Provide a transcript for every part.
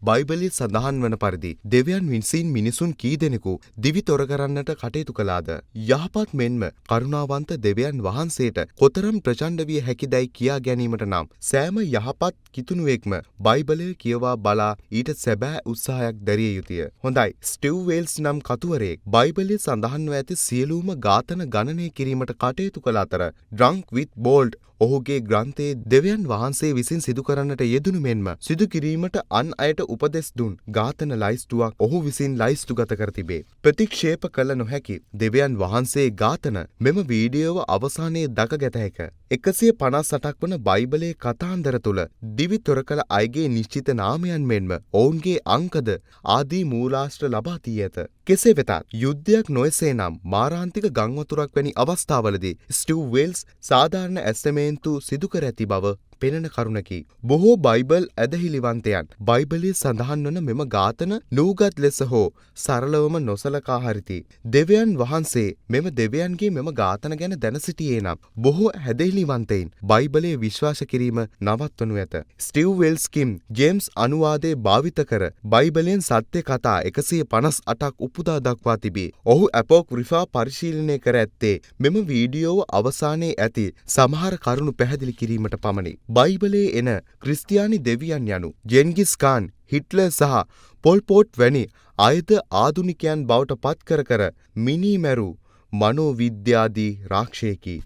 බයිබලයේ සඳහන් වන පරිදි දෙවියන් විසින් මිනිසුන් කී දෙනෙකු දිවි තොර කරන්නට කටයුතු කළාද? යහපත් මෙන්ම කරුණාවන්ත දෙවියන් වහන්සේට කොතරම් ප්‍රචණ්ඩ විය හැකිදැයි කියා ගැනීමට නම් සෑම යහපත් කිතුණුවෙක්ම බයිබලය කියවා බලා ඊට සැබෑ උත්සාහයක් දැරිය යුතුය. හොඳයි. ස්ටිව් වේල්ස් නම් කතුවරයෙක් බයිබලයේ සඳහන්ව ඇති සියලුම ඝාතන ගණනය කිරීමට කටයුතු කළ අතර ඩ්‍රන්ක් විත් බෝල්ඩ් ඔහුගේ ග්‍රන්ථයේ දෙවියන් වහන්සේ විසින් සිදු කරන්නට යෙදුණු මෙන්ම සිදු කිරීමට අන් අයට උපදෙස් දුන් ඝාතන ලයිස්තුවක් ඔහු විසින් ලයිස්තුගත කර තිබේ. ප්‍රතික්ෂේප කළ නොහැකි දෙවියන් වහන්සේ ඝාතන මෙම වීඩියෝව අවසානයේ දකගැත හැක. 158ක් වන බයිබලයේ කතාන්දර තුළ දිවි තොර කළ අයගේ නිශ්චිත නාමයන් මෙන්ම ඔවුන්ගේ අංකද ආදී මූලාශ්‍ර ලබා දී ඇත. කෙසේ වෙතත් යුද්ධයක් නොයසේ නම් මාරාන්තික ගංවතුරක් වැනි අවස්ථාවලදී ස්ටිව් වේල්ස් සාධාරණ ඇස්තමේන්තු සිදු කර ඇති බව පෙනෙන කරුණකි. බොහෝ බයිබල් ඇදහිලිවන්තයන් බයිබලයේ සඳහන් වන මෙම ඝාතන නූගත් ලෙස හෝ සරලවම නොසලකා හරිති. දෙවියන් වහන්සේ මෙම දෙවියන්ගේ මෙම ඝාතන ගැන දැන සිටියේ නම් බොහෝ ඇදහිලිවන්තයින් බයිබලයේ විශ්වාස කිරීම නවත්වනු ඇත. ස්ටිව් වේල්ස් කිම් ජේම්ස් අනුවාදයේ භාවිත කර බයිබලයෙන් සත්‍ය කතා 158ක් උපුටා දක්වා තිබේ. ඔහු අපොක්‍රිෆා පරිශීලනය කර ඇත්තේ මෙම වීඩියෝව අවසානයේ ඇති සමහර කරුණු පැහැදිලි කිරීමට පමණි. බයිබලයේ එන ක්‍රිස්තියානි දෙවියන් යනු ජෙන්ගිස් කාන්, හිට්ලර් සහ පොල් පෝට් වැනි අයද ආධුනිකයන් බවට පත් කර මිනීමැරු මනෝවිද්‍යාදී රාක්ෂයකි.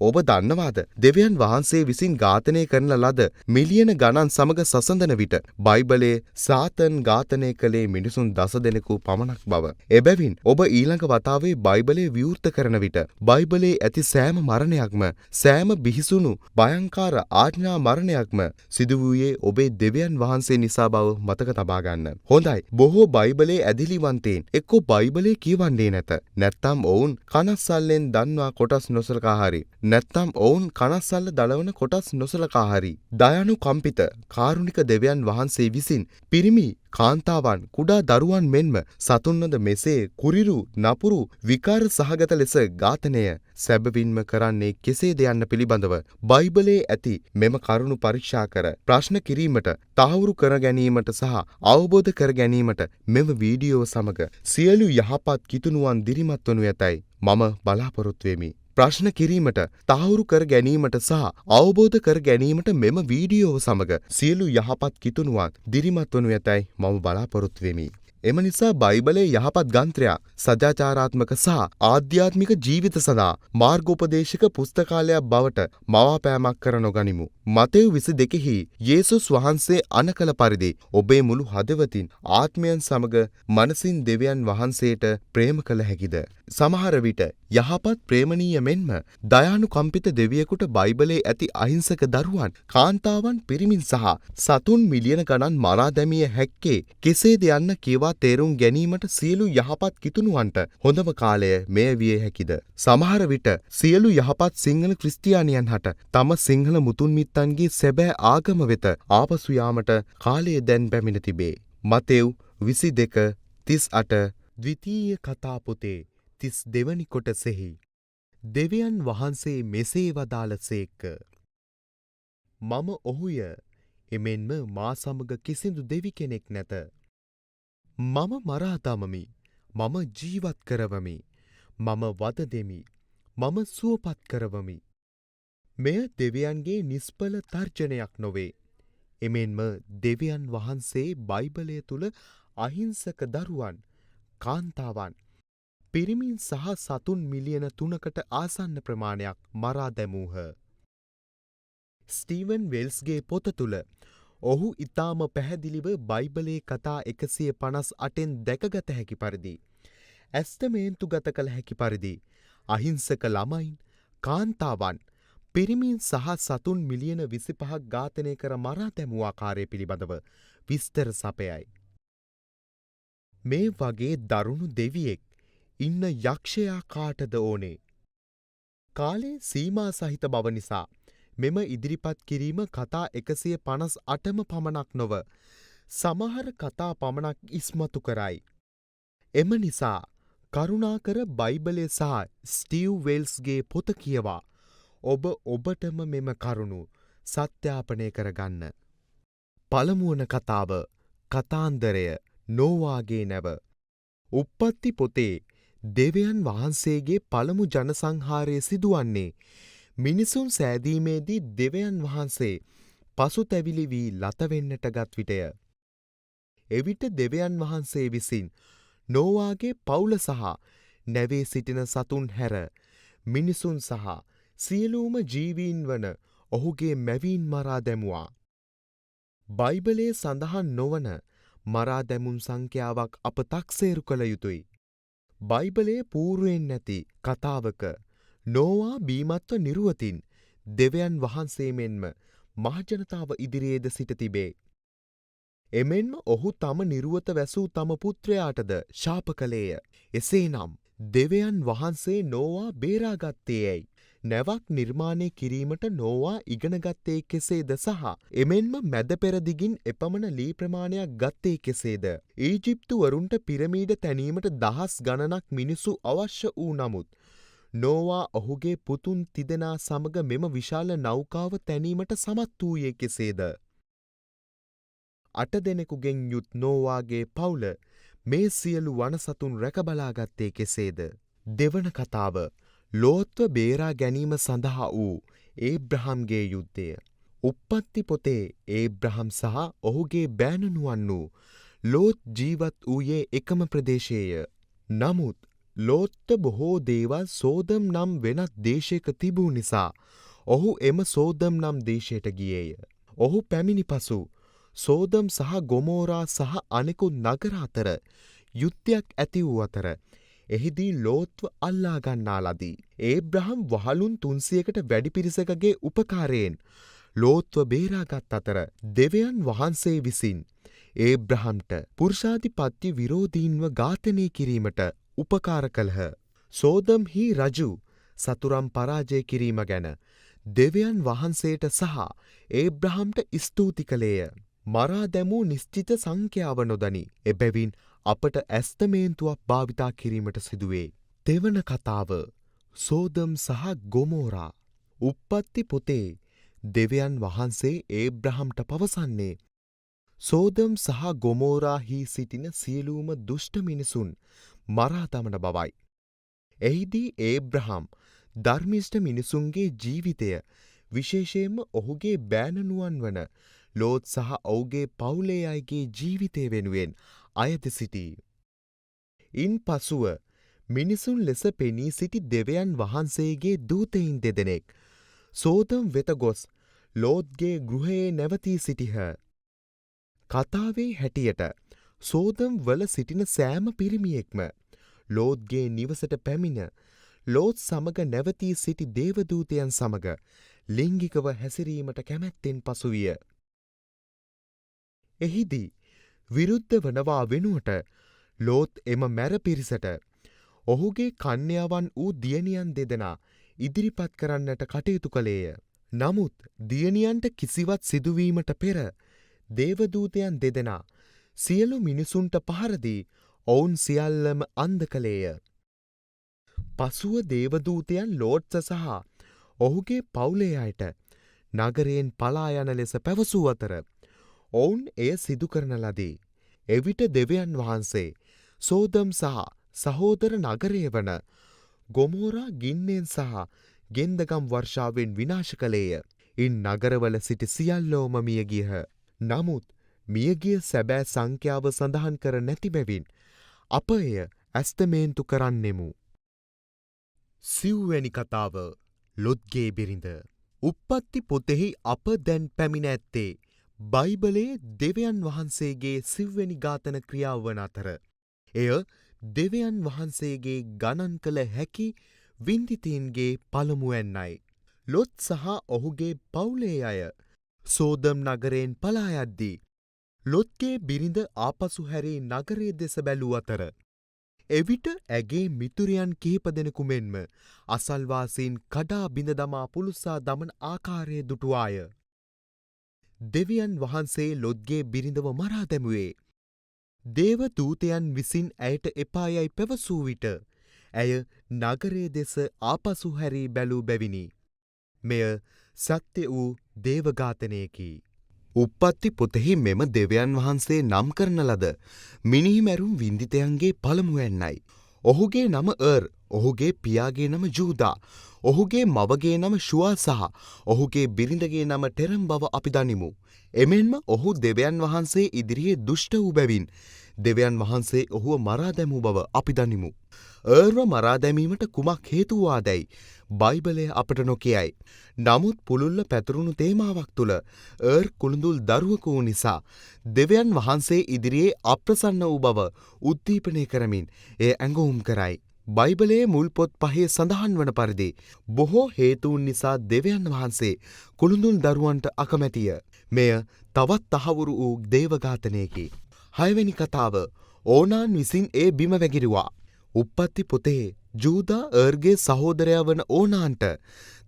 ඔබ දන්නවාද දෙවියන් වහන්සේ විසින් ඝාතනය කරන ලද මිලියන ගණන් සමග සසඳන විට බයිබලයේ සාතන් ඝාතනය කළේ මිනිසුන් 10 දෙනෙකු පමණක් බව. එබැවින් ඔබ ඊළඟ වතාවේ බයිබලයේ විවෘත කරන විට බයිබලයේ ඇති සෑම මරණයක්ම සෑම බිහිසුණු භයංකාර ආඥා මරණයක්ම සිදු වූයේ ඔබේ දෙවියන් වහන්සේ නිසා බව මතක තබා ගන්න. හොඳයි. බොහෝ බයිබලයේ ඇදහිලිවන්තයින් එක්කෝ බයිබලයේ කියවන්නේ නැත. නැත්නම් ඔවුන් කනස්සල්ලෙන් දන්වා කොටස් නොසලකා හරි නැත්නම් ඔවුන් කනස්සල්ල දලවන කොටස් නොසලකා හරි දයානුකම්පිත කාරුණික දෙවියන් වහන්සේ විසින් පිරිමි කාන්තාවන් කුඩා දරුවන් මෙන්ම සතුන්වද මෙසේ කුරිරු නපුරු විකාර සහගත ලෙස ඝාතනය සැබවින්ම කරන්නේ කෙසේද යන්න පිළිබඳව බයිබලයේ ඇති මෙම කරුණු පරීක්ෂා කර ප්‍රශ්න කිරීමට තහවුරු කර ගැනීමට සහ අවබෝධ කර ගැනීමට මෙම වීඩියෝ සමග සියලු යහපත් කිතුණුවන් දිරිමත් වනු ඇතැයි මම බලාපොරොත්තු වෙමි. ප්‍රශ්න කිරීමට තහවුරු කර ගැනීමට සහ අවබෝධ කර ගැනීමට මෙම වීඩියෝව සමග සියලු යහපත් කිතුණුවන් දිරිමත් වනු ඇතැයි මම බලාපොරොත්තු වෙමි. එම නිසා බයිබලයේ යහපත් ග්‍රන්ථයක් සදාචාරාත්මක සහ ආධ්‍යාත්මික ජීවිත සඳහා මාර්ගෝපදේශක පුස්තකාලයක් බවට මවාපෑමක් කර නොගනිමු. මතෙව් 22 යේසුස් වහන්සේ අණ කළ පරිදි ඔබේ මුළු හදවතින් ආත්මයන් සමග මනසින් දෙවියන් වහන්සේට ප්‍රේම කළ හැකිද? සමහර විට යහපත් ප්‍රේමණීය මෙන්ම දයානුකම්පිත දෙවියෙකුට බයිබලයේ ඇති අහිංසක දරුවන්, කාන්තාවන්, පිරිමින් සහ සතුන් මිලියන ගණන් මරා දැමිය හැක්කේ කෙසේද යන්න කියවා තේරුම් ගැනීමට සියලු යහපත් කිතුණුවන්ට හොඳම කාලය මෙය විය හැකිද? සමහර විට සියලු යහපත් සිංහල ක්‍රිස්තියානියන් හට තම සිංහල මුතුන් මිත්තන්ගේ සැබෑ ආගම වෙත ආපසු යාමට කාලය දැන් පැමිණ තිබේ. මතෙව් 22:38 ද්විතීය කතා පොතේ 32 වෙනි කොටසෙහි දෙවියන් වහන්සේ මෙසේ වදාළසේක. මම ඔහුය, එමෙන්ම මා සමග කිසිදු දෙවි කෙනෙක් නැත. මම මරා දමමි, මම ජීවත් කරවමි, මම වද දෙමි, මම සුවපත් කරවමි. මෙය දෙවියන්ගේ නිස්පල තර්ජනයක් නොවේ. එමෙන්ම දෙවියන් වහන්සේ බයිබලය තුල අහිංසක දරුවන්, කාන්තාවන්, පිරිමින් සහ සතුන් මිලියන 3කට ආසන්න ප්‍රමාණයක් මරා දැමූහ. ස්ටීවන් වෙල්ස්ගේ පොත තුළ ඔහු ඉතාම පැහැදිලිව බයිබලයේ කතා 158න් දැකගත හැකි පරිදි ඇස්තමේන්තුගත කළ හැකි පරිදි අහිංසක ළමයින්, කාන්තාවන්, පිරිමින් සහ සතුන් මිලියන 25ක් ඝාතනය කර මරා දැමූ ආකාරය පිළිබඳව විස්තර සපයයි. මේ වගේ දරුණු දෙවියෙක් ඉන්න යක්ෂයා කාටද ඕනේ? කාලේ සීමා සහිත බව නිසා මෙම ඉදිරිපත් කිරීම කතා 158ම පමණක් නොව සමහර කතා පමණක් ඉස්මතු කරයි. එම නිසා කරුණාකර බයිබලය සහ ස්ටීව් වේල්ස්ගේ පොත කියවා ඔබ ඔබටම මෙම කරුණු සත්‍යාපනය කරගන්න. පළමුවන කතාව කතාන්දරය නෝවාගේ නැව. උප්පත්ති පොතේ දෙවියන් වහන්සේගේ පළමු ජනසංහාරය සිදුවන්නේ මිනිසුන් සෑදීමේදී දෙවියන් වහන්සේ පසුතැවිලි වී ලතවෙන්නට ගත් විටය. එවිට දෙවියන් වහන්සේ විසින් නෝවාගේ පවුල සහ නැවේ සිටින සතුන් හැර මිනිසුන් සහ සියලූම ජීවීන් වන ඔහුගේ මැවීන් මරා දැමුවා. බයිබලයේ සඳහන් නොවන මරා දැමුම් සංඛ්‍යාවක් අප තක්සේරු කළ යුතුයි. බයිබලයේ පූර්වයෙන් නැති කතාවක නෝවා බීමත්ව නිරුවතින් දෙවියන් වහන්සේ මෙන්ම මහජනතාව ඉදිරියේද සිට තිබේ. එමෙන්ම ඔහු තම නිරුවත වැසූ තම පුත්‍රයාටද ශාප කළේය. එසේනම් දෙවියන් වහන්සේ නෝවා බේරාගත්තේ ඇයි? නැවක් නිර්මාණය කිරීමට නෝවා ඉගෙනගත්තේ කෙසේද සහ එමෙන්ම මැද පෙරදිගින් එපමණ ලී ප්‍රමාණයක් ගත්තේ කෙසේද? ඊජිප්තුවරුන්ට පිරමීඩ තැනීමට දහස් ගණනක් මිනිසු අවශ්‍ය වූ නමුත් නෝවා ඔහුගේ පුතුන් තිදෙනා සමග මෙම විශාල නෞකාව තැනීමට සමත් වූයේ කෙසේද? 8 දෙනෙකුගෙන් යුත් නෝවාගේ පවුල මේ සියලු වනසතුන් රැකබලාගත්තේ කෙසේද? දෙවන කතාව ලෝත්ව බේරා ගැනීම සඳහා වූ ඒබ්‍රහම්ගේ යුද්ධය. උප්පත්ති පොතේ ඒබ්‍රහම් සහ ඔහුගේ බෑණනුවන් වූ ලෝත් ජීවත් වූයේ එකම ප්‍රදේශයේය. නමුත් ලෝත්ට බොහෝ දේවල් සෝදම් නම් වෙනත් දේශයක තිබූ නිසා ඔහු එම සෝදම් නම් දේශයට ගියේය. ඔහු පැමිණි පසු සෝදම් සහ ගොමෝරා සහ අනෙකුත් නගර අතර යුද්ධයක් ඇති වූ අතර එහිදී ලෝත්ව අල්ලා ගන්නා ලදී. ඒබ්‍රහම් වහලුන් 300කට වැඩි පිරිසකගේ උපකාරයෙන් ලෝත්ව බේරාගත් අතර දෙවියන් වහන්සේ විසින් ඒබ්‍රහම්ට පුරුෂාධිපත්‍ය විරෝධීන්ව ඝාතනය කිරීමට උපකාර කළහ. සෝදම්හි රජු සතුරන් පරාජය කිරීම ගැන දෙවියන් වහන්සේට සහ ඒබ්‍රහම්ට ස්තුති කළේය. මරා දැමූ නිශ්චිත සංඛ්‍යාව නොදනි. එබැවින් අපට ඇස්තමේන්තුවක් භාවිතා කිරීමට සිදුවේ. තෙවන කතාව සෝදම් සහ ගොමෝරා. උප්පත්ති පොතේ දෙවියන් වහන්සේ ඒබ්‍රහම්ට පවසන්නේ සෝදම් සහ ගොමෝරාහි සිටින සියලූම දුෂ්ට මිනිසුන් මරා දමන බවයි. එහිදී ඒබ්‍රහම් ධර්මිෂ්ඨ මිනිසුන්ගේ ජීවිතය විශේෂයෙන්ම ඔහුගේ බෑණනුවන් වන ලෝත් සහ ඔහුගේ පවුලේ අයගේ ජීවිතය වෙනුවෙන් අයද සිටී. ඉන් පසුව මිනිසුන් ලෙස පෙනී සිටි දෙවියන් වහන්සේගේ දූතයින් දෙදෙනෙක් සෝදම් වෙත ගොස් ලෝත්ගේ ගෘහයේ නැවතී සිටිහ. කතාවේ හැටියට සෝදම් වල සිටින සෑම පිරිමියෙක්ම ලෝත්ගේ නිවසට පැමිණ ලෝත් සමග නැවතී සිටි දේවදූතයන් සමග ලිංගිකව හැසිරීමට කැමැත්තෙන් පසුවිය. එහිදී විරුද්ධ වනවා වෙනුවට ලෝත් එම මැර පිරිසට ඔහුගේ කන්‍යාවන් වූ දියණියන් දෙදෙනා ඉදිරිපත් කරන්නට කටයුතු කළේය. නමුත් දියණියන්ට කිසිවක් සිදුවීමට පෙර දේවදූතයන් දෙදෙනා සියලු මිනිසුන්ට පහර දී ඔවුන් සියල්ලම අන්ධ කළේය. පසුව දේවදූතයන් ලෝත්ට සහ ඔහුගේ පවුලේ අයට නගරයෙන් පලා යන ලෙස පැවසූ අතර ඔවුන් එය සිදු කරන ලදී. එවිට දෙවියන් වහන්සේ සෝදම් සහ සහෝදර නගරය වන ගොමෝරා ගින්නෙන් සහ ගෙන්දගම් වර්ෂාවෙන් විනාශ කළේය. ඉන් නගරවල සිටි සියල්ලෝම මියගියහ. නමුත් මියගිය සැබෑ සංඛ්‍යාව සඳහන් කර නැති බැවින් අප එය ඇස්තමේන්තු කරන්නෙමු. සිව්වැනි කතාව ලොත්ගේ බිරිඳ. උප්පත්ති පොතෙහි අප දැන් පැමිණ ඇත්තේ බයිබලයේ දෙවියන් වහන්සේගේ සිව්වැනි ඝාතන ක්‍රියාව වන අතර එය දෙවියන් වහන්සේගේ ගණන් කළ හැකි වින්දිතීන්ගේ පළමුවැන්නයි. ලොත් සහ ඔහුගේ පවුලේ අය සෝදම් නගරයෙන් පලා යද්දී ලොත්ගේ බිරිඳ ආපසු හැරී නගරය දෙස බැලූ අතර එවිට ඇගේ මිතුරියන් කිහිප දෙනෙකු මෙන්ම අසල්වාසීන් කඩා බිඳ දමා පුළුස්සා දමන ආකාරය දුටුවාය. දෙවියන් වහන්සේ ලොත්ගේ බිරිඳව මරා දැමුවේ. දේව දූතයන් විසින් ඇයට එපා යයි පැවසූ විට ඇය නගරය දෙස ආපසු හැරී බැලූ බැවිනි. මෙය සත්‍ය වූ දේවඝාතනයකි. උප්පත්ති පොතෙහි මෙම දෙවියන් වහන්සේ නම් කරන ලද මිනිමැරුම් වින්දිතයන්ගේ පළමුවැන්නයි. ඔහුගේ නම ඔහුගේ පියාගේ නම ජූදා, ඔහුගේ මවගේ නම ශුවා සහ ඔහුගේ බිරිඳගේ නම ටෙරම් බව අපි දනිමු. එමෙන්ම ඔහු දෙවියන් වහන්සේ ඉදිරියේ දුෂ්ට වූ බැවින් දෙවියන් වහන්සේ ඔහුව මරා දැමූ බව අපි දනිමු. ර්ව මරා දැමීමට කුමක් හේතු වූවාදැයි බයිබලය අපට නොකියයි. නමුත් පුළුල්ල පැතුරුණු තේමාවක් තුළ කුළුඳුල් දරුවකු වූ නිසා දෙවියන් වහන්සේ ඉදිරියේ අප්‍රසන්න වූ බව උද්දීපනය කරමින් එය ඇඟවුම් කරයි. බයිබලයේ මුල් පොත් 5 සඳහන් වන පරිදි බොහෝ හේතුන් නිසා දෙවියන් වහන්සේ කුළුඳුල් දරුවන්ට අකමැතිය. මෙය තවත් තහවුරු වූ දේවඝාතනයකි. 6 වෙනි කතාව ඕනාන් විසින් ඒ බිම වැගිරුවා. උප්පත්ති පොතේ ජූදා ර්ගේ සහෝදරයා වන ඕනාන්ට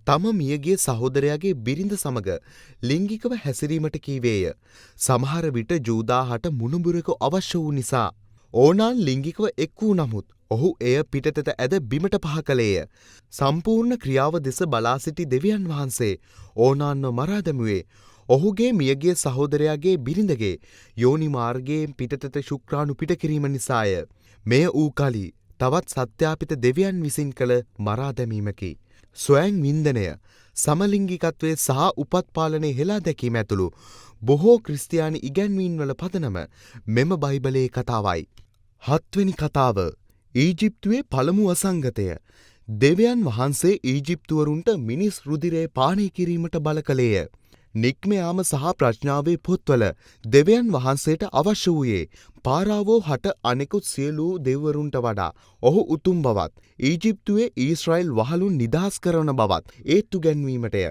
තම මියගේ සහෝදරයාගේ බිරිඳ සමග ලිංගිකව හැසිරීමට කීවේය. සමහර විට ජූදාහට මුණුබුරෙකු අවශ්‍ය වූ නිසා ඕනාන් ලිංගිකව එක් වූ නමුත් ඔහු එය පිටතට ඇද බිමට පහ කළේය. සම්පූර්ණ ක්‍රියාව දෙස බලා සිටි දෙවියන් වහන්සේ ඕනාන්ව මරා දැමුවේ ඔහුගේ මියගේ සහෝදරයාගේ බිරිඳගේ යෝනි මාර්ගයෙන් පිටතට ශුක්‍රාණු පිට කිරීම නිසාය. මෙය වූ කලි තවත් සත්‍යාපිත දෙවියන් විසින් කළ මරා දැමීමකි. ස්වයං වින්දනය, සමලිංගිකත්වය සහ උපත්පාලනය හෙලා දැකීම ඇතුළු බොහෝ ක්‍රිස්තියානි ඉගැන්වීම්වල පදනම මෙම බයිබලයේ කතාවයි. 7 වෙනි කතාව ඊජිප්තුවේ පළමු වසංගතය. දෙවියන් වහන්සේ ඊජිප්තුවරුන්ට මිනිස් රුධිරය පානය කිරීමට බල කළේය. නික්මයාම සහ ප්‍රඥාවේ පොත්වල දෙවියන් වහන්සේට අවශ්‍ය වූයේ පාරාවෝ හට අනෙකුත් සියලු දෙවිවරුන්ට වඩා ඔහු උතුම් බවත් ඊජිප්තුවේ ඊශ්‍රායෙල් වහලුන් නිදහස් කරන බවත් ඒත්තු ගැන්වීමටය.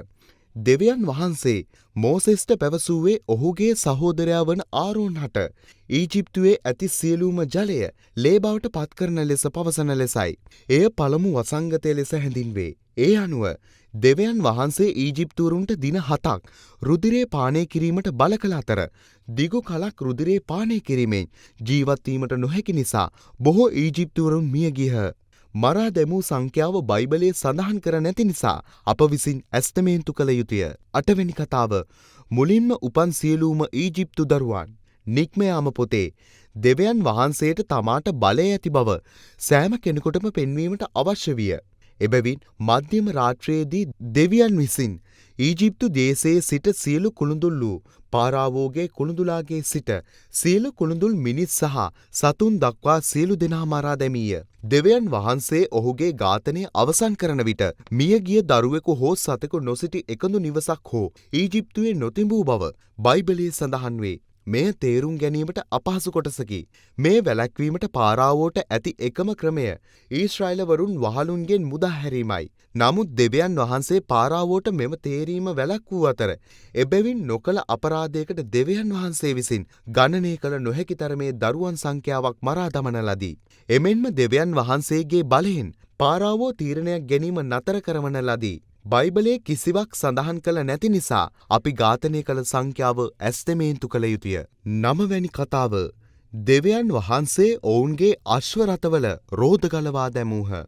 දෙවියන් වහන්සේ මෝසෙස්ට පැවසුවේ ඔහුගේ සහෝදරයා වන ආරෝන් හට ඊජිප්තුවේ ඇති සියලුම ජලය ලේ බවට පත් කරන ලෙස පවසන ලෙසයි. එය පළමු වසංගතය ලෙස හැඳින්වේ. ඒ අනුව දෙවියන් වහන්සේ ඊජිප්තුවරුන්ට දින 7ක් රුධිරේ පානය කිරීමට බල කළ අතර දිගු කලක් රුධිරේ පානය කිරීමෙන් ජීවත් වීමට නොහැකි නිසා බොහෝ ඊජිප්තුවරුන් මිය ගියහ. මරා දැමූ සංඛ්‍යාව බයිබලයේ සඳහන් කර නැති නිසා අප විසින් ඇස්තමේන්තු කළ යුතුය. 8 වෙනි කතාව මුලින්ම උපන් සියලුම ඊජිප්තු දරුවන්. නික්මයාම පොතේ දෙවියන් වහන්සේට තමාට බලය ඇති බව සෑම කෙනෙකුටම පෙන්වීමට අවශ්‍ය විය. එබැවින් මධ්‍යම රාත්‍රයේදී දෙවියන් විසින් ඊජිප්තු දේශයේ සිට සියලු කුළුඳුල් වූ පාරාවෝගේ කුළුඳුලාගේ සිට සියලු කුළුඳුල් මිනිස් සහ සතුන් දක්වා සියලු දෙනා මරා දැමීය. දෙවියන් වහන්සේ ඔහුගේ ඝාතනය අවසන් කරන විට මියගිය දරුවෙකු හෝ සතෙකු නොසිටි එකදු නිවසක් හෝ ඊජිප්තුවේ නොතිබූ බව බයිබලයේ සඳහන් වේ. මෙය තේරුම් ගැනීමට අපහසු කොටසකි. මේ වැළැක්වීමට පාරාවෝට ඇති එකම ක්‍රමය ඊශ්‍රායලවරුන් වහලුන්ගෙන් මුදා හැරීමයි. නමුත් දෙවියන් වහන්සේ පාරාවෝට මෙම තේරීම වැළැක්වූ අතර එබැවින් නොකළ අපරාධයකට දෙවියන් වහන්සේ විසින් ගණනය කළ නොහැකි තරමේ දරුවන් සංඛ්‍යාවක් මරා දමන ලදී. එමෙන්ම දෙවියන් වහන්සේගේ බලයෙන් පාරාවෝ තීරණයක් ගැනීම නතර කරවන ලදී. බයිබලයේ කිසිවක් සඳහන් කළ නැති නිසා අපි ඝාතනය කළ සංඛ්‍යාව ඇස්තමේන්තු කළ යුතුය. 9 වැනි කතාව දෙවියන් වහන්සේ ඔවුන්ගේ අශ්ව රථවල රෝද ගලවා දැමූහ.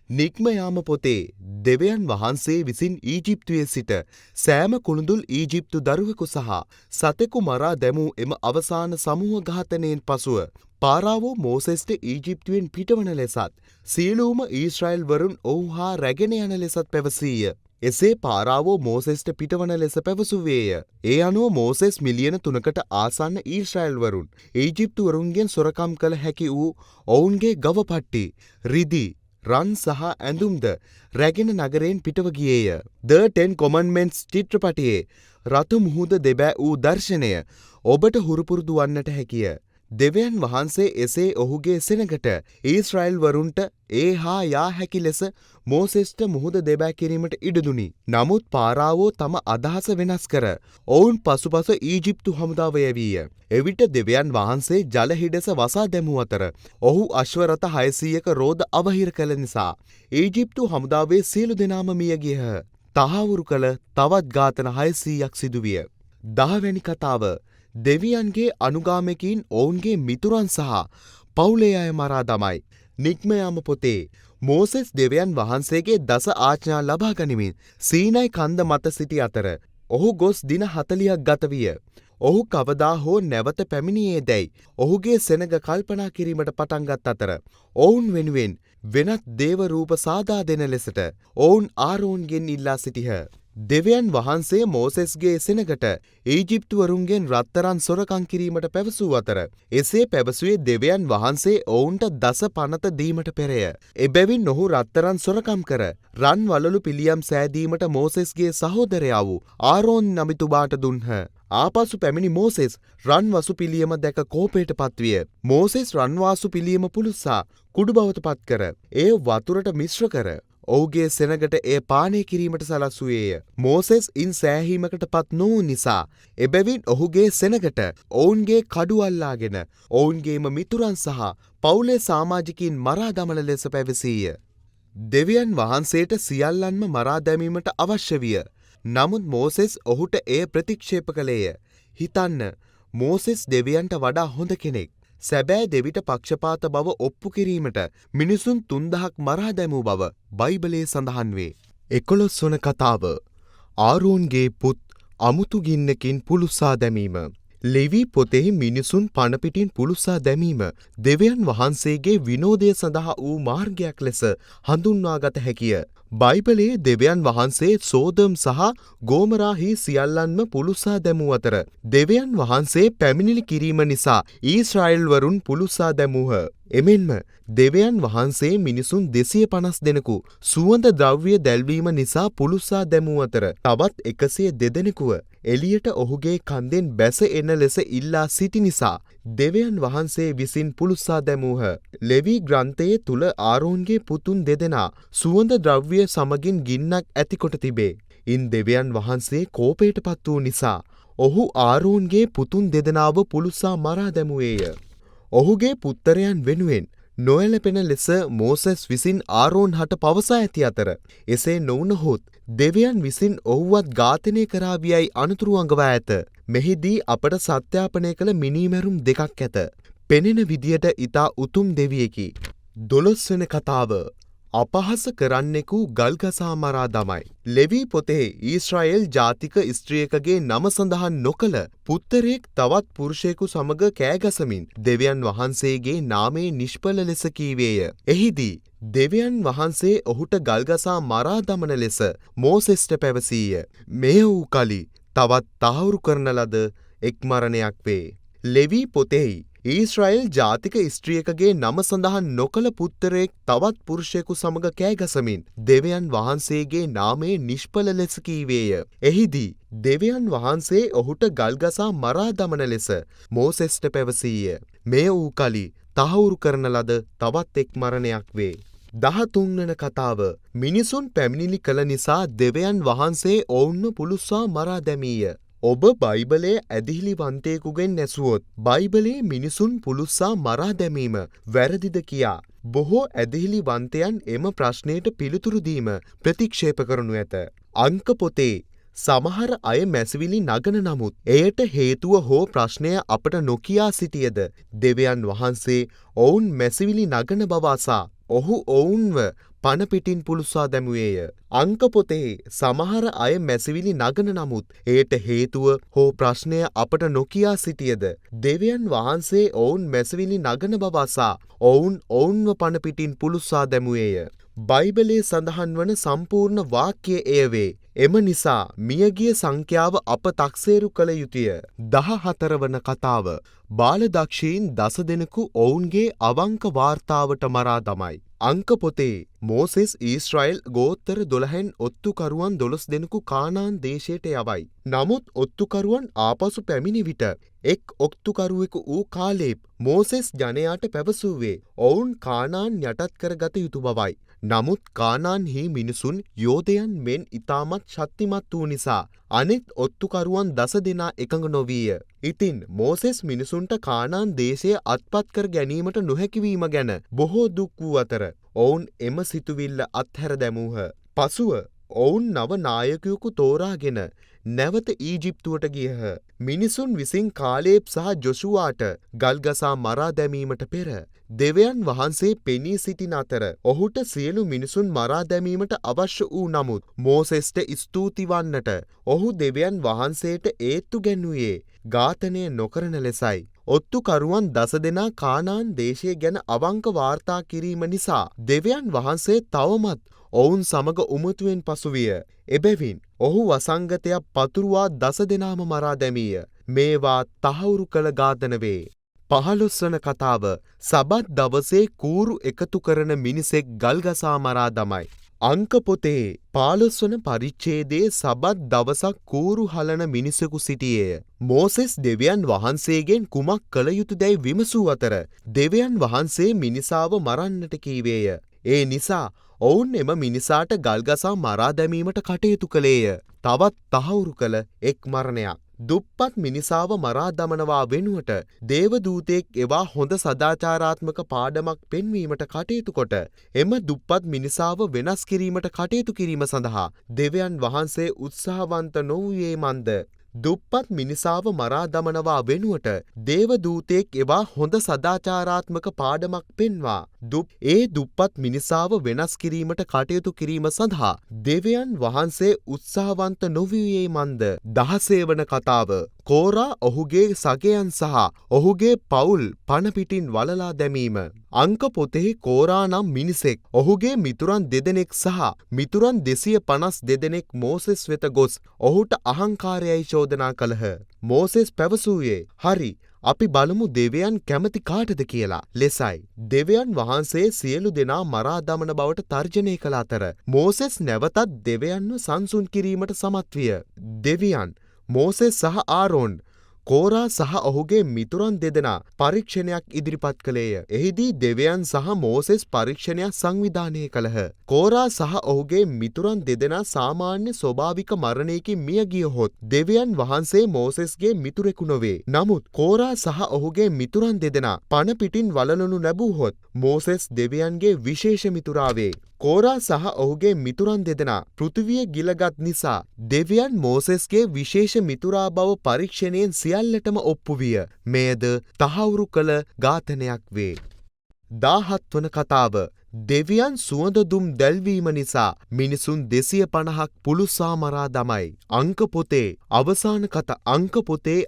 නික්මයාම පොතේ දෙවියන් වහන්සේ විසින් ඊජිප්තුවේ සිට සෑම කුළුඳුල් ඊජිප්තු දරුවෙකු සහ සතෙකු මරා දැමූ එම අවසාන සමූහ ඝාතනයෙන් පසුව පාරාවෝ මෝසෙස්ට ඊජිප්තුවෙන් පිටවන ලෙසත් සියලුම ඊශ්‍රායෙල් වරුන් ඔහු හා රැගෙන යන ලෙසත් පැවසීය. එසේ පාරාවෝ මෝසෙස්ට පිටවන ලෙස පැවසුවේය. ඒ අනුව මෝසෙස් මිලියන 3කට ආසන්න ඊශ්‍රායෙල් වරුන් ඊජිප්තුවරුන්ගෙන් සොරකම් කළ හැකි වූ ඔවුන්ගේ ගවපට්ටි, රිදී, රන් සහ ඇඳුම්ද රැගෙන නගරයෙන් පිටව ගියේය. The Ten Commandments චිත්‍රපටයේ රතු මුහුද දෙබෑ වූ දර්ශනය ඔබට හුරුපුරුදු වන්නට හැකිය. දෙවියන් වහන්සේ එසේ ඔහුගේ සෙනගට ඊශ්‍රායෙල් වරුන්ට ඒ හා යා හැකි ලෙස මෝසෙස්ට මුහුද දෙබෑ කිරීමට ඉඩ දුනි. නමුත් පාරාවෝ තම අදහස වෙනස් කර ඔවුන් පසුපස ඊජිප්තු හමුදාව යැවීය. එවිට දෙවියන් වහන්සේ ජල හිඩැස වසා දැමූ අතර ඔහු අශ්වරථ 600ක රෝද අවහිර කළ නිසා ඊජිප්තු හමුදාවේ සියලු දෙනාම මිය ගියහ. තහවුරු කළ තවත් ඝාතන 600ක් සිදුවිය. 10 වැනි කතාව දෙවියන්ගේ අනුගාමිකයින් ඔවුන්ගේ මිතුරන් සහ පවුලේ අය මරා දමයි. නික්මයාම පොතේ මෝසෙස් දෙවියන් වහන්සේගේ දස ආඥා ලබා ගනිමින් සීනයි කන්ද මත සිටි අතර ඔහු ගොස් දින 40ක් ගත විය. ඔහු කවදා හෝ නැවත පැමිණියේදැයි ඔහුගේ සෙනග කල්පනා කිරීමට පටන්ගත් අතර ඔවුන් වෙනුවෙන් වෙනත් දේව රූප සාදා දෙන ලෙසට ඔවුන් ආරෝන්ගෙන් ඉල්ලා සිටිහ. දෙවියන් වහන්සේ මෝසෙස්ගේ සෙනගට ඊජිප්තුවරුන්ගෙන් රත්තරන් සොරකම් කිරීමට පැවසූ අතර එසේ පැවසුවේ දෙවියන් වහන්සේ ඔවුන්ට දස පනත දීමට පෙරය. එබැවින් ඔහු රත්තරන් සොරකම් කර රන් වළලු පිළියම් සෑදීමට මෝසෙස්ගේ සහෝදරයා වූ ආරෝන් නමිතුමාට දුන්හ. ආපසු පැමිණි මෝසෙස් රන් වසු පිළියම දැක කෝපයට පත්විය. මෝසෙස් රන්වාසු පිළියම පුළුස්සා කුඩු බවට පත් කර එය වතුරට මිශ්‍ර කර ඔහුගේ සෙනගට එය පානය කිරීමට සලස්වුවේය. මෝසෙස් ඉන් සෑහීමකට පත් නොවූ නිසා එබැවින් ඔහුගේ සෙනගට ඔවුන්ගේ කඩු අල්ලාගෙන ඔවුන්ගේම මිතුරන් සහ පවුලේ සාමාජිකයින් මරා දමන ලෙස පැවසීය. දෙවියන් වහන්සේට සියල්ලන්ම මරා දැමීමට අවශ්‍ය විය. නමුත් මෝසෙස් ඔහුට එය ප්‍රතික්ෂේප කළේය. හිතන්න, මෝසෙස් දෙවියන්ට වඩා හොඳ කෙනෙක්. සැබෑ දෙවිට පක්ෂපාත බව ඔප්පු කිරීමට මිනිසුන් 3000ක් මරා දැමූ බව බයිබලයේ සඳහන් වේ. 11 වන කතාව. ආරෝන්ගේ පුත් අමුතු ගින්නකින් පුළුස්සා දැමීම. ලෙවි පොතෙහි මිනිසුන් පණපිටින් පුළුස්සා දැමීම දෙවියන් වහන්සේගේ විනෝදය සඳහා වූ මාර්ගයක් ලෙස හඳුන්වාගත හැකිය. බයිබලයේ දෙවියන් වහන්සේ සෝදම් සහ ගෝමරාහි සියල්ලන්ම පුළුස්සා දැමූ අතර දෙවියන් වහන්සේ පැමිණිලි කිරීම නිසා ඊශ්‍රායෙල්වරුන් පුළුස්සා දැමූහ. එමෙන්ම දෙවියන් වහන්සේ මිනිසුන් 250 දෙනෙකු සුවඳ ද්‍රව්‍ය දැල්වීම නිසා පුළුස්සා දැමූ අතර තවත් 102 දෙනෙකුව එළියට ඔහුගේ කන්දෙන් බැස එන ලෙස ඉල්ලා සිටි නිසා දෙවියන් වහන්සේ විසින් පුළුස්සා දැමූහ. ලෙවි ග්‍රන්ථයේ තුල ආරෝන්ගේ පුතුන් දෙදෙනා සුවඳ ද්‍රව්‍ය සමගින් ගින්නක් ඇතිකොට තිබේ. ඉන් දෙවියන් වහන්සේ කෝපයට පත් වූ නිසා ඔහු ආරෝන්ගේ පුතුන් දෙදෙනාව පුළුස්සා මරා දැමුවේය. ඔහුගේ පුත්තරයන් වෙනුවෙන් නොඇලපෙන ලෙස මෝසෙස් විසින් ආරෝන් හට පවසා ඇති අතර එසේ නොවුනහොත් දෙවියන් විසින් ඔහුවත් ඝාතනය කරාවියයි අනතුරු අඟවා ඇත. මෙහිදී අපට සත්‍යාපනය කළ මිනීමැරුම් දෙකක් ඇත. පෙනෙන විදියට ඊතා උතුම් දෙවියෙකි. 12 වෙනි කතාව. අපහාස කරන්නෙකු ගල්ගසා මරා දමයි. ලෙවි පොතේ ඊශ්‍රායෙල් ජාතික ස්ත්‍රියකගේ නම සඳහන් නොකළ පුත්තරයෙක් තවත් පුරුෂයෙකු සමග කෑගසමින් දෙවියන් වහන්සේගේ නාමයේ නිෂ්ඵල ලෙස කීවේය. එහිදී දෙවියන් වහන්සේ ඔහුට ගල්ගසා මරා දමන ලෙස මෝසෙස්ට පැවසීය. මෙය වූ කලි තවත් තහවුරු කරන ලද එක් මරණයක් වේ. ලෙවි පොතෙහි ඊශ්‍රායෙල් ජාතික ස්ත්‍රියකගේ නම සඳහන් නොකළ පුත්තරයෙක් තවත් පුරුෂයෙකු සමග කෑගසමින් දෙවියන් වහන්සේගේ නාමයේ නිෂ්ඵල ලෙස කීවේය. එහිදී දෙවියන් වහන්සේ ඔහුට ගල්ගසා මරා දමන ලෙස මෝසෙස්ට පැවසීය. මෙය වූ කලි තහවුරු කරන ලද තවත් එක් මරණයක් වේ. 13 වන කතාව. මිනිසුන් පැමිණිලි කළ නිසා දෙවියන් වහන්සේ ඔවුන්ව පුළුස්සා මරා දැමීය. ඔබ බයිබලයේ ඇදිහිලිවන්තයෙකුගෙන් ඇසුවොත් බයිබලයේ මිනිසුන් පුළුස්සා මරා දැමීම වැරදිද කියා බොහෝ ඇදිහිලිවන්තයන් එම ප්‍රශ්නයට පිළිතුරු දීම ප්‍රතික්ෂේප කරනු ඇත. අංක පොතේ සමහර අය මැසිවිලි නගන නමුත් එයට හේතුව හෝ ප්‍රශ්නය අපට නොකියා සිටියද දෙවියන් වහන්සේ ඔවුන් මැසිවිලි නගන බව අසා ඔහු ඔවුන්ව පණපිටින් පුළුස්සා දැමුවේය. අංක පොතේ සමහර අය මැසිවිලි නගන නමුත් එයට හේතුව හෝ ප්‍රශ්නය අපට නොකියා සිටියද දෙවියන් වහන්සේ ඔවුන් මැසිවිලි නගන බව අසා ඔවුන් ඔවුන්ව පණපිටින් පුළුස්සා දැමුවේය. බයිබලයේ සඳහන් වන සම්පූර්ණ වාක්‍යය එය වේ. එම නිසා මියගිය සංඛ්‍යාව අප තක්සේරු කළ යුතුය. 14 වන කතාව. බාලදක්ෂීන් 10 දෙනෙකු ඔවුන්ගේ අවංක වාර්තාවට මරා දමයි. අංක පොතේ මෝසෙස් ඊශ්‍රායෙල් ගෝත්‍ර 12න් ඔත්තුකරුවන් 12 දෙනෙකු කානාන් දේශයට යවයි. නමුත් ඔත්තුකරුවන් ආපසු පැමිණි විට එක් ඔත්තුකරුවෙකු වූ කාලේබ් මෝසෙස් ජනයාට පැවසුවේ ඔවුන් කානාන් යටත් කරගත යුතු බවයි. නමුත් කානාන්හි මිනිසුන් යෝධයන් මෙන් ඉතාමත් ශක්තිමත් වූ නිසා අනෙත් ඔත්තුකරුවන් 10 දෙනා එකඟ නොවීය. ඉතින් මෝසෙස් මිනිසුන්ට කානාන් දේශය අත්පත් කර ගැනීමට නොහැකිවීම ගැන බොහෝ දුක් වූ අතර ඔවුන් එම සිතුවිල්ල අත්හැර දැමූහ. පසුව ඔවුන් නව නායකයෙකු තෝරාගෙන නැවත ඊජිප්තුවට ගියහ. මිනිසුන් විසින් කාලේබ් සහ ජොෂුවාට ගල්ගසා මරා දැමීමට පෙර දෙවියන් වහන්සේ පෙනී සිටින අතර ඔහුට සියලු මිනිසුන් මරා දැමීමට අවශ්‍ය වූ නමුත් මෝසෙස්ට ස්තුති වන්නට ඔහු දෙවියන් වහන්සේට ඒත්තු ගැන්වුවේ ඝාතනය නොකරන ලෙසයි. ඔත්තුකරුවන් 10 දෙනා කානාන් දේශය ගැන අවංක වාර්තා කිරීම නිසා දෙවියන් වහන්සේ තවමත් ඔවුන් සමග උමතුවෙන් පසුවිය. එබැවින් ඔහු වසංගතයක් පතුරුවා 10 දෙනාම මරා දැමීය. මේවා තහවුරු කළ ඝාතන වේ. 15 වන කතාව සබත් දවසේ කූරු එකතු කරන මිනිසෙක් ගල්ගසා මරා දමයි. අංක පොතේ 15 වන පරිච්ඡේදයේ සබත් දවසක් කූරු හලන මිනිසෙකු සිටියේය. මෝසෙස් දෙවියන් වහන්සේගෙන් කුමක් කළ යුතුදැයි විමසූ අතර දෙවියන් වහන්සේ මිනිසාව මරන්නට කීවේය. ඒ නිසා ඔවුන් එම මිනිසාට ගල්ගසා මරා දැමීමට කටයුතු කළේය. තවත් තහවුරු කළ එක් මරණයක්. දුප්පත් මිනිසාව මරා දමනවා වෙනුවට දේවදූතෙක් එවා හොඳ සදාචාරාත්මක පාඩමක් පෙන්වීමට කටයුතු කොට එම දුප්පත් මිනිසාව වෙනස් කිරීමට කටයුතු කිරීම සඳහා දෙවියන් වහන්සේ උත්සාහවන්ත නොවූයේ මන්ද? දුප්පත් මිනිසාව මරා දමනවා වෙනුවට දේවදූතෙක් එවා හොඳ සදාචාරාත්මක පාඩමක් පෙන්වා ඒ දුප්පත් මිනිසාව වෙනස් කිරීමට කටයුතු කිරීම සඳහා දෙවියන් වහන්සේ උත්සාහවන්ත නොවූයේ මන්ද? 16 වන කතාව කෝරා ඔහුගේ සගයන් සහ ඔහුගේ පවුල් පණ පිටින් වලලා දැමීම. අංක පොතෙහි කෝරා නම් මිනිසෙක් ඔහුගේ මිතුරන් 2 දෙනෙක් සහ මිතුරන් 252 දෙනෙක් මෝසෙස් වෙත ගොස් ඔහුට අහංකාරයයි චෝදනා කළහ. මෝසෙස් පැවසූයේ හරි අපි බලමු දෙවියන් කැමති කාටද කියලා ලෙසයි. දෙවියන් වහන්සේ සියලු දෙනා මරා දමන බවට තර්ජනය කළ අතර මෝසෙස් නැවතත් දෙවියන්ව සංසුන් කිරීමට සමත් විය. දෙවියන් මෝසෙස් සහ ආරෝන් කෝරා සහ ඔහුගේ මිතුරන් 2 දෙනා පරීක්ෂණයක් ඉදිරිපත් කළේය. එහිදී දෙවියන් සහ මෝසෙස් පරීක්ෂණයක් සංවිධානය කළහ. කෝරා සහ ඔහුගේ මිතුරන් 2 දෙනා සාමාන්‍ය ස්වභාවික මරණයකින් මිය ගියහොත් දෙවියන් වහන්සේ මෝසෙස්ගේ මිතුරෙකු නොවේ. නමුත් කෝරා සහ ඔහුගේ මිතුරන් 2 දෙනා පණ පිටින් වලලනු ලැබුවහොත් මෝසෙස් දෙවියන්ගේ විශේෂ මිතුරා වේ. කෝරා සහ ඔහුගේ මිතුරන් 2 දෙනා පෘථිවිය ගිලගත් නිසා දෙවියන් මෝසෙස්ගේ විශේෂ මිතුරා බව පරීක්ෂණයෙන් සියල්ලටම ඔප්පු විය. මෙයද තහවුරු කළ ඝාතනයක් වේ. 17 වන කතාව දෙවියන් සුවඳ දුම් දැල්වීම නිසා මිනිසුන් 250ක් පුළුස්සා මරා දමයි. අංක පොතේ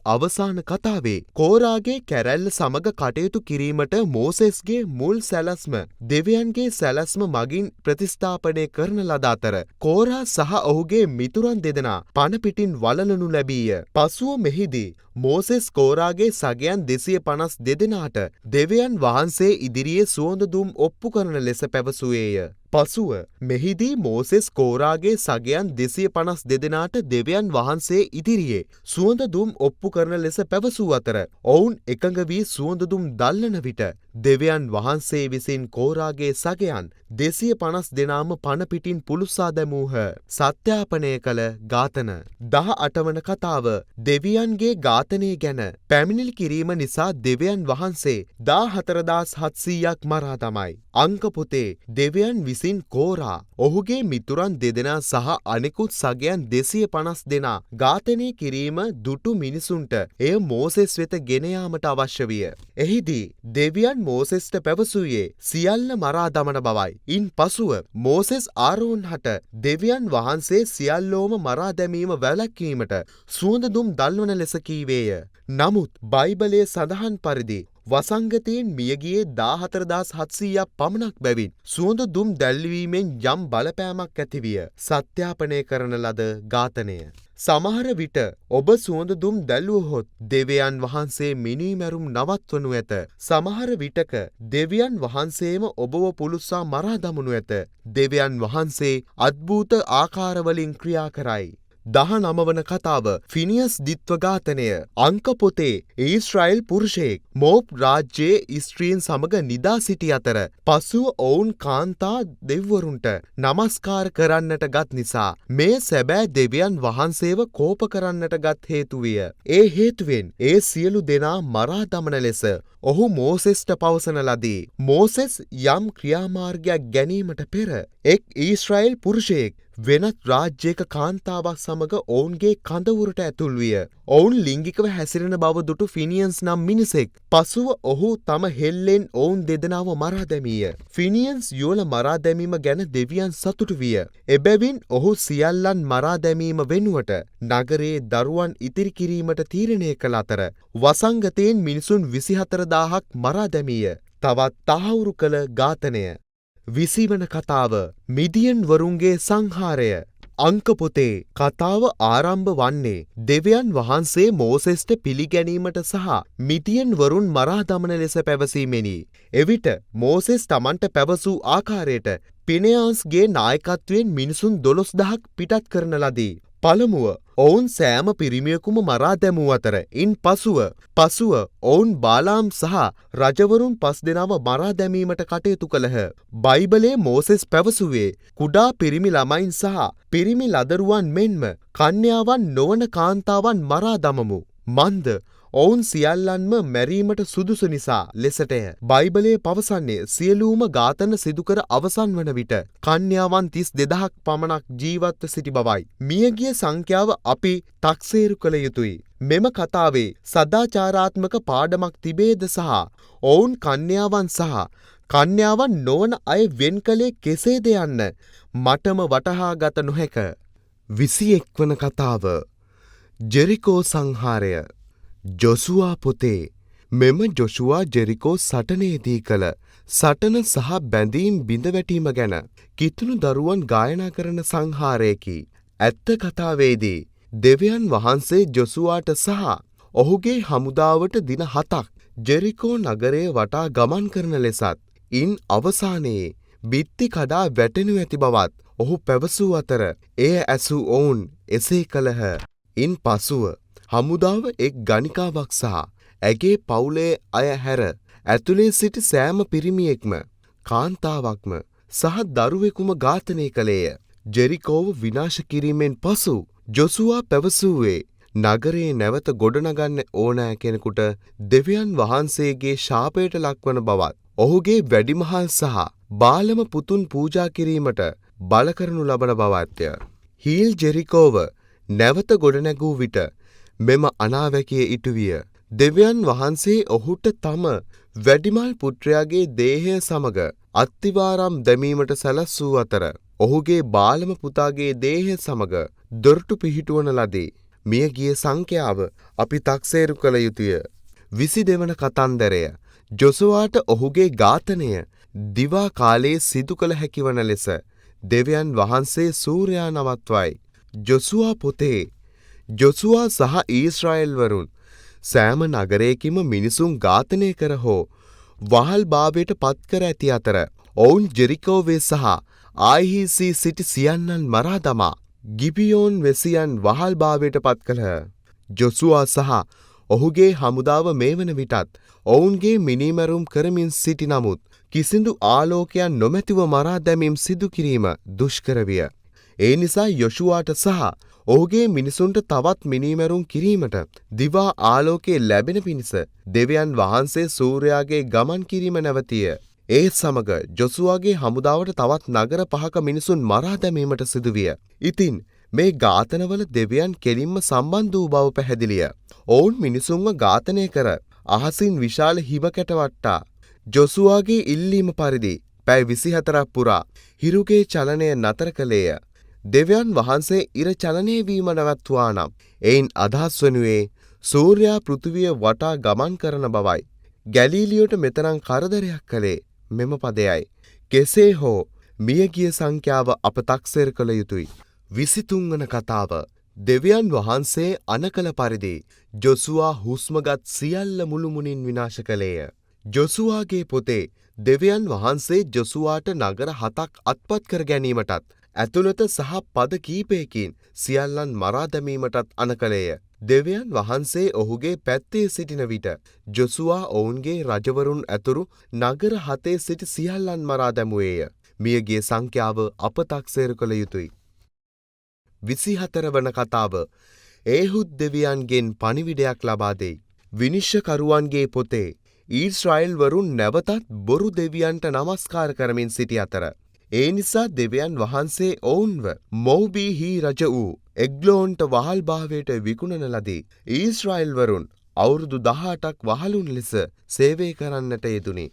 අවසාන කතාවේ කෝරාගේ කැරැල්ල සමග කටයුතු කිරීමට මෝසෙස්ගේ මුල් සැලැස්ම දෙවියන්ගේ සැලැස්ම මගින් ප්‍රතිස්ථාපනය කරන ලද අතර කෝරා සහ ඔහුගේ මිතුරන් 2 දෙනා පණ පිටින් වලලනු ලැබීය. පසුව මෙහිදී මෝසෙස් කෝරාගේ සගයන් 252 දෙනාට දෙවියන් වහන්සේ ඉදිරියේ සුවඳ දුම් ඔප්පු කරන ලෙස පැවසුවේය. පසුව මෙහිදී මෝසෙස් කෝරාගේ සගයන් 252 දෙනාට දෙවියන් වහන්සේ ඉදිරියේ සුවඳ දුම් ඔප්පු කරන ලෙස පැවසූ අතර ඔවුන් එකඟ වී සුවඳ දුම් දල්වන විට දෙවියන් වහන්සේ විසින් කෝරාගේ සගයන් 250 දෙනාම පණ පිටින් පුළුස්සා දැමූහ. සත්‍යාපනය කළ ඝාතන. 18 වන කතාව දෙවියන්ගේ ඝාතනය ගැන පැමිණිලි කිරීම නිසා දෙවියන් වහන්සේ 14700ක් මරා දමයි. අංක පොතේ දෙවියන් විසින් කෝරා ඔහුගේ මිතුරන් 2 දෙනා සහ අනෙකුත් සගයන් 250 දෙනා ඝාතනය කිරීම දුටු මිනිසුන්ට එය මෝසෙස් වෙත ගෙන යාමට අවශ්‍ය විය. එහිදී දෙවියන් මෝසෙස්ට පැවසුයේ සියල්ල මරා දමන බවයි. ඉන් පසුව මෝසෙස් ආරෝන් හට දෙවියන් වහන්සේ සියල්ලෝම මරා දැමීම වැළැක්වීමට සුවඳ දුම් දල්වන ලෙස කීවේය. නමුත් බයිබලයේ සඳහන් පරිදි වසංගතයෙන් මියගියේ 14700ක් පමණක් බැවින් සුවඳ දුම් දැල්වීමෙන් යම් බලපෑමක් ඇතිවිය. සත්‍යාපනය කරන ලද ඝාතනය. සමහර විට ඔබ සුවඳ දුම් දැල්වුවහොත් දෙවියන් වහන්සේ මිනීමැරුම් නවත්වනු ඇත. සමහර විටක දෙවියන් වහන්සේම ඔබව පුළුස්සා මරා දමනු ඇත. දෙවියන් වහන්සේ අද්භූත ආකාරවලින් ක්‍රියා කරයි. 19 වන කතාව ෆිනියස් ද්විත්ව ඝාතනය. අංක පොතේ ඊශ්‍රායෙල් පුරුෂයෙක් මෝප් රාජ්‍යයේ ස්ත්‍රීන් සමග නිදා සිටි අතර පසුව ඔවුන් කාන්තා දෙවිවරුන්ට නමස්කාර කරන්නට ගත් නිසා මේ සැබෑ දෙවියන් වහන්සේව කෝප කරන්නට ගත් හේතු විය. ඒ හේතුවෙන් ඒ සියලු දෙනා මරා දමන ලෙස ඔහු මෝසෙස්ට පවසන ලදී. මෝසෙස් යම් ක්‍රියාමාර්ගයක් ගැනීමට පෙර එක් ඊශ්‍රායෙල් පුරුෂයෙක් වෙනත් රාජ්‍යයක කාන්තාවක් සමග ඔවුන්ගේ කඳවුරට ඇතුල් විය. ඔවුන් ලිංගිකව හැසිරෙන බව දුටු ෆිනියන්ස් නම් මිනිසෙක්. පසුව ඔහු තම හෙල්ලෙන් ඔවුන් දෙදෙනාව මරා දැමීය. ෆිනියන්ස් යුවළ මරා දැමීම ගැන දෙවියන් සතුටු විය. එබැවින් ඔහු සියල්ලන් මරා දැමීම වෙනුවට නගරයේ දරුවන් ඉතිරි කිරීමට තීරණය කළ අතර වසංගතයෙන් මිනිසුන් 24000ක් මරා දැමීය. තවත් තහවුරු කළ ඝාතනය. 20 වන කතාව මිදියන් වරුන්ගේ සංහාරය. අංක පොතේ කතාව ආරම්භ වන්නේ දෙවියන් වහන්සේ මෝසෙස්ට පිළිගැනීමට සහ මිදියන් වරුන් මරා දමන ලෙස පැවසීමෙනි. එවිට මෝසෙස් තමන්ට පැවසූ ආකාරයට පිනෙයාස්ගේ නායකත්වයෙන් මිනිසුන් 12000ක් පිටත් කරන ලදී. පළමුව ඔවුන් සෑම පිරිමියකුම මරා දැමූ අතර ඉන් පසුව ඔවුන් බාලාම් සහ රජවරුන් 5 දෙනාව මරා දැමීමට කටයුතු කළහ. බයිබලයේ මෝසෙස් පැවසුවේ කුඩා පිරිමි ළමයින් සහ පිරිමි ලදරුවන් මෙන්ම කන්‍යාවන් නොවන කාන්තාවන් මරා දමමු. මන්ද ඔවුන් සියල්ලන්ම මැරීමට සුදුසු නිසා ලෙසටය. බයිබලයේ පවසන්නේ සියලුම ඝාතන සිදුකර අවසන් වන විට කන්‍යාවන් 32000ක් පමණක් ජීවත්ව සිටි බවයි. මියගිය සංඛ්‍යාව අපි තක්සේරු කළ යුතුයි. මෙම කතාවේ සදාචාරාත්මක පාඩමක් තිබේද සහ ඔවුන් කන්‍යාවන් සහ කන්‍යාවන් නොවන අය වෙන් කළේ කෙසේද යන්න මටම වටහා ගත නොහැක. 21 වන කතාව ජෙරිකෝ සංහාරය. ජොසුවා පොතේ මෙම ජොෂුවා ජෙරිකෝ සටනේදී කළ සටන සහ බැඳීම් බිඳවැටීම ගැන කිතුණු දරුවන් ගායනා කරන සංහාරයකි. ඇත්ත කතාවේදී දෙවියන් වහන්සේ ජොසුවාට සහ ඔහුගේ හමුදාවට දින 7ක් ජෙරිකෝ නගරය වටා ගමන් කරන ලෙසත් ඉන් අවසානයේ බිත්ති කඩා වැටෙනු ඇති බවත් ඔහු පැවසූ අතර එය ඇසූ ඔවුන් එසේ කළහ. ඉන් පසුව හමුදාව එක් ගණිකාවක් සහ ඇගේ පවුලේ අය හැර ඇතුලේ සිටි සෑම පිරිමියෙක්ම කාන්තාවක්ම සහ දරුවෙකුම ඝාතනය කළේය. ජෙරිකෝව විනාශ කිරීමෙන් පසු ජොසුවා පැවසුවේ නගරේ නැවත ගොඩනගන්න ඕනෑ කෙනෙකුට දෙවියන් වහන්සේගේ ශාපයට ලක්වන බවත් ඔහුගේ වැඩිමහල් සහ බාලම පුතුන් පූජා කිරීමට බල කරනු ලබන බවත්ය. හීල් ජෙරිකෝව නැවත ගොඩනැගූ විට මෙම අනාවැකිය ඉටුවිය. දෙවියන් වහන්සේ ඔහුට තම වැඩිමල් පුත්‍රයාගේ දේහය සමග අත්තිවාරම් දැමීමට සැලැස්සූ අතර ඔහුගේ බාලම පුතාගේ දේහය සමග දොරටු පිහිටුවන ලදී. මියගිය සංඛ්‍යාව අපි තක්සේරු කළ යුතුය. 22 වන කතන්දරය ජොසුවාට ඔහුගේ ඝාතනය දිවා කාලයේ සිදු කළ හැකි වන ලෙස දෙවියන් වහන්සේ සූර්යයා නවත්වයි. ජොසුවා පොතේ ජොසුවා සහ ඊශ්‍රායෙල් වරුන් සෑම නගරයකින්ම මිනිසුන් ඝාතනය කර හෝ වහල් භාවයට පත් කර ඇති අතර ඔවුන් ජෙරිකෝවේ සහ ආයිහිසී සිටි සියන්නන් මරා දමා ගිබියෝන් වෙසියන් වහල් භාවයට පත් කළහ. ජොසුවා සහ ඔහුගේ හමුදාව මේ වන විටත් ඔවුන්ගේ මිනීමැරුම් කරමින් සිටි නමුත් කිසිදු ආලෝකයන් නොමැතිව මරා දැමීම් සිදු කිරීම දුෂ්කර විය. ඒ නිසා යොෂුවාට සහ ඔහුගේ මිනිසුන්ට තවත් මිනීමැරුම් කිරීමට දිවා ආලෝකයේ ලැබෙන පිණිස දෙවියන් වහන්සේ සූර්යාගේ ගමන් කිරීම නැවතිය. ඒ සමග ජොසුවාගේ හමුදාවට තවත් නගර 5ක මිනිසුන් මරා දැමීමට සිදුවිය. ඉතින් මේ ඝාතනවල දෙවියන් කෙලින්ම සම්බන්ධ වූ බව පැහැදිලිය. ඔවුන් මිනිසුන්ව ඝාතනය කර අහසින් විශාල හිම කැට වට්ටා ජොසුවාගේ ඉල්ලීම පරිදි පැය 24ක් පුරා හිරුගේ චලනය නතර කළේය. දෙවියන් වහන්සේ ඉර චලනය වීම නැවැත්තුවා නම් එයින් අදහස් වනුයේ සූර්යා පෘථිවිය වටා ගමන් කරන බවයි. ගැලීලියෝට මෙතරම් කරදරයක් කළේ මෙම පදයයි. කෙසේ හෝ මියගිය සංඛ්‍යාව අප තක්සේර කළ යුතුයි. 23 වන කතාව දෙවියන් වහන්සේ අනකල පරිදි ජොසුවා හුස්මගත් සියල්ල මුළුමුණින් විනාශ කළේය. ජොසුවාගේ පොතේ දෙවියන් වහන්සේ ජොසුවාට නගර 7ක් අත්පත් කර ගැනීමටත් ඇතුළත සහ පද කීපයකින් සියල්ලන් මරා දැමීමටත් අනකලේය. දෙවියන් වහන්සේ ඔහුගේ පැත්තේ සිටින විට ජොසුවා ඔවුන්ගේ රජවරුන් ඇතුළු නගර 7 සිටි සියල්ලන් මරා දැමුවේය. මියගිය සංඛ්‍යාව අප තක්සේරු කළ යුතුයි. 24 වන කතාව ඒහුද් දෙවියන්ගෙන් පණිවිඩයක් ලබා දෙයි. විනිශ්චකරුවන්ගේ පොතේ ඊශ්‍රායෙල් වරුන් නැවතත් බොරු දෙවියන්ට නමස්කාර කරමින් සිටි අතර ඒ නිසා දෙවියන් වහන්සේ ඔවුන්ව මොව්බීහි රජ වූ එග්ලෝන්ට වහල්භාවයට විකුණන ලදී. ඊශ්‍රායෙල් වරුන් අවුරුදු 18ක් වහලුන් ලෙස සේවය කරන්නට යෙදුනි.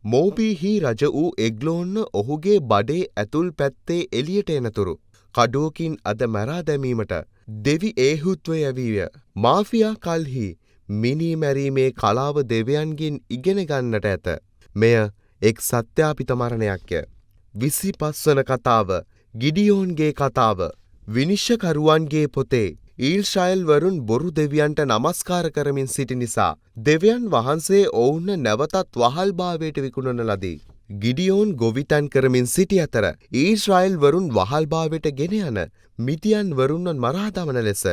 මොව්බීහි රජ වූ එග්ලෝන්න ඔහුගේ බඩේ ඇතුල් පැත්තේ එළියට එනතුරු කඩුවකින් අද මරා දැමීමට දෙවි ඒහුත්ව යැවීය. මාෆියා කල්හි මිනී මැරීමේ කලාව දෙවියන්ගෙන් ඉගෙන ගන්නට ඇත. මෙය එක් සත්‍යාපිත මරණයක්ය. 25 වන කතාව ගිඩියෝන්ගේ කතාව. විනිශ්චකරුවන්ගේ පොතේ ඊශ්‍රායෙල් වරුන් බොරු දෙවියන්ට නමස්කාර කරමින් සිටි නිසා දෙවියන් වහන්සේ ඔවුන් නැවතත් වහල්භාවයට විකුණන ලදී. ගිඩියෝන් ගොවිතැන් කරමින් සිටි අතර ඊශ්‍රායෙල් වරුන් වහල්භාවයට ගෙන යන මිදියන් වරුන්ව මරා දමන ලෙස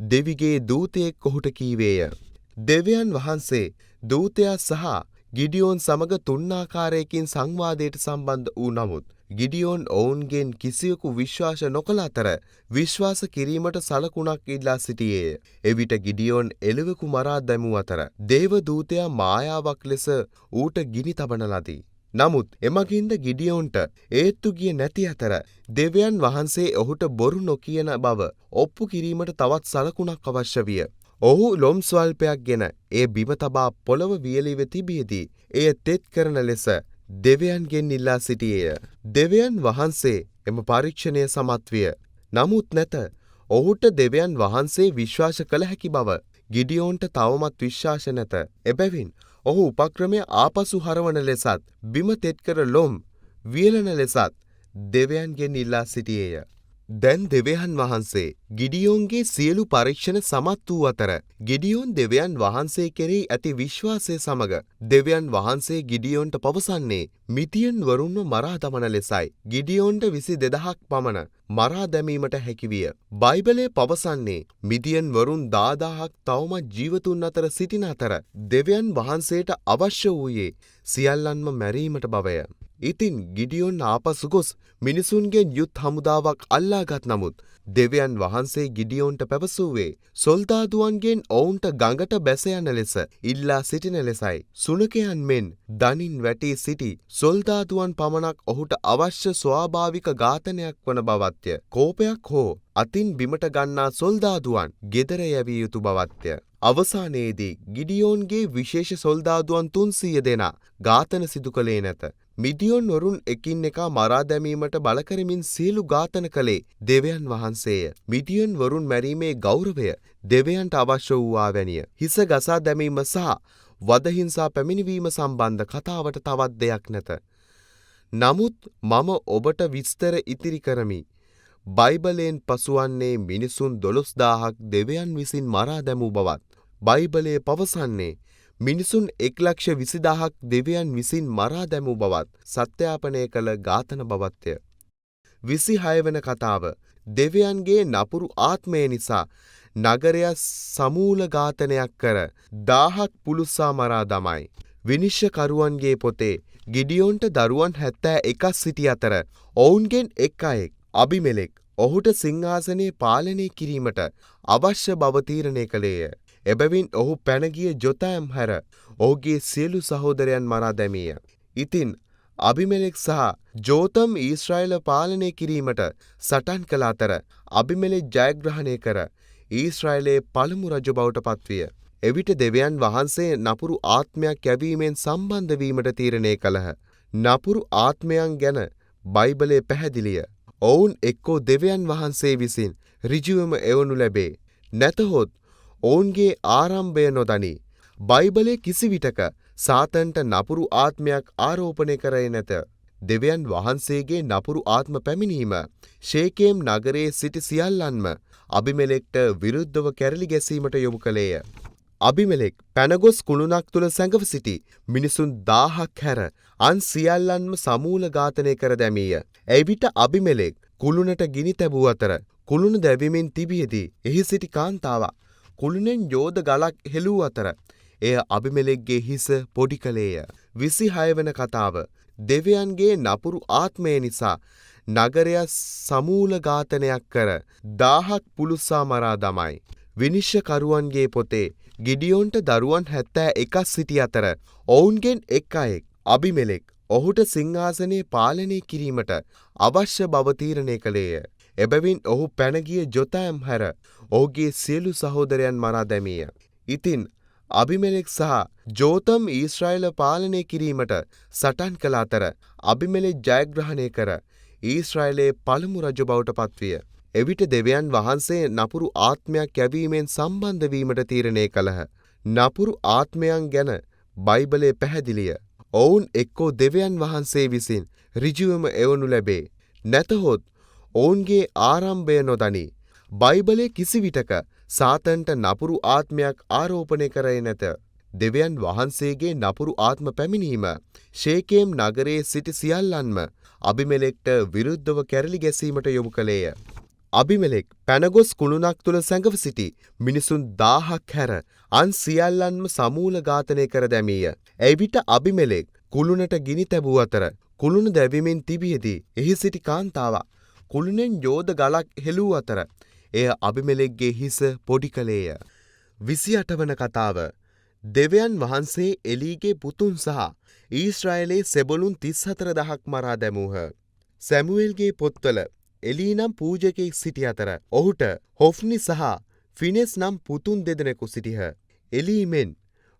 දෙවිගේ දූතයෙක් ඔහුට කීවේය. දෙවියන් වහන්සේ දූතයා සහ ගිඩියෝන් සමග තුන්ආකාරයකින් සංවාදයට සම්බන්ධ වූ නමුත් ගිඩියෝන් ඔවුන්ගෙන් කිසිවෙකු විශ්වාස නොකළ අතර විශ්වාස කිරීමට සලකුණක් ඉල්ලා සිටියේය. එවිට ගිඩියෝන් එළුවෙකු මරා දැමූ අතර දේව දූතයා මායාවක් ලෙස ඌට ගිනි තබන ලදී. නමුත් එමගින්ද ගිඩියෝන්ට ඒත්තු ගියේ නැති අතර දෙවියන් වහන්සේ ඔහුට බොරු නොකියන බව ඔප්පු කිරීමට තවත් සලකුණක් අවශ්‍ය විය. ඔහු ලොම් ස්වල්පයක් ගෙන ඒ බිම තබා පොළව වියලිව තිබියදී එය තෙත් කරන ලෙස දෙවියන්ගෙන් ඉල්ලා සිටියේය. දෙවියන් වහන්සේ එම පරීක්ෂණය සමත් විය. නමුත් නැත. ඔහුට දෙවියන් වහන්සේ විශ්වාස කළ හැකි බව ගිඩියෝන්ට තවමත් විශ්වාස නැත. එබැවින් ඔහු උපක්‍රමය ආපසු හරවන ලෙසත් බිම තෙත් කර ලොම් වියලන ලෙසත් දෙවියන්ගෙන් ඉල්ලා සිටියේය. දැන් දෙවියන් වහන්සේ ගිඩියෝන්ගේ සියලු පරීක්ෂණ සමත් වූ අතර ගිඩියෝන් දෙවියන් වහන්සේ කෙරෙහි ඇති විශ්වාසය සමග දෙවියන් වහන්සේ ගිඩියෝන්ට පවසන්නේ මිදියන් වරුන්ව මරා දමන ලෙසයි. ගිඩියෝන්ට 22000ක් පමණ මරා දැමීමට හැකි විය. බයිබලය පවසන්නේ මිදියන් වරුන් 10000ක් තවමත් ජීවතුන් අතර සිටින අතර දෙවියන් වහන්සේට අවශ්‍ය වූයේ සියල්ලන්ම මැරීමට බවය. ඉතින් ගිඩියෝන් ආපසු ගොස් මිනිසුන්ගෙන් යුත් හමුදාවක් අල්ලාගත් නමුත් දෙවියන් වහන්සේ ගිඩියෝන්ට පැවසුවේ සොල්දාදුවන්ගෙන් ඔවුන්ට ගඟට බැස යන ලෙස ඉල්ලා සිටින ලෙසයි. සුනකයන් මෙන් දනින් වැටී සිටි සොල්දාදුවන් පමණක් ඔහුට අවශ්‍ය ස්වාභාවික ඝාතනයක් වන බවත්ය. කෝපයක් හෝ අතින් බිමට ගන්නා සොල්දාදුවන් ගෙදර යැවිය යුතු බවත්ය. අවසානයේදී ගිඩියෝන්ගේ විශේෂ සොල්දාදුවන් 300 දෙනා ඝාතන සිදු කළේ නැත. මිදියොන් වරුන් එකින් එකා මරා දැමීමට බල කරමින් සියලු ඝාතන කළේ දෙවියන් වහන්සේය. මිදියොන් වරුන් මැරීමේ ගෞරවය දෙවියන්ට අවශ්‍ය වූවා වැනිය. හිස ගසා දැමීම සහ වදහිංසා පැමිණවීම සම්බන්ධ කතාවට තවත් දෙයක් නැත. නමුත් මම ඔබට විස්තර ඉතිරි කරමි. බයිබලයෙන් පසුවන්නේ මිනිසුන් 12000ක් දෙවියන් විසින් මරා දැමූ බවත්. බයිබලය පවසන්නේ මිනිසුන් 1,20,000ක් දෙවියන් විසින් මරා දැමූ බවත් සත්‍යාපනය කළ ඝාතන බවත්ය. 26 වන කතාව දෙවියන්ගේ නපුරු ආත්මය නිසා නගරය සමූල ඝාතනයක් කර 1000ක් පුළුස්සා මරා දමයි. විනිශ්චකරුවන්ගේ පොතේ ගිඩියෝන්ට දරුවන් 71ක් සිටි අතර ඔවුන්ගෙන් එක් අයෙක් අබිමෙලෙක් ඔහුට සිංහාසනය පාලනය කිරීමට අවශ්‍ය බව තීරණය කළේය. එබැවින් ඔහු පැනගිය ජොතෑම් හැර ඔහුගේ සියලු සහෝදරයන් මරා දැමීය. ඉතින් අබිමෙලෙක් සහ ජෝතම් ඊශ්‍රායල පාලනය කිරීමට සටන් කළ අතර අබිමෙලෙක් ජයග්‍රහණය කර ඊශ්‍රායලයේ පළමු රජු බවට පත්විය. එවිට දෙවියන් වහන්සේ නපුරු ආත්මයක් යැවීමෙන් සම්බන්ධ වීමට තීරණය කළහ. නපුරු ආත්මයන් ගැන බයිබලයේ පැහැදිලිය. ඔවුන් එක්කෝ දෙවියන් වහන්සේ විසින් ඍජුවම එවනු ලැබේ. නැතහොත් ඔවුන්ගේ ආරම්භය නොදනි. බයිබලයේ කිසිවිටක සාතන්ට නපුරු ආත්මයක් ආරෝපණය කරේ නැත. දෙවියන් වහන්සේගේ නපුරු ආත්ම පැමිණීම ශේකේම් නගරයේ සිටි සියල්ලන්ම අබිමෙලෙක්ට විරුද්ධව කැරලි ගැසීමට යොමු කළේය. අබිමෙලෙක් පැනගොස් කුළුණක් තුල සැඟව සිටි මිනිසුන් 1000ක් හැර අන් සියල්ලන්ම සමූල ඝාතනය කර දැමීය. එවිට අබිමෙලෙක් කුළුණට ගිනි තැබූ අතර කුළුණ දැවිමින් තිබියදී එහි සිටි කාන්තාවක් කුළුණෙන් යෝධ ගලක් හෙළූ අතර එය අබිමෙලෙක්ගේ හිස පොඩි කළේය. 26 වන කතාව දෙවියන්ගේ නපුරු ආත්මය නිසා නගරය සමූල ඝාතනයක් කර 1000ක් පුළුස්සා මරා දමයි. විනිශ්චකරුවන්ගේ පොතේ ගිඩියෝන්ට දරුවන් 71ක් සිටි අතර ඔවුන්ගෙන් එක් අයෙක් අබිමෙලෙක් ඔහුට සිංහාසනය පාලනය කිරීමට අවශ්‍ය බව තීරණය කළේය. එබැවින් ඔහු පැන ගිය ජොතෑම් හැර ඔහුගේ සියලු සහෝදරයන් මරා දැමීය. ඉතින් අබිමෙලෙක් සහ ජෝතම් ඊශ්‍රායල පාලනය කිරීමට සටන් කළ අතර අබිමෙලෙක් ජයග්‍රහණය කර ඊශ්‍රායලයේ පළමු රජු බවට පත්විය. එවිට දෙවියන් වහන්සේ නපුරු ආත්මයක් යැවීමෙන් සම්බන්ධ වීමට තීරණය කළහ. නපුරු ආත්මයන් ගැන බයිබලයේ පැහැදිලිය. ඔවුන් එක්කෝ දෙවියන් වහන්සේ විසින් ඍජුවම එවනු ලැබේ. නැතහොත් ඔවුන්ගේ ආරම්භය නොදනී. බයිබලයේ කිසිවිටක සාතන්ට නපුරු ආත්මයක් ආරෝපණය කරේ නැත. දෙවියන් වහන්සේගේ නපුරු ආත්ම පැමිණීම ශේකේම් නගරයේ සිටි සියල්ලන්ම අබිමෙලෙක්ට විරුද්ධව කැරලි ගැසීමට යොමු කළේය. අබිමෙලෙක් පැනගොස් කුළුණක් තුළ සැඟව සිටි මිනිසුන් 1000ක් හැර අන් සියල්ලන්ම සමූල ඝාතනය කර දැමීය. එවිට අබිමෙලෙක් කුළුණට ගිනි තැබූ අතර කුළුණ දැවිමින් තිබියදී එහි සිටි කාන්තාවක් කුළුණෙන් යෝධ ගලක් හෙළූ අතර එය අබිමෙලෙක්ගේ හිස පොඩි කළේය. 28 වන කතාව. දෙවියන් වහන්සේ එලීගේ පුතුන් සහ ඊශ්‍රායලයේ සෙබළුන් 34000ක් මරා දැමූහ. සැමුවෙල්ගේ පොත්වල එලී නම් පූජකයෙක් සිටි අතර ඔහුට හොෆ්නි සහ ෆිනෙස් නම් පුතුන් දෙදෙනෙකු සිටිහ. එලී මෙන්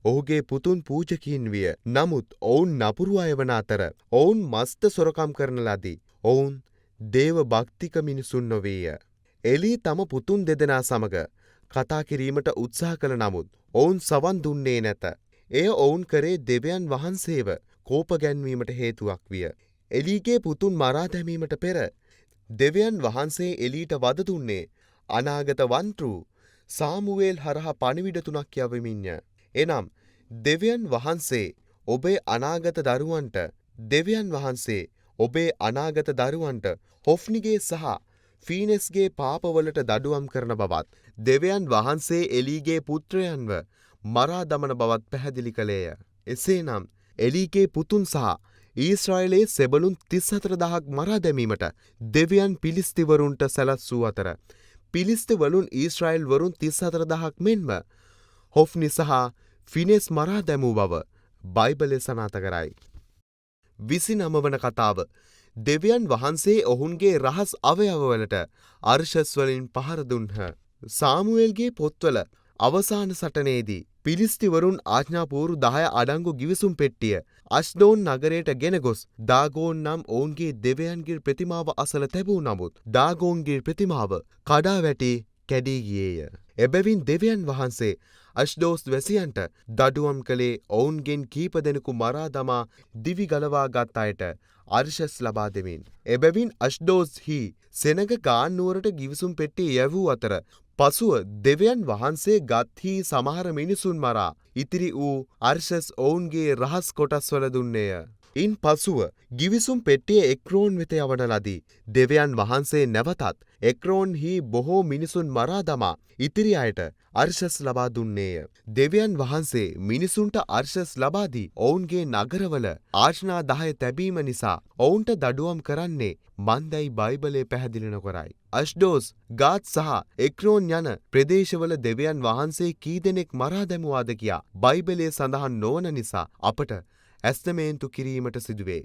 ඔහුගේ පුතුන් පූජකයින් විය. නමුත් ඔවුන් නපුරු අය වන අතර ඔවුන් මස්ත සොරකම් කරන ලදී. ඔවුන් දේව භක්තික මිනිසුන් නොවේය. එලී තම පුතුන් දෙදෙනා සමග කතා කිරීමට උත්සාහ කළ නමුත් ඔවුන් සවන් දුන්නේ නැත. එය ඔවුන් කරේ දෙවියන් වහන්සේව කෝප ගැන්වීමට හේතුවක් විය. එලීගේ පුතුන් මරා දැමීමට පෙර දෙවියන් වහන්සේ එලීට වද දුන්නේ අනාගත වන්තෘ සාමුවේල් හරහා පණිවිඩ 3ක් යවමින්ය. එනම් දෙවියන් වහන්සේ ඔබේ අනාගත දරුවන්ට හොෆ්නිගේ සහ ෆීනෙස්ගේ පාපවලට දඩුවම් කරන බවත් දෙවියන් වහන්සේ එලීගේ පුත්‍රයන්ව මරා දමන බවත් පැහැදිලි කළේය. එසේනම් එලීගේ පුතුන් සහ ඊශ්‍රායලයේ සෙබළුන් 34000ක් මරා දැමීමට දෙවියන් පිලිස්තිවරුන්ට සැලැස්සූ අතර පිලිස්තිවරුන් ඊශ්‍රායල් වරුන් 34000ක් මෙන්ම හොෆ්නි සහ ෆිනෙස් මරා දැමූ බව බයිබලය සනාථ කරයි. 29 වන කතාව. දෙවියන් වහන්සේ ඔවුන්ගේ රහස් අවයවවලට අර්ශස් වලින් පහර දුන්හ. සාමුවෙල්ගේ පොත්වල අවසාන සටනේදී පිලිස්තිවරුන් ආඥාපූර්ව 10 අඩංගු ගිවිසුම් පෙට්ටිය අෂ්ඩෝන් නගරයට ගෙන ගොස් දාගෝන් නම් ඔවුන්ගේ දෙවියන්ගේ ප්‍රතිමාව අසල තැබූ නමුත් දාගෝන්ගේ ප්‍රතිමාව කඩා වැටි කැඩී ගියේය. එබැවින් දෙවියන් වහන්සේ අෂ්ඩෝස් වැසියන්ට දඩුවම් කළේ ඔවුන්ගෙන් කීප දෙනෙකු මරා දමා දිවි ගලවා ගත් අයට අර්ශස් ලබා දෙමින්. එබැවින් අෂ්ඩෝස්හි සෙනග ගාන්නුවරට ගිවිසුම් පෙට්ටිය යැවූ අතර පසුව දෙවියන් වහන්සේ ගත්හි සමහර මිනිසුන් මරා ඉතිරි වූ අර්ශස් ඔවුන්ගේ රහස් කොටස්වල දුන්නේය. ඉන් පසුව ගිවිසුම් පෙට්ටිය එක්රෝන් වෙත යවන ලදී. දෙවියන් වහන්සේ නැවතත් එක්රෝන්හි බොහෝ මිනිසුන් මරා දමා ඉතිරි අයට අර්ශස් ලබා දුන්නේය. දෙවියන් වහන්සේ මිනිසුන්ට අර්ශස් ලබා දී ඔවුන්ගේ නගරවල ආඥා 10 තැබීම නිසා ඔවුන්ට දඩුවම් කරන්නේ මන්දයි බයිබලයේ පැහැදිලි නොකරයි. අෂ්ඩෝස්, ගාත් සහ එක්රෝන් යන ප්‍රදේශවල දෙවියන් වහන්සේ කී දෙනෙක් මරා දැමුවාද කියා බයිබලයේ සඳහන් නොවන නිසා අපට ඇස්තමේන්තු කිරීමට සිදුවේ.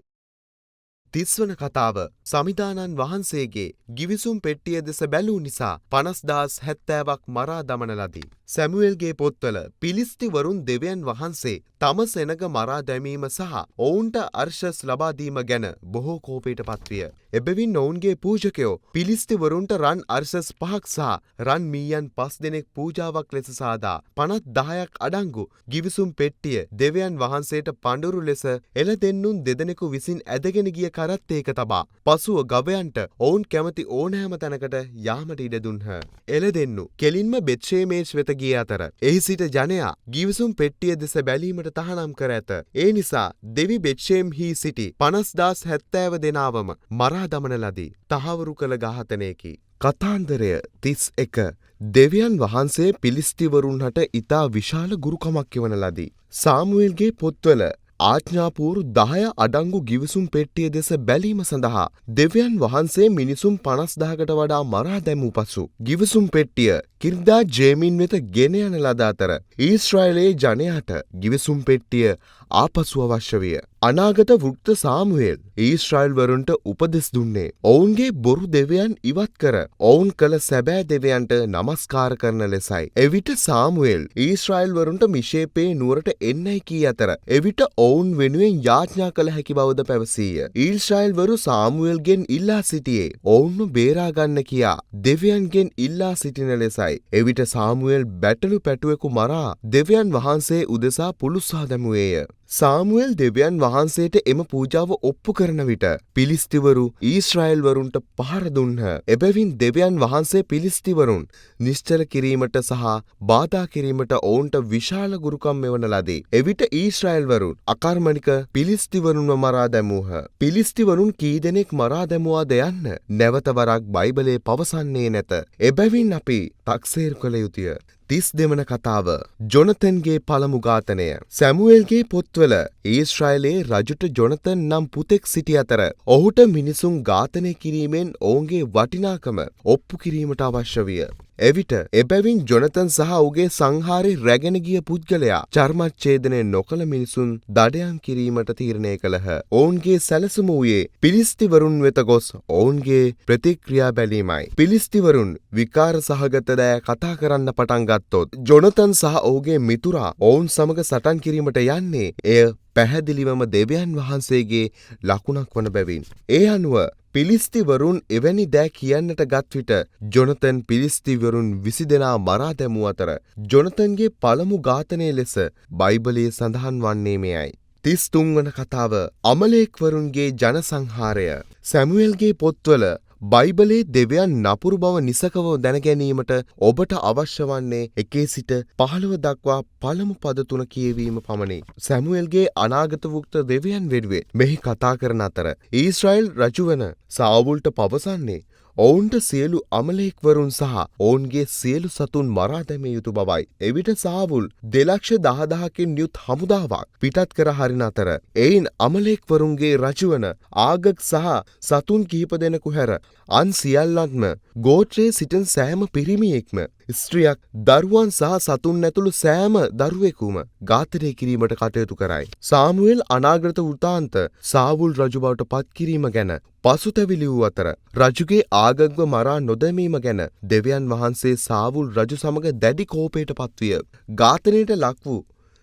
30 වන කතාව. සමිදානන් වහන්සේගේ ගිවිසුම් පෙට්ටිය දෙස බැලූ නිසා 50070ක් මරා දමන ලදී. සැමුවෙල්ගේ පොත්වල පිලිස්තිවරුන් දෙවියන් වහන්සේ තම සෙනග මරා දැමීම සහ ඔවුන්ට අර්ශස් ලබා දීම ගැන බොහෝ කෝපයට පත්විය. එබැවින් ඔවුන්ගේ පූජකයෝ පිලිස්තිවරුන්ට රන් අර්ශස් 5ක් සහ රන් මීයන් 5 දෙනෙක් පූජාවක් ලෙස සාදා 50,000ක් අඩංගු ගිවිසුම් පෙට්ටිය දෙවියන් වහන්සේට පඬුරු ලෙස එළදෙන්නුන් දෙදෙනෙකු විසින් ඇදගෙන ගිය කරත්තයක තබා පසුව ගවයන්ට ඔවුන් කැමති ඕනෑම තැනකට යාමට ඉඩ දුන්හ. එළදෙන්නු කෙලින්ම බෙත්ෂෙමේෂ් වෙත ගිය අතර එහි සිට ජනයා ගිවිසුම් පෙට්ටිය දෙස බැලීමට තහනම් කර ඇත. ඒ නිසා දෙවි බෙත්ෂෙම්හි සිටි 50,070 දෙනාවම මරා දමන ලදී. තහවුරු කළ ඝාතනයකි. කතාන්දරය 31. දෙවියන් වහන්සේ පිලිස්තිවරුන් හට ඉතා විශාල ගුරුකමක් එවන ලදී. සාමුවෙල්ගේ පොත්වල ආඥාපූර්ව 10 අඩංගු ගිවිසුම් පෙට්ටිය දෙස බැලීම සඳහා දෙවියන් වහන්සේ මිනිසුන් 50,000කට වඩා මරා දැමූ පසු ගිවිසුම් පෙට්ටිය කිර්දා ජේමින් වෙත ගෙන යන ලද අතර ඊශ්‍රායලයේ ජනයාට ගිවිසුම් පෙට්ටිය ආපසු අවශ්‍ය විය. අනාගත වෘක්ත සාමුවෙල් ඊශ්‍රායෙල් වරුන්ට උපදෙස් දුන්නේ ඔවුන්ගේ බොරු දෙවියන් ඉවත් කර ඔවුන් කළ සැබෑ දෙවියන්ට නමස්කාර කරන ලෙසයි. එවිට සාමුවෙල් ඊශ්‍රායෙල් වරුන්ට මිෂේපේ නුවරට එන්නයි කී අතර එවිට ඔවුන් වෙනුවෙන් යාඥා කළ හැකි බවද පැවසීය. ඊශ්‍රායෙල් වරු සාමුවෙල්ගෙන් ඉල්ලා සිටියේ ඔවුන්ව බේරා ගන්න කියා දෙවියන්ගෙන් ඉල්ලා සිටින ලෙසයි. එවිට සාමුවෙල් බැටළු පැටුවෙකු මරා දෙවියන් වහන්සේ උදෙසා පුළුස්සා දැමුවේය. සාමුවෙල් දෙවියන් වහන්සේට එම පූජාව ඔප්පු කරන විට පිලිස්තිවරු ඊශ්‍රායෙල් වරුන්ට පහර දුන්හ. එබැවින් දෙවියන් වහන්සේ පිලිස්තිවරුන් නිශ්චල කිරීමට සහ බාධා කිරීමට ඔවුන්ට විශාල ගුරුකම් මෙවන ලදී. එවිට ඊශ්‍රායෙල් වරුන් අකර්මණික පිලිස්තිවරුන්ව මරා දැමූහ. පිලිස්තිවරුන් කී දෙනෙක් මරා දැමුවාද යන්න නැවත වරක් බයිබලයේ පවසන්නේ නැත. එබැවින් අපි තක්සේරු කළ යුතුය. 32 වන කතාව ජොනතන්ගේ පළමු ඝාතනය. සැමුවෙල්ගේ පොත්වල ඊශ්‍රායලයේ රජුට ජොනතන් නම් පුතෙක් සිටි අතර ඔහුට මිනිසුන් ඝාතනය කිරීමෙන් ඔවුන්ගේ වටිනාකම ඔප්පු කිරීමට අවශ්‍ය විය. එවිට එබැවින් ජොනතන් සහ ඔහුගේ සංහාරේ රැගෙන ගිය පුද්ගලයා චර්මච්ඡේදනය නොකළ මිනිසුන් දඩයම් කිරීමට තීරණය කළහ. ඔවුන්ගේ සැලසුම වූයේ පිලිස්තිවරුන් වෙත ගොස් ඔවුන්ගේ ප්‍රතික්‍රියා බැලීමයි. පිලිස්තිවරුන් විකාර සහගත දෑ කතා කරන්න පටන් ගත්තොත් ජොනතන් සහ ඔහුගේ මිතුරා ඔවුන් සමග සටන් කිරීමට යන්නේ එය පැහැදිලිවම දෙවියන් වහන්සේගේ ලකුණක් වන බැවින්. ඒ අනුව පිලිස්තිවරුන් එවැනි දෑ කියන්නට ගත් විට ජොනතන් පිලිස්තිවරුන් 20 දෙනා මරා දැමූ අතර ජොනතන්ගේ පළමු ඝාතනය ලෙස බයිබලයේ සඳහන් වන්නේ මෙයයි. 33 වන කතාව අමලේක්වරුන්ගේ ජනසංහාරය. සැමුවෙල්ගේ පොත්වල බයිබලයේ දෙවියන් නපුරු බව නිසකව දැනගැනීමට ඔබට අවශ්‍ය වන්නේ 1 සිට 15 දක්වා පළමු පද 3 කියවීම පමණි. සැමුවෙල්ගේ අනාගත වෘක්ත දෙවියන් වෙනුවෙන් මෙහි කතා කරන අතර ඊශ්‍රායෙල් රජු වන සාවුල්ට පවසන්නේ ඔවුන්ට සියලු අමලේක්වරුන් සහ ඔවුන්ගේ සියලු සතුන් මරා දැමිය යුතු බවයි. එවිට සාවුල් 2,10,000කින් යුත් හමුදාවක් පිටත් කර හරින අතර එයින් අමලේක්වරුන්ගේ රජු වන ආගග් සහ සතුන් කිහිප දෙනෙකු හැර අන් සියල්ලන්ම ගෝත්‍රයේ සිටින සෑම පිරිමියෙක්ම ස්ත්‍රියක් දරුවන් සහ සතුන් ඇතුළු සෑම දරුවෙකුම ඝාතනය කිරීමට කටයුතු කරයි. සාමුවෙල් අනාගත වෘතාන්ත සාවුල් රජු බවට පත් කිරීම ගැන පසුතැවිලි වූ අතර රජුගේ ආගග්ව මරා නොදැමීම ගැන දෙවියන් වහන්සේ සාවුල් රජු සමග දැඩි කෝපයට පත්විය. ඝාතනයට ලක් වූ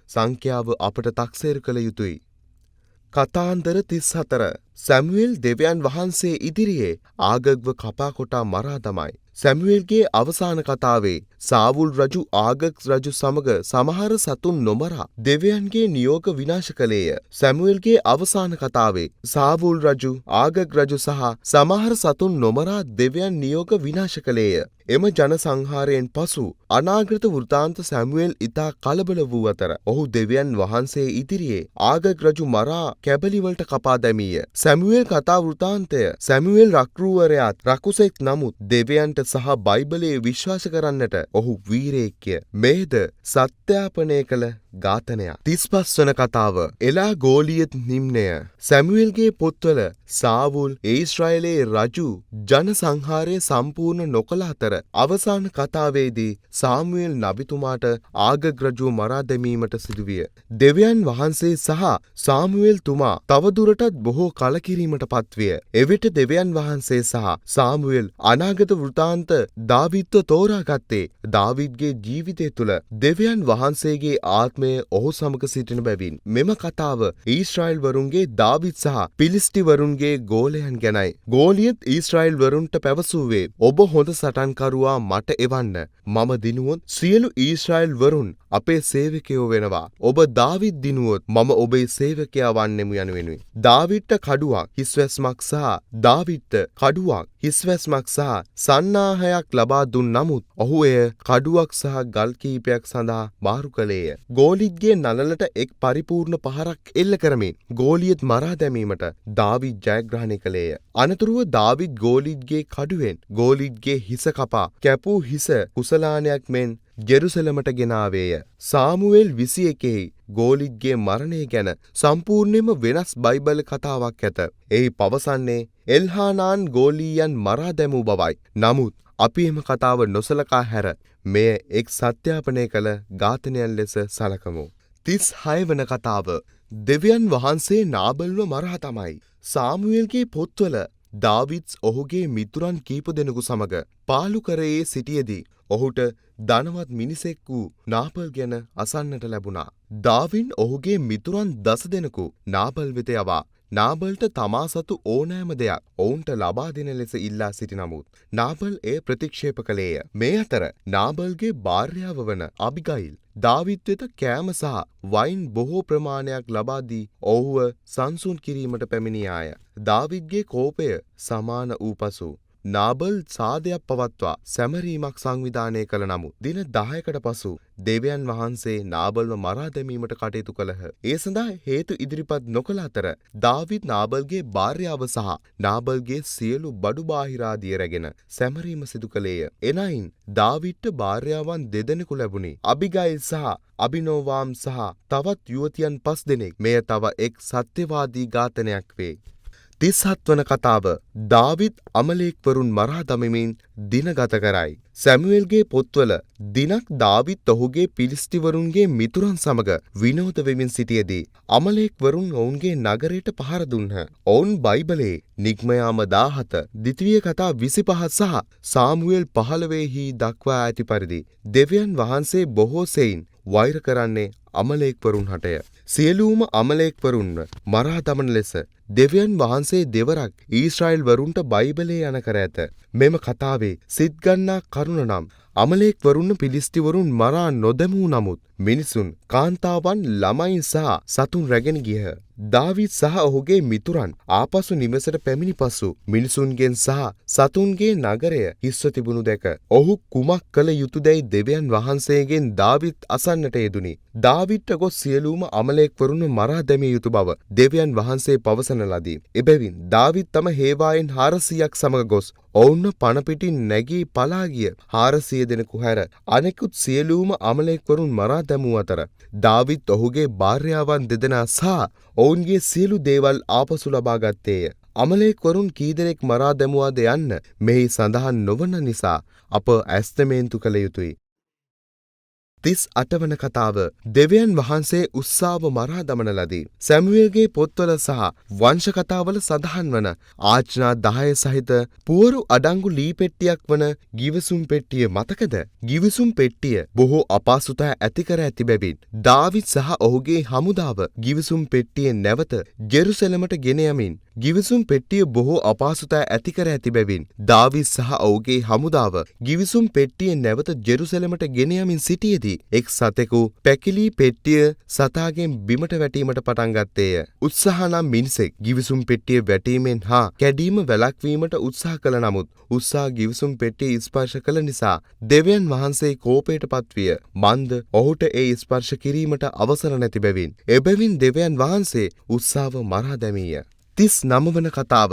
සංඛ්‍යාව අපට තක්සේරු කළ යුතුයි. කතාන්දර 34 සැමුවෙල් දෙවියන් වහන්සේ ඉදිරියේ ආගග්ව කපා කොටා මරා දමයි. සැමුවෙල්ගේ අවසාන කතාවේ සාවුල් රජු ආගග් රජු සමග සමහර සතුන් නොමරා දෙවියන්ගේ නියෝග විනාශ කළේය. සැමුවෙල්ගේ අවසාන කතාවේ සාවුල් රජු ආගග් රජු සහ සමහර සතුන් නොමරා දෙවියන් නියෝග විනාශ කළේය. එම ජන සංහාරයෙන් පසු අනාගත වෘතාන්ත සැමුවෙල් ඉතා කලබල වූ අතර ඔහු දෙවියන් වහන්සේ ඉදිරියේ ආගග් රජු මරා කැබලිවලට කපා දැමීය. සැමුවෙල් කතා වෘතාන්තය සැමුවෙල් රක්රූවරයාත් රකුසෙක් නමුත් දෙවියන්ට සහ බයිබලයේ විශ්වාස කරන්නට ඔහු වීරයෙක්ය. මේද සත්‍යාපනය කළ ඝාතනයක්. 35 වන කතාව එලා ගෝලියත් නිම්නය. සැමුවෙල්ගේ පොත්වල සාවුල් ඊශ්‍රායලයේ රජු ජන සංහාරය සම්පූර්ණ නොකළ අතර අවසාන කතාවේදී සාමුවෙල් නබිතුමාට ආගග් රජුව මරා දැමීමට සිදුවිය. දෙවියන් වහන්සේ සහ සාමුවෙල් තුමා තවදුරටත් බොහෝ කලකිරීමට පත්විය. එවිට දෙවියන් වහන්සේ සහ සාමුවෙල් අනාගත වෘතාන්ත දාවිද්ව තෝරාගත්තේ දාවිද්ගේ ජීවිතය තුළ දෙවියන් වහන්සේගේ ආත්මය ඔහු සමග සිටින බැවින්. මෙම කතාව ඊශ්‍රායෙල් වරුන්ගේ දාවිද් සහ පිලිස්තිවරුන්ගේ ගෝලයන් ගැනයි. ගෝලියත් ඊශ්‍රායෙල් වරුන්ට පැවසුවේ ඔබ හොඳ සටන්කරුවා මට එවන්න. මම දිනුවොත් සියලු ඊශ්‍රායෙල් වරුන් අපේ සේවකයෝ වෙනවා. ඔබ දාවිද් දිනුවොත් මම ඔබේ සේවකයා වන්නෙමු යනුවෙනුයි. දාවිද්ට කඩුවක් හිස්වැස්මක් සහ දාවිද්ට කඩුවක් හිස්වැස්මක් සහ සන්නාහයක් ලබා දුන් නමුත් ඔහු එය කඩුවක් සහ ගල් කීපයක් සඳහා මාරු කළේය. ගෝලිත්ගේ නළලට එක් පරිපූර්ණ පහරක් එල්ල කරමින් ගෝලියත් මරා දැමීමට දාවිද් ජයග්‍රහණය කළේය. අනතුරුව දාවිද් ගෝලිත්ගේ කඩුවෙන් ගෝලිත්ගේ හිස කපා කැපූ හිස කුසලානයක් මෙන් ජෙරුසලමට ගෙනාවේය. සාමුවෙල් 21 ගෝලිත්ගේ මරණය ගැන සම්පූර්ණයෙන්ම වෙනස් බයිබල් කතාවක් ඇත. එහි පවසන්නේ එල්හානාන් ගෝලීයන් මරා දැමූ බවයි. නමුත් අපි එම කතාව නොසලකා හැර මෙය එක් සත්‍යාපනය කළ ඝාතනයන් ලෙස සලකමු. 36 වන කතාව. දෙවියන් වහන්සේ නාබල්ව මරා තමයි. සාමුවෙල්ගේ පොත්වල දාවිඩ් ඔහුගේ මිතුරන් කීප දෙනෙකු සමග පාලුකරයේ සිටියේදී ඔහුට ධනවත් මිනිසෙක් වූ නාබල් ගැන අසන්නට ලැබුණා. දාවිඩ් ඔහුගේ මිතුරන් 10 දෙනෙකු නාබල් වෙත යවා නාබල්ට තමා සතු ඕනෑම දෙයක් ඔවුන්ට ලබා දෙන ලෙස ඉල්ලා සිටි නමුත් නාබල් එය ප්‍රතික්ෂේප කළේය. මේ අතර නාබල්ගේ භාර්යාව වන අබිගයිල් දාවිඩ් වෙත කෑම සහ වයින් බොහෝ ප්‍රමාණයක් ලබා දී ඔහුව සංසුන් කිරීමට පැමිණියාය. දාවිඩ්ගේ කෝපය සමාන වූ පසු නාබල් සාදයක් පවත්වා සැමරීමක් සංවිධානය කළ නමුත් දින 10කට පසු දෙවියන් වහන්සේ නාබල්ව මරා දැමීමට කටයුතු කළහ. ඒ සඳහා හේතු ඉදිරිපත් නොකළ අතර දාවිඩ් නාබල්ගේ භාර්යාව සහ නාබල්ගේ සියලු බඩු බාහිරාදිය රැගෙන සැමරීම සිදු කළේය. එනයින් දාවිඩ්ට භාර්යාවන් 2 දෙනෙකු ලැබුණි. අබිගයිල් සහ අබිනෝවාම් සහ තවත් යුවතියන් 5 දෙනෙක්. මෙය තව එක් සත්‍යවාදී ඝාතනයක් වේ. 37 වන කතාව. දාවිඩ් අමලේක්වරුන් මරා දමමින් දින ගත කරයි. සැමුවෙල්ගේ පොත්වල දිනක් දාවිඩ් ඔහුගේ පිලිස්තිවරුන්ගේ මිතුරන් සමග විනෝද වෙමින් සිටියේදී අමලේක්වරුන් ඔවුන්ගේ නගරයට පහර දුන්හ. ඔවුන් බයිබලයේ නිග්මයාම 17 ද්විතීය කතා 25 සහ සාමුවෙල් 15 හි දක්වා ඇති පරිදි දෙවියන් වහන්සේ බොහෝ සෙයින් වෛර කරන්නේ අමලේක්වරුන් හටය. සියලුම අමලේක්වරුන්ව මරා දමන ලෙස දෙවියන් වහන්සේ දෙවරක් ඊශ්‍රායෙල් වරුන්ට බයිබලයේ යන කර ඇත. මෙම කතාවේ සිත්ගන්නා කරුණ නම් අමලේක්වරුන් පිලිස්තිවරුන් මරා නොදැමූ නමුත් මිනිසුන් කාන්තාවන් ළමයින් සහ සතුන් රැගෙන ගියහ. දාවිඩ් සහ ඔහුගේ මිතුරන් ආපසු නිවසට පැමිණි පසු මිනිසුන්ගෙන් සහ සතුන්ගේ නගරය හිස්ව තිබුණු දැක ඔහු කුමක් කළ යුතුදැයි දෙවියන් වහන්සේගෙන් දාවිඩ් අසන්නට යෙදුනි. දාවිඩ්ට ගොස් සියලුම අමලේක්වරුන් මරා දැමිය යුතු බව දෙවියන් වහන්සේ පවසන ලදී. එබැවින් දාවිඩ් තම හේවායන් 400ක් සමග ගොස් ඔවුන්ව පණ පිටින් නැගී පලා ගිය 400 දෙනෙකු හැර අනෙකුත් සියලුම අමලේක්වරුන් මරා දැමූ අතර දාවිඩ් ඔහුගේ භාර්යාවන් 2 දෙනා සහ ඔවුන්ගේ සියලු දේවල් ආපසු ලබා ගත්තේය. අමලේක්වරුන් කී දෙනෙක් මරා දැමුවාද යන්න මෙහි සඳහන් නොවන නිසා අප ඇස්තමේන්තු කළ යුතුය. 38 වන කතාව. දෙවියන් වහන්සේ උස්සාව මරා දමන ලදී. සැමුවෙල්ගේ පොත්වල සහ වංශ කතාවල සඳහන් වන ආඥා 10 සහිත පුවරු අඩංගු ලී පෙට්ටියක් වන ගිවිසුම් පෙට්ටිය මතකද? ගිවිසුම් පෙට්ටිය බොහෝ අපහසුතා ඇති කර ඇති බැවින් දාවිඩ් සහ ඔහුගේ හමුදාව ගිවිසුම් පෙට්ටිය නැවත ජෙරුසලමට ගෙන යමින් ගිවිසුම් පෙට්ටිය බොහෝ අපහසුතා ඇති කර ඇති බැවින් දාවිඩ් සහ ඔහුගේ හමුදාව ගිවිසුම් පෙට්ටිය නැවත ජෙරුසලමට ගෙන යමින් සිටියේදී එක් සතෙකු පැකිලී පෙට්ටිය සතාගෙන් බිමට වැටීමට පටන් ගත්තේය. උත්සාහ නම් මිනිසෙක් ගිවිසුම් පෙට්ටිය වැටීමෙන් හා කැඩීම වැළැක්වීමට උත්සාහ කළ නමුත් උත්සාහ ගිවිසුම් පෙට්ටිය ස්පර්ශ කළ නිසා දෙවියන් වහන්සේ කෝපයට පත්විය. මන්ද ඔහුට ඒ ස්පර්ශ කිරීමට අවසර නැති බැවින් එබැවින් දෙවියන් වහන්සේ උත්සාහව මරා දැමීය. 39 වන කතාව.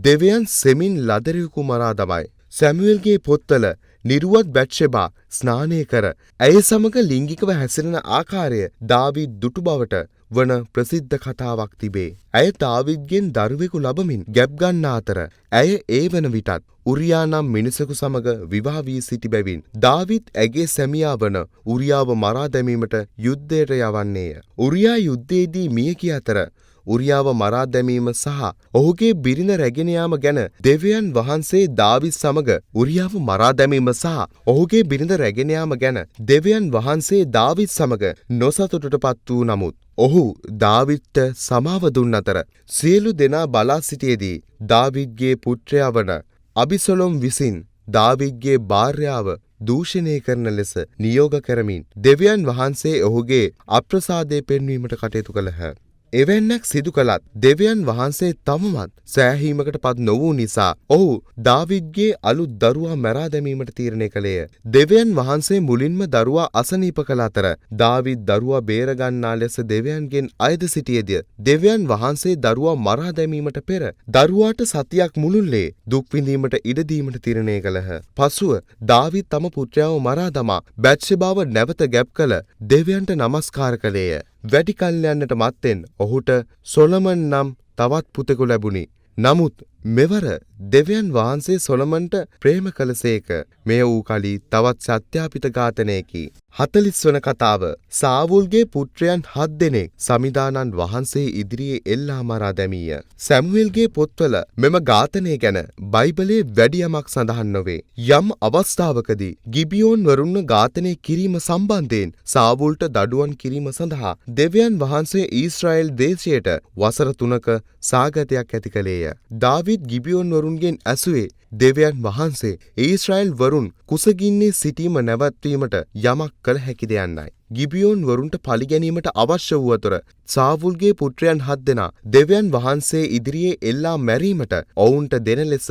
දෙවියන් සෙමින් ලදරෙකු මරා දමයි. සැමුවෙල්ගේ පොත්වල නිරුවත් බැත්ෂෙබා ස්නානය කර ඇය සමග ලිංගිකව හැසිරෙන ආකාරය දාවිඩ් දුටු බවට වන ප්‍රසිද්ධ කතාවක් තිබේ. ඇය දාවිඩ්ගෙන් දරුවෙකු ලබමින් ගැබ් ගන්නා අතර ඇය ඒ වන විටත් උරියා නම් මිනිසෙකු සමග විවාහ වී සිටි බැවින් දාවිඩ් ඇගේ සැමියා වන උරියාව මරා දැමීමට යුද්ධයට යවන්නේය. උරියා යුද්ධයේදී මිය ගිය අතර උරියාව මරා දැමීම සහ ඔහුගේ බිරිඳ රැගෙන යාම ගැන දෙවියන් වහන්සේ දාවිඩ් සමග උරියාව මරා දැමීම සහ ඔහුගේ බිරිඳ රැගෙන යාම ගැන දෙවියන් වහන්සේ දාවිඩ් සමග නොසතුටටපත් වූ නමුත් ඔහු දාවිඩ්ට සමාව දුන් අතර සියලු දෙනා බලා සිටියේදී දාවිඩ්ගේ පුත්‍රයා වන අබිසලොම් විසින් දාවිඩ්ගේ භාර්යාව දූෂණය කරන ලෙස නියෝග කරමින් දෙවියන් වහන්සේ ඔහුගේ අප්‍රසාදය පෙන්වීමට කටයුතු කළහ. එවැන්නක් සිදු කළත් දෙවියන් වහන්සේ තවමත් සෑහීමකට පත් නොවූ නිසා ඔහු දාවිඩ්ගේ අලුත් දරුවා මරා දැමීමට තීරණය කළේය. දෙවියන් වහන්සේ මුලින්ම දරුවා අසනීප කළ අතර දාවිඩ් දරුවා බේරගන්නා ලෙස දෙවියන්ගෙන් අයද සිටියේද දෙවියන් වහන්සේ දරුවා මරා දැමීමට පෙර දරුවාට සතියක් මුළුල්ලේ දුක් විඳීමට ඉඩ දීමට තීරණය කළහ. පසුව දාවිඩ් තම පුත්‍රයාව මරා දමා බැත්ෂෙබාව නැවත ගැබ් කළ දෙවියන්ට නමස්කාර කළේය. වැඩි කල් යන්නට මත්තෙන් ඔහුට සොලමන් නම් තවත් පුතෙකු ලැබුණි. නමුත් මෙවර දෙවියන් වහන්සේ සොලමන්ට ප්‍රේම කළසේක. මෙය වූ කලි තවත් සත්‍යාපිත ඝාතනයකි. 40 වන කතාව. සාවුල්ගේ පුත්‍රයන් 7 දෙනෙක් සමිදානන් වහන්සේ ඉදිරියේ එල්ලා මරා දැමීය. සැමුවෙල්ගේ පොත්වල මෙම ඝාතනය ගැන බයිබලයේ වැඩි යමක් සඳහන් නොවේ. යම් අවස්ථාවකදී ගිබියෝන් වරුන්ව ඝාතනය කිරීම සම්බන්ධයෙන් සාවුල්ට දඩුවම් කිරීම සඳහා දෙවියන් වහන්සේ ඊශ්‍රායෙල් දේශයට වසර 3ක සාගතයක් ඇති කළේය. දාවිද් ගිබියෝන් වරුන්ගෙන් ඇසුවේ දෙවියන් වහන්සේ ඊශ්‍රායෙල් වරුන් කුසගින්නේ සිටීම නැවැත්වීමට යමක් කළ හැකිද යන්නයි. ගිබියෝන් වරුන්ට පලිගැනීමට අවශ්‍ය වූ අතර සාවුල්ගේ පුත්‍රයන් 7 දෙනා දෙවියන් වහන්සේ ඉදිරියේ එල්ලා මැරීමට ඔවුන්ට දෙන ලෙස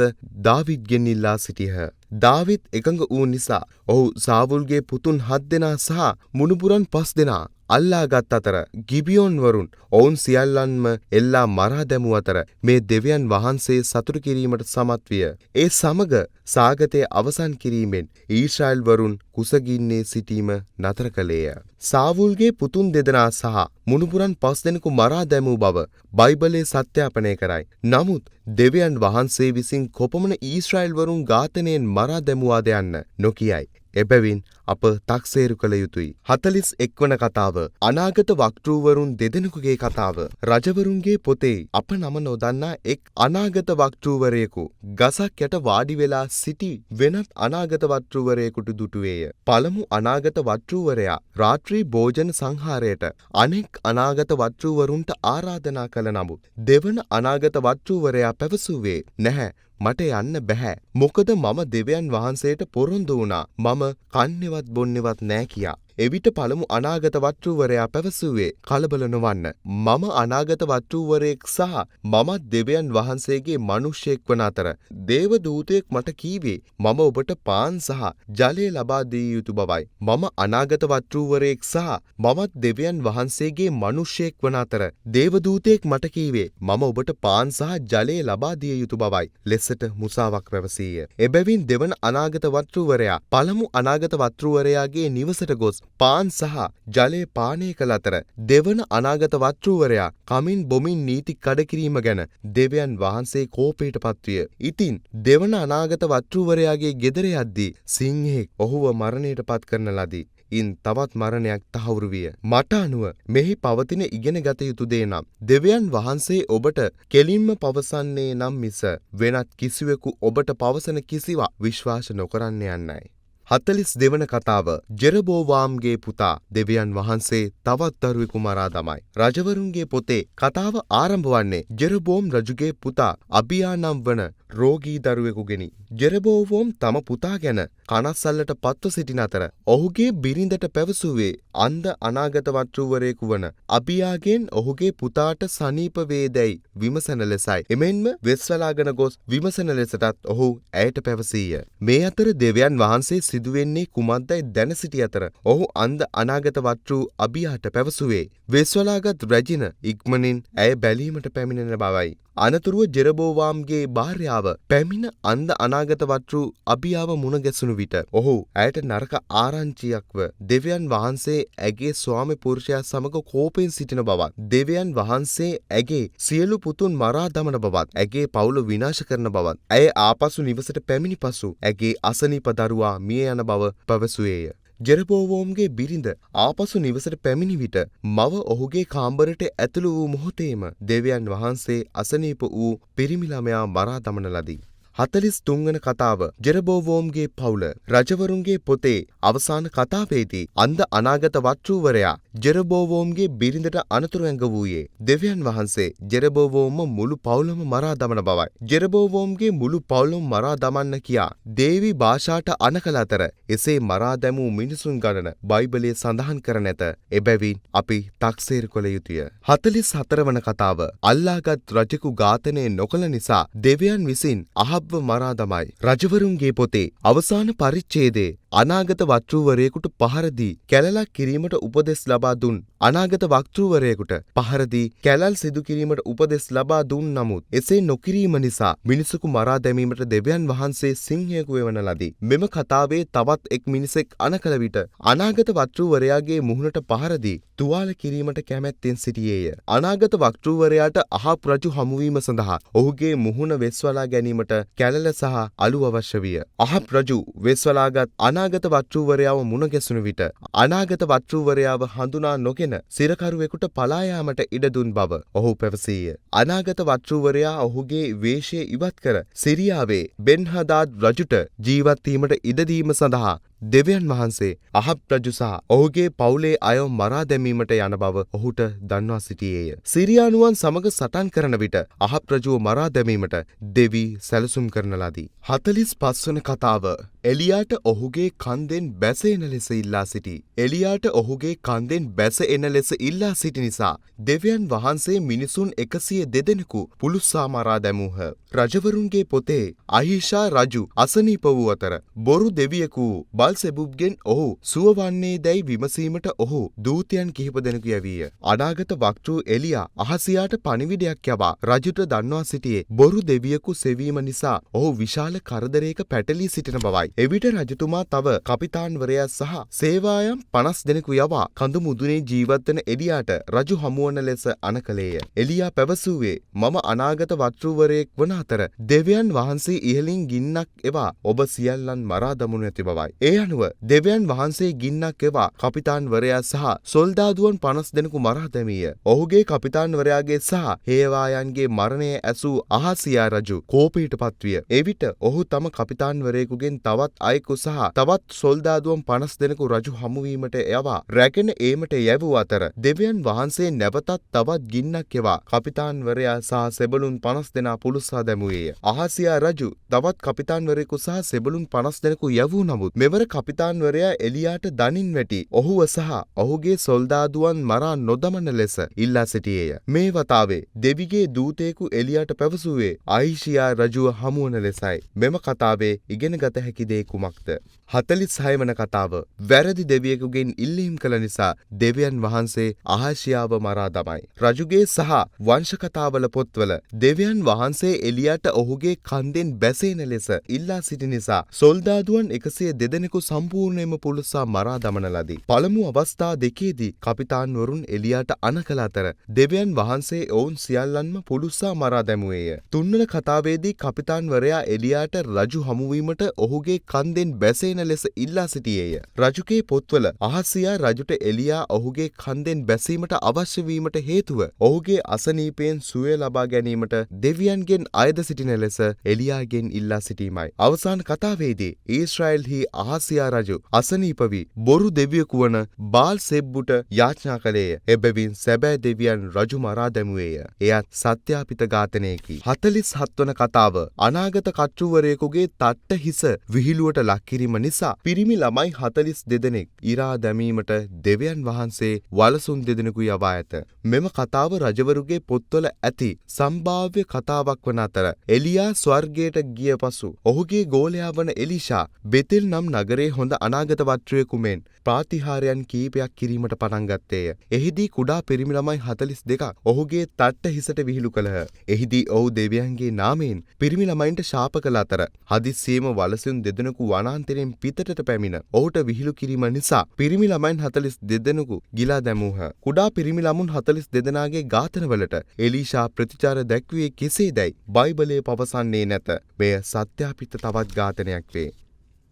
දාවිද්ගෙන් ඉල්ලා සිටියහ. දාවිද් එකඟ වූ නිසා ඔහු සාවුල්ගේ පුතුන් 7 දෙනා සහ මුණුබුරන් 5 දෙනා අල්ලාගත් අතර ගිබියෝන් වරුන් ඔවුන් සියල්ලන්ම එල්ලා මරා දැමූ අතර මේ දෙවියන් වහන්සේ සතුටු කිරීමට සමත් විය. ඒ සමග සාගතය අවසන් කිරීමෙන් ඊශ්‍රායෙල් වරුන් කුසගින්නේ සිටීම නතර කළේය. සාවුල්ගේ පුතුන් 2 දෙනා සහ මුණුබුරන් 5 දෙනෙකු මරා දැමූ බව බයිබලයේ සත්‍යාපනය කරයි. නමුත් දෙවියන් වහන්සේ විසින් කොපමණ ඊශ්‍රායෙල් වරුන් ඝාතනයෙන් මරා දැමුවාද යන්න නොකියයි. එබැවින් අප තක්සේරු කළ යුතුයි. 41 වන කතාව. අනාගත වක්තෘවරුන් 2 දෙනෙකුගේ කතාව. රජවරුන්ගේ පොතේ අප නම නොදන්නා එක් අනාගත වක්තෘවරයෙකු ගසක් යට වාඩි වෙලා සිටි වෙනත් අනාගත වක්තෘවරයෙකුට දුටුවේය. පළමු අනාගත වක්තෘවරයා රාත්‍රී භෝජන සංහාරයට අනෙක් අනාගත වක්තෘවරුන්ට ආරාධනා කළ නමුත් දෙවන අනාගත වක්තෘවරයා පැවසුවේ නැහැ. මට යන්න බැහැ. මොකද මම දෙවියන් වහන්සේට පොරොන්දු වුණා. මම කන්නේවත් බොන්නේවත් නෑ කියා. එවිට පළමු අනාගත වක්තෘවරයා පැවසුවේ කලබල නොවන්න. මම අනාගත වක්තෘවරයෙක් සහ මමත් දෙවියන් වහන්සේගේ මිනිසෙක් වන අතර දේව දූතයෙක් මට කීවේ මම ඔබට පාන් සහ ජලය ලබා දිය යුතු බවයි. මම අනාගත වක්තෘවරයෙක් සහ මමත් දෙවියන් වහන්සේගේ මිනිසෙක් වන අතර දේව දූතයෙක් මට කීවේ මම ඔබට පාන් සහ ජලය ලබා දිය යුතු බවයි. ලෙසට මුසාවක් පැවසීය. එබැවින් දෙවන අනාගත වක්තෘවරයා පළමු අනාගත වක්තෘවරයාගේ නිවසට ගොස් පාන් සහ ජලය පානය කළ අතර දෙවන අනාගත වක්තෘවරයා කමින් බොමින් නීති කඩකිරීම ගැන දෙවියන් වහන්සේ කෝපයට පත්විය. ඉතින් දෙවන අනාගත වක්තෘවරයාගේ ගෙදර යද්දී සිංහෙක් ඔහුව මරණයට පත් කරන ලදී. ඉන් තවත් මරණයක් තහවුරු විය. මට අනුව මෙහි පවතින ඉගෙන ගත යුතු දේ නම් දෙවියන් වහන්සේ ඔබට කෙලින්ම පවසන්නේ නම් මිස වෙනත් කිසිවෙකු ඔබට පවසන කිසිවක් විශ්වාස නොකරන්න යන්නයි. 42 වන කතාව. ජෙරබෝවාම්ගේ පුතා දෙවියන් වහන්සේ තවත් දරුවෙකු මරා දමයි. රජවරුන්ගේ පොතේ කතාව ආරම්භ වන්නේ ජෙරබෝම් රජුගේ පුතා අබියා නම් වන රෝගී දරුවෙකුගෙනි. ජෙරබෝවෝම් තම පුතා ගැන කනස්සල්ලට පත්ව සිටින අතර ඔහුගේ බිරිඳට පැවසුවේ අන්ධ අනාගත වක්තෘවරයෙකු වන අබියාගෙන් ඔහුගේ පුතාට සනීප වේදැයි විමසන ලෙසයි. එමෙන්ම වෙස්වලාගෙන ගොස් විමසන ලෙසටත් ඔහු ඇයට පැවසීය. මේ අතර දෙවියන් වහන්සේ සිදුවෙන්නේ කුමක්දයි දැන සිටි අතර ඔහු අන්ධ අනාගත වක්තෘ අබියාට පැවසුවේ වෙස්වලාගත් රැජින ඉක්මනින් ඇය බැලීමට පැමිණෙන බවයි. අනතුරුව ජෙරබෝවාම්ගේ භාර්යාව පැමිණ අන්ධ අනාගත වක්තෘ අබියාව මුණ ගැසුණු විට ඔහු ඇයට නරක ආරංචියක්ව දෙවියන් වහන්සේ ඇගේ ස්වාමි පුරුෂයා සමග කෝපයෙන් සිටින බවත් දෙවියන් වහන්සේ ඇගේ සියලු පුතුන් මරා දමන බවත් ඇගේ පවුල විනාශ කරන බවත් ඇය ආපසු නිවසට පැමිණි පසු ඇගේ අසනීප දරුවා මිය යන බව පැවසුවේය. ජෙරබෝවෝම්ගේ බිරිඳ ආපසු නිවසට පැමිණි විට මව ඔහුගේ කාමරයට ඇතුළු වූ මොහොතේම දෙවියන් වහන්සේ අසනීප වූ පිරිමි ළමයා මරා දමන ලදී. 43 වන කතාව. ජෙරබෝවෝම්ගේ පවුල. රජවරුන්ගේ පොතේ අවසාන කතාවේදී අන්ධ අනාගත වක්තෘවරයා ජෙරබෝවෝම්ගේ බිරිඳට අනතුරු ඇඟවූයේ දෙවියන් වහන්සේ ජෙරබෝවෝම්ම මුළු පවුලම මරා දමන බවයි. ජෙරබෝවෝම්ගේ මුළු පවුලම මරා දමන්න කියා දේවි භාෂාට අනකල අතර එසේ මරා දැමූ මිනිසුන් ගණන බයිබලයේ සඳහන් කර නැත. එබැවින් අපි තක්සේරු කළ යුතුය. 44 වන කතාව. අල්ලාගත් රජෙකු ඝාතනය නොකළ නිසා දෙවියන් විසින් අහබ්ව මරා දමයි. රජවරුන්ගේ පොතේ අවසාන පරිච්ඡේදයේ අනාගත වක්තෘවරයෙකුට පහර දී කැලලක් කිරීමට උපදෙස් ලබා දුන් අනාගත වක්තෘවරයෙකුට පහර දී කැලල් සිදු කිරීමට උපදෙස් ලබා දුන් නමුත් එසේ නොකිරීම නිසා මිනිසෙකු මරා දැමීමට දෙවියන් වහන්සේ සිංහයෙකු වෙවන ලදී. මෙම කතාවේ තවත් එක් මිනිසෙක් අණ කළ විට අනාගත වක්තෘවරයාගේ මුහුණට පහර දී තුවාල කිරීමට කැමැත්තෙන් සිටියේය. අනාගත වක්තෘවරයාට අහප් රජු හමුවීම සඳහා ඔහුගේ මුහුණ වෙස්වලා ගැනීමට කැලල සහ අලු අවශ්‍ය විය. අහප් රජු වෙස්වලාගත් අනාගත වක්තෘවරයාව මුණ ගැසුණු විට අනාගත වක්තෘවරයාව හඳුනා නොගෙන සිරකරුවෙකුට පලා යාමට ඉඩ දුන් බව ඔහු පැවසීය. අනාගත වක්තෘවරයා ඔහුගේ වේශය ඉවත් කර සිරියාවේ බෙන්හදාද් රජුට ජීවත් වීමට ඉඩ දීම සඳහා දෙවියන් වහන්සේ අහබ් රජු සහ ඔහුගේ පවුලේ අයව මරා දැමීමට යන බව ඔහුට දන්වා සිටියේය. සිරියානුවන් සමග සටන් කරන විට අහබ් රජුව මරා දැමීමට දෙවි සැලසුම් කරන ලදී. 45 වන කතාව එලියාට ඔහුගේ කන්දෙන් බැස එන ලෙස ඉල්ලා සිටි. එලියාට ඔහුගේ කන්දෙන් බැස එන ලෙස ඉල්ලා සිටි නිසා දෙවියන් වහන්සේ මිනිසුන් 102 දෙනෙකු පුළුස්සා මරා දැමූහ. රජවරුන්ගේ පොතේ අහීෂා රජු අසනීප වූ අතර බොරු දෙවියෙකු බල්සෙබුබ්ගෙන් ඔහු සුව වන්නේ දැයි විමසීමට ඔහු දූතයන් කිහිප දෙනෙකු යැවීය. අනාගත වක්තෘ එලියා අහසියාට පණිවිඩයක් යවා රජුට දන්වා සිටියේ බොරු දෙවියෙකු සෙවීම නිසා ඔහු විශාල කරදරයක පැටලී සිටින බවයි. එවිට රජතුමා තව කපිතාන්වරයා සහ සේවායම් 50 දෙනෙකු යවා කඳු මුදුනේ ජීවත් වන එලියාට රජු හමුවන ලෙස අණ කළේය. එලියා පැවසුවේ මම අනාගත වක්තෘවරයෙක් වන අතර දෙවියන් වහන්සේ ඉහළින් ගින්නක් එවා ඔබ සියල්ලන් මරා දමනු ඇති බවයි. ඒ අනුව දෙවියන් වහන්සේ ගින්නක් එවා කපිතාන්වරයා සහ සොල්දාදුවන් 50 දෙනෙකු මරා දැමීය. ඔහුගේ කපිතාන්වරයාගේ සහ හේවායන්ගේ මරණය ඇසූ අහසියා රජු කෝපයට පත්විය. එවිට ඔහු තම කපිතාන්වරයෙකුගෙන් තවත් අයෙකු සහ තවත් සොල්දාදුවන් 50 දෙනෙකු රජු හමුවීමට යවා රැගෙන ඒමට යැවූ අතර දෙවියන් වහන්සේ නැවතත් තවත් ගින්නක් එවා කපිතාන්වරයා සහ සෙබළුන් 50 දෙනා පුළුස්සා දැමුවේය. අහසියා රජු තවත් කපිතාන්වරයෙකු සහ සෙබළුන් 50 දෙනෙකු යැවූ නමුත් මෙවර කපිතාන්වරයා එලියාට දනින් වැටි ඔහුව සහ ඔහුගේ සොල්දාදුවන් මරා නොදමන ලෙස ඉල්ලා සිටියේය. මේ වතාවේ දෙවිගේ දූතයෙකු එලියාට පැවසුවේ අහීෂියා රජුව හමුවන ලෙසයි. මෙම කතාවේ ඉගෙන ගත හැකි දේ කුමක්ද? 46 වන කතාව වැරදි දෙවියෙකුගෙන් ඉල්ලීම් කළ නිසා දෙවියන් වහන්සේ අහාෂියාව මරා දමයි. රජුගේ සහ වංශ කතාවල පොත්වල දෙවියන් වහන්සේ එලියාට ඔහුගේ කන්දෙන් බැසෙන ලෙස ඉල්ලා සිටි නිසා සොල්දාදුවන් 102 දෙනෙකු සම්පූර්ණයෙන්ම පුළුස්සා මරා දමන ලදී. පළමු අවස්ථා දෙකේදී කපිතාන්වරුන් එලියාට අණ කළ අතර දෙවියන් වහන්සේ ඔවුන් සියල්ලන්ම පුළුස්සා මරා දැමුවේය. තුන්වන කතාවේදී කපිතාන්වරයා එලියාට රජු හමුවීමට ඔහුගේ කන්දෙන් බැසෙන ලෙස ඉල්ලා සිටියේය. රජුගේ පොත්වල අහසියා රජුට එලියා ඔහුගේ කන්දෙන් බැසීමට අවශ්‍ය වීමට හේතුව ඔහුගේ අසනීපයෙන් සුවය ලබා ගැනීමට දෙවියන්ගෙන් අයද සිටින ලෙස එලියාගෙන් ඉල්ලා සිටීමයි. අවසාන කතාවේදී ඊශ්‍රායෙල්හි අහසියා රජු අසනීප වී බොරු දෙවියෙකු වන බාල්සෙබ්බුට යාච්ඥා කළේය. එබැවින් සැබෑ දෙවියන් රජු මරා දැමුවේය. එයත් සත්‍යාපිත ඝාතනයකි. 47 වන කතාව අනාගත කර්තෘවරයෙකුගේ තට්ට හිස විහිළුවට ලක් කිරීම නිසා පිරිමි ළමයි 42 දෙනෙක් ඉරා දැමීමට දෙවියන් වහන්සේ වලසුන් දෙදෙනෙකු යවා ඇත. මෙම කතාව රජවරුගේ පොත්වල ඇති සම්භාව්‍ය කතාවක් වන අතර එලියා ස්වර්ගයට ගිය පසු ඔහුගේ ගෝලයා වන එලිෂා බෙතෙල් නම් නගරයේ හොඳ අනාගත වක්තෘවෙකු මෙන් ප්‍රාතිහාර්යයන් කීපයක් කිරීමට පටන් ගත්තේය. එහිදී කුඩා පිරිමි ළමයි 42ක් ඔහුගේ තට්ට හිසට විහිළු කළහ. එහිදී ඔහු දෙවියන්ගේ නාමයෙන් පිරිමි ළමයින්ට ශාප කළ අතර හදිස්සියේම වලසුන් දෙදෙනෙකු වනාන්තරයෙන් පිටතට පැමිණ ඔහුට විහිළු කිරීම නිසා පිරිමි ළමයින් 42 දෙනෙකු ගිලා දැමූහ. කුඩා පිරිමි ළමුන් 42 දෙනාගේ ඝාතනවලට එලීෂා ප්‍රතිචාර දැක්වුවේ කෙසේදැයි බයිබලය පවසන්නේ නැත. මෙය සත්‍යාපිත තවත් ඝාතනයක් වේ.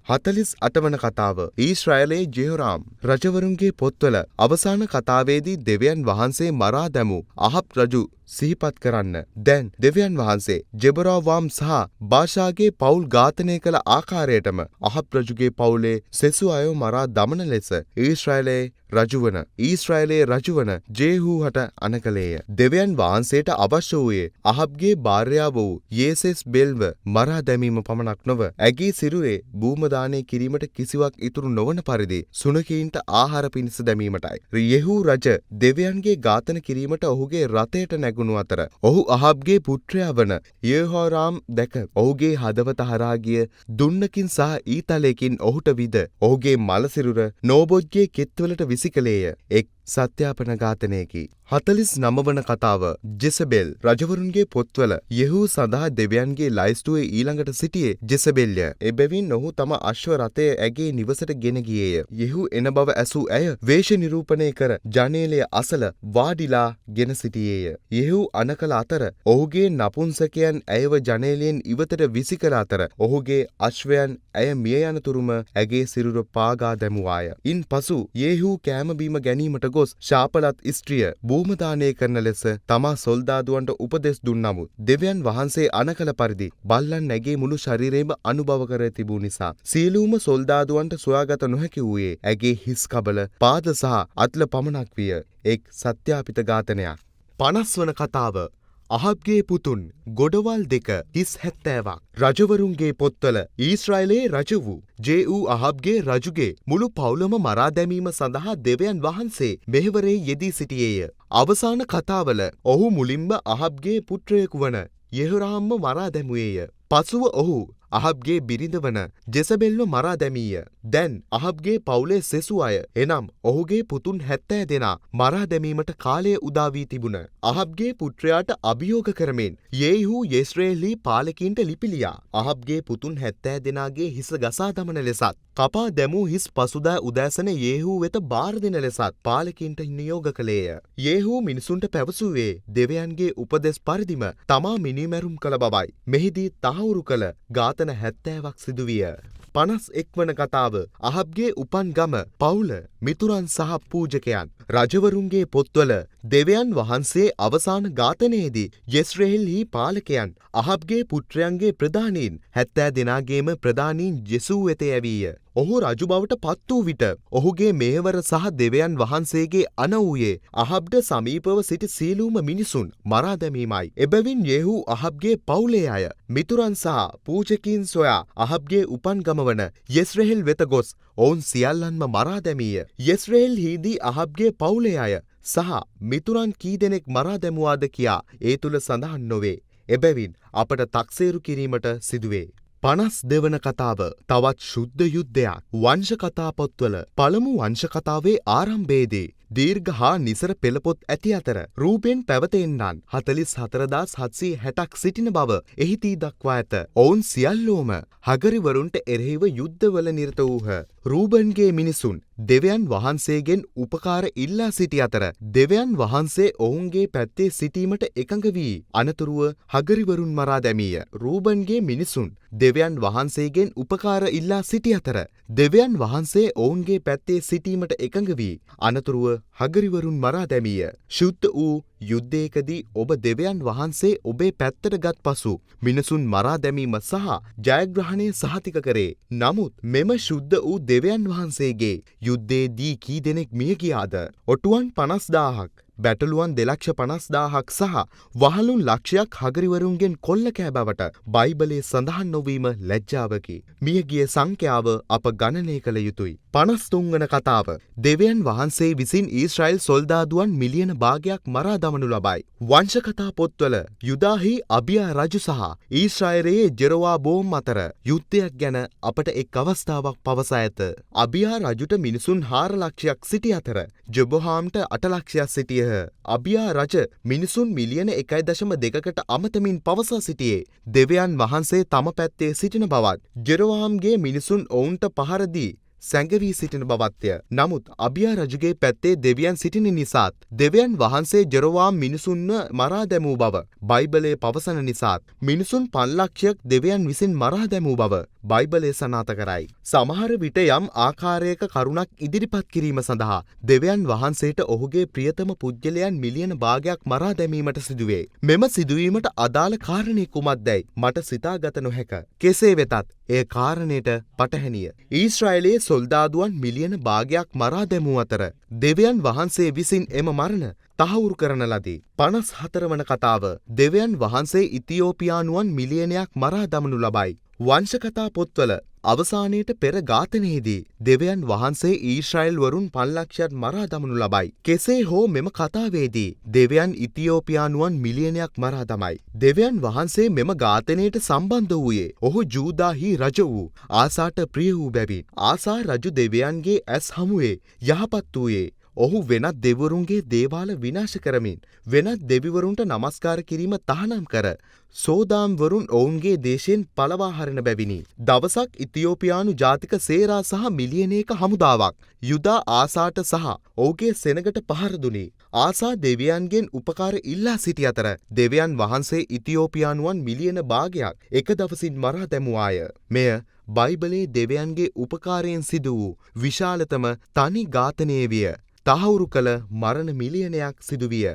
48 වන කතාව ඊශ්‍රායලයේ ජෙහොරාම් රජවරුන්ගේ පොත්වල අවසාන කතාවේදී දෙවියන් වහන්සේ මරා දැමූ අහබ් රජු සිහිපත් කරන්න. දැන් දෙවියන් වහන්සේ ජෙබොරාවාම් සහ බාෂාගේ පවුල් ඝාතනය කළ ආකාරයටම අහබ් රජුගේ පවුලේ සෙසු අයව මරා දමන ලෙස ඊශ්‍රායලයේ රජුවන ජේහූහට අණ කළේය. දෙවියන් වහන්සේට අවශ්‍ය වූයේ අහබ්ගේ භාර්යාව වූ යෙසෙස්බෙල්ව මරා දැමීම පමණක් නොව ඇගේ සිරුරේ භූමදානය කිරීමට කිසිවක් ඉතුරු නොවන පරිදි සුනකයින්ට ආහාර පිණිස දැමීමටයි. යෙහූ රජ දෙවියන්ගේ ඝාතන කිරීමට ඔහුගේ රථයට නැගුණ නැගුණු අතර ඔහු අහබ්ගේ පුත්‍රයා වන යෙහෝරාම් දැක ඔහුගේ හදවත හරහා ගිය දුන්නකින් සහ ඊතලයකින් ඔහුට විද ඔහුගේ මලසිරුර නෝබොත්ගේ කෙත්වලට විසිකලේය. එක් සත්‍යාපන ඝාතනයකි. 49 වන කතාව ජෙසබෙල් රජවරුන්ගේ පොත්වල යෙහූ සඳහා දෙවියන්ගේ ලයිස්තුවේ ඊළඟට සිටියේ ජෙසබෙල්ය. එබැවින් ඔහු තම අශ්ව රථය ඇගේ නිවසට ගෙන ගියේය. යෙහූ එන බව ඇසූ ඇය වේශ නිරූපණය කර ජනේලය අසල වාඩිලා ගෙන සිටියේය. යෙහූ අනකල අතර ඔහුගේ නපුංසකයන් ඇයව ජනේලයෙන් ඉවතට විසිකර අතර ඔහුගේ අශ්වයන් ඇය මිය යනතුරුම ඇගේ සිරුර පාගා දැමුවාය. ඉන් පසු යෙහූ කෑම බීම ගැනීමට ගොස් ශාපලත් ස්ත්‍රිය භූමදානය කරන ලෙස තමා සොල්දාදුවන්ට උපදෙස් දුන් නමුත් දෙවියන් වහන්සේ අනකල පරිදි බල්ලන් ඇගේ මුළු ශරීරයම අනුභව කර තිබූ නිසා සියලුම සොල්දාදුවන්ට සොයාගත නොහැකි වූයේ ඇගේ හිස් කබල පාද සහ අත්ල පමණක් විය. එක් සත්‍යාපිත ඝාතනයක්. 50 වන කතාව අහබ්ගේ පුතුන් ගොඩවල් 2 හිස් 70ක්. රජවරුන්ගේ පොත්වල ඊශ්‍රායලයේ රජ වූ ජේඌ අහබ්ගේ රජුගේ මුළු පවුලම මරා දැමීම සඳහා දෙවියන් වහන්සේ මෙහෙවරේ යෙදී සිටියේය. අවසාන කතාවල ඔහු මුලින්ම අහබ්ගේ පුත්‍රයෙකු වන යෙහොරාම්ව මරා දැමුවේය. පසුව ඔහු අහබ්ගේ බිරිඳ වන ජෙසබෙල්ව මරා දැමීය. දැන් අහබ්ගේ පවුලේ සෙසු අය එනම් ඔහුගේ පුතුන් 70 දෙනා මරා දැමීමට කාලය උදා වී තිබුණ. අහබ්ගේ පුත්‍රයාට අභියෝග කරමින් යෙහූ යෙස්රේලි පාලකින්ට ලිපි ලියා අහබ්ගේ පුතුන් 70 දෙනාගේ හිස ගසා දමන ලෙසත් කපා දැමූ හිස් පසුදා උදෑසන යෙහූ වෙත බාර දෙන ලෙසත් පාලකින්ට නියෝග කළේය. යෙහූ මිනිසුන්ට පැවසුවේ දෙවියන්ගේ උපදෙස් පරිදිම තමා මිනීමැරුම් කළ බවයි. මෙහිදී තහවුරු කළ ඝාතන 70ක් සිදුවිය. 51 වන කතාව අහබ්ගේ උපන් ගම පවුල මිතුරන් සහ පූජකයන්. රජවරුන්ගේ පොත්වල දෙවියන් වහන්සේ අවසාන ඝාතනයේදී යෙස්රේල්හි පාලකයන් අහබ්ගේ පුත්‍රයන්ගේ ප්‍රධානීන් 70 දෙනාගේම ප්‍රධානීන් යෙසූ වෙත යැවීය. ඔහු රජු බවට පත් වූ විට ඔහුගේ මෙහෙවර සහ දෙවියන් වහන්සේගේ අණ වූයේ අහබ්ට සමීපව සිටි සියලුම මිනිසුන් මරා දැමීමයි. එබැවින් යෙහූ අහබ්ගේ පවුලේ අය මිතුරන් සහ පූජකීන් සොයා අහබ්ගේ උපන් ගම වන යෙස්රේල් වෙත ගොස් ඔවුන් සියල්ලන්ම මරා දැමීය. යෙස්රේල්හිදී අහබ්ගේ පවුලේ අය සහ මිතුරන් කී දෙනෙක් මරා දැමුවාද කියා ඒ තුල සඳහන් නොවේ. එබැවින් අපට තක්සේරු කිරීමට සිදුවේ. 52 වන කතාව තවත් ශුද්ධ යුද්ධයක්. වංශ කතා පොත්වල පළමු වංශ කතාවේ ආරම්භයේදී දීර්ඝ හා නිසර පෙළපොත් ඇති අතර රූබෙන් පැවතෙන්නන් 44760ක් සිටින බව එහිදී දක්වා ඇත. ඔවුන් සියල්ලෝම හගරිවරුන්ට එරෙහිව යුද්ධවල නිරත වූහ. රූබන්ගේ මිනිසුන් දෙවියන් වහන්සේගෙන් උපකාර ඉල්ලා සිටි අතර දෙවියන් වහන්සේ ඔවුන්ගේ පැත්තේ සිටීමට එකඟ වී අනතුරුව හගරිවරුන් මරා දැමීය. රූබන්ගේ මිනිසුන් දෙවියන් වහන්සේගෙන් උපකාර ඉල්ලා සිටි අතර දෙවියන් වහන්සේ ඔවුන්ගේ පැත්තේ සිටීමට එකඟ වී අනතුරුව හගරිවරුන් මරා දැමීය. ශුද්ධ වූ යුද්ධයකදී ඔබ දෙවියන් වහන්සේ ඔබේ පැත්තට ගත් පසු මිනිසුන් මරා දැමීම සහ ජයග්‍රහණය සහතික කරේ. නමුත් මෙම ශුද්ධ වූ දෙවියන් වහන්සේගේ යුද්ධයේදී කී දෙනෙක් මිය ගියාද? ඔටුවන් 50000ක්, බැටළුවන් 2,50,000ක් සහ වහලුන් ලක්ෂයක් හගරිවරුන්ගෙන් කොල්ල කෑ බවට බයිබලයේ සඳහන් නොවීම ලැජ්ජාවකි. මියගිය සංඛ්‍යාව අප ගණනය කළ යුතුයි. 53 වන කතාව දෙවියන් වහන්සේ විසින් ඊශ්‍රායෙල් සොල්දාදුවන් මිලියන භාගයක් මරා දමනු ලබයි. වංශ කතා පොත්වල යුදාහි අබියා රජු සහ ඊශ්‍රායලයේ ජෙරොබෝම් අතර යුද්ධයක් ගැන අපට එක් අවස්ථාවක් පවසා ඇත. අබියා රජුට මිනිසුන් 4 ලක්ෂයක් සිටි අතර ජෙබොහාම්ට 8 ලක්ෂයක් සිටියහ. අබියා රජ මිනිසුන් මිලියන 1.2කට අමතමින් පවසා සිටියේ දෙවියන් වහන්සේ තම පැත්තේ සිටින බවත් ජෙරොබාම්ගේ මිනිසුන් ඔවුන්ට පහර දී සැඟවී සිටින බවත්ය. නමුත් අබියා රජුගේ පැත්තේ දෙවියන් සිටින නිසාත් දෙවියන් වහන්සේ ජෙරොබාම් මිනිසුන්ව මරා දැමූ බව බයිබලයේ පවසන නිසාත් මිනිසුන් 5 ලක්ෂයක් දෙවියන් විසින් මරා දැමූ බව බයිබලය සනාථ කරයි. සමහර විට යම් ආකාරයක කරුණක් ඉදිරිපත් කිරීම සඳහා දෙවියන් වහන්සේට ඔහුගේ ප්‍රියතම පුද්ගලයන් මිලියන භාගයක් මරා දැමීමට සිදුවේ. මෙම සිදුවීමට අදාළ කාරණේ කුමක්දැයි මට සිතාගත නොහැක. කෙසේ වෙතත් එය කාරණයට පටහැනිය. ඊශ්‍රායලයේ සොල්දාදුවන් මිලියන භාගයක් මරා දැමූ අතර දෙවියන් වහන්සේ විසින් එම මරණ තහවුරු කරන ලදී. 54 වන කතාව දෙවියන් වහන්සේ ඉතියෝපියානුවන් මිලියනයක් මරා දමනු ලබයි. වංශ කතා පොත්වල අවසානයේට පෙර ඝාතනයේදී දෙවියන් වහන්සේ ඊශ්‍රායෙල් වරුන් 5,00,000ක් මරා දමනු ලබයි. කෙසේ හෝ මෙම කතාවේදී දෙවියන් ඉතියෝපියානුවන් මිලියනයක් මරා දමයි. දෙවියන් වහන්සේ මෙම ඝාතනයට සම්බන්ධ වූයේ ඔහු ජූදාහි රජ වූ ආසාට ප්‍රිය වූ බැවින්. ආසා රජු දෙවියන්ගේ ඇස් හමුවේ යහපත් වූයේ ඔහු වෙනත් දෙවිවරුන්ගේ දේවාල විනාශ කරමින් වෙනත් දෙවිවරුන්ට නමස්කාර කිරීම තහනම් කර සෝදාම් වරුන් ඔවුන්ගේ දේශයෙන් පලවා හරින බැවිනි. දවසක් ඉතියෝපියානු ජාතික සේරා සහ මිලියනයක හමුදාවක් යුදා ආසාට සහ ඔහුගේ සෙනගට පහර දුනි. ආසා දෙවියන්ගෙන් උපකාර ඉල්ලා සිටි අතර දෙවියන් වහන්සේ ඉතියෝපියානුවන් මිලියන භාගයක් එක දවසින් මරා දැමුවාය. මෙය බයිබලයේ දෙවියන්ගේ උපකාරයෙන් සිදු වූ විශාලතම තනි ඝාතනය විය. තහවුරු කළ මරණ මිලියනයක් සිදුවිය.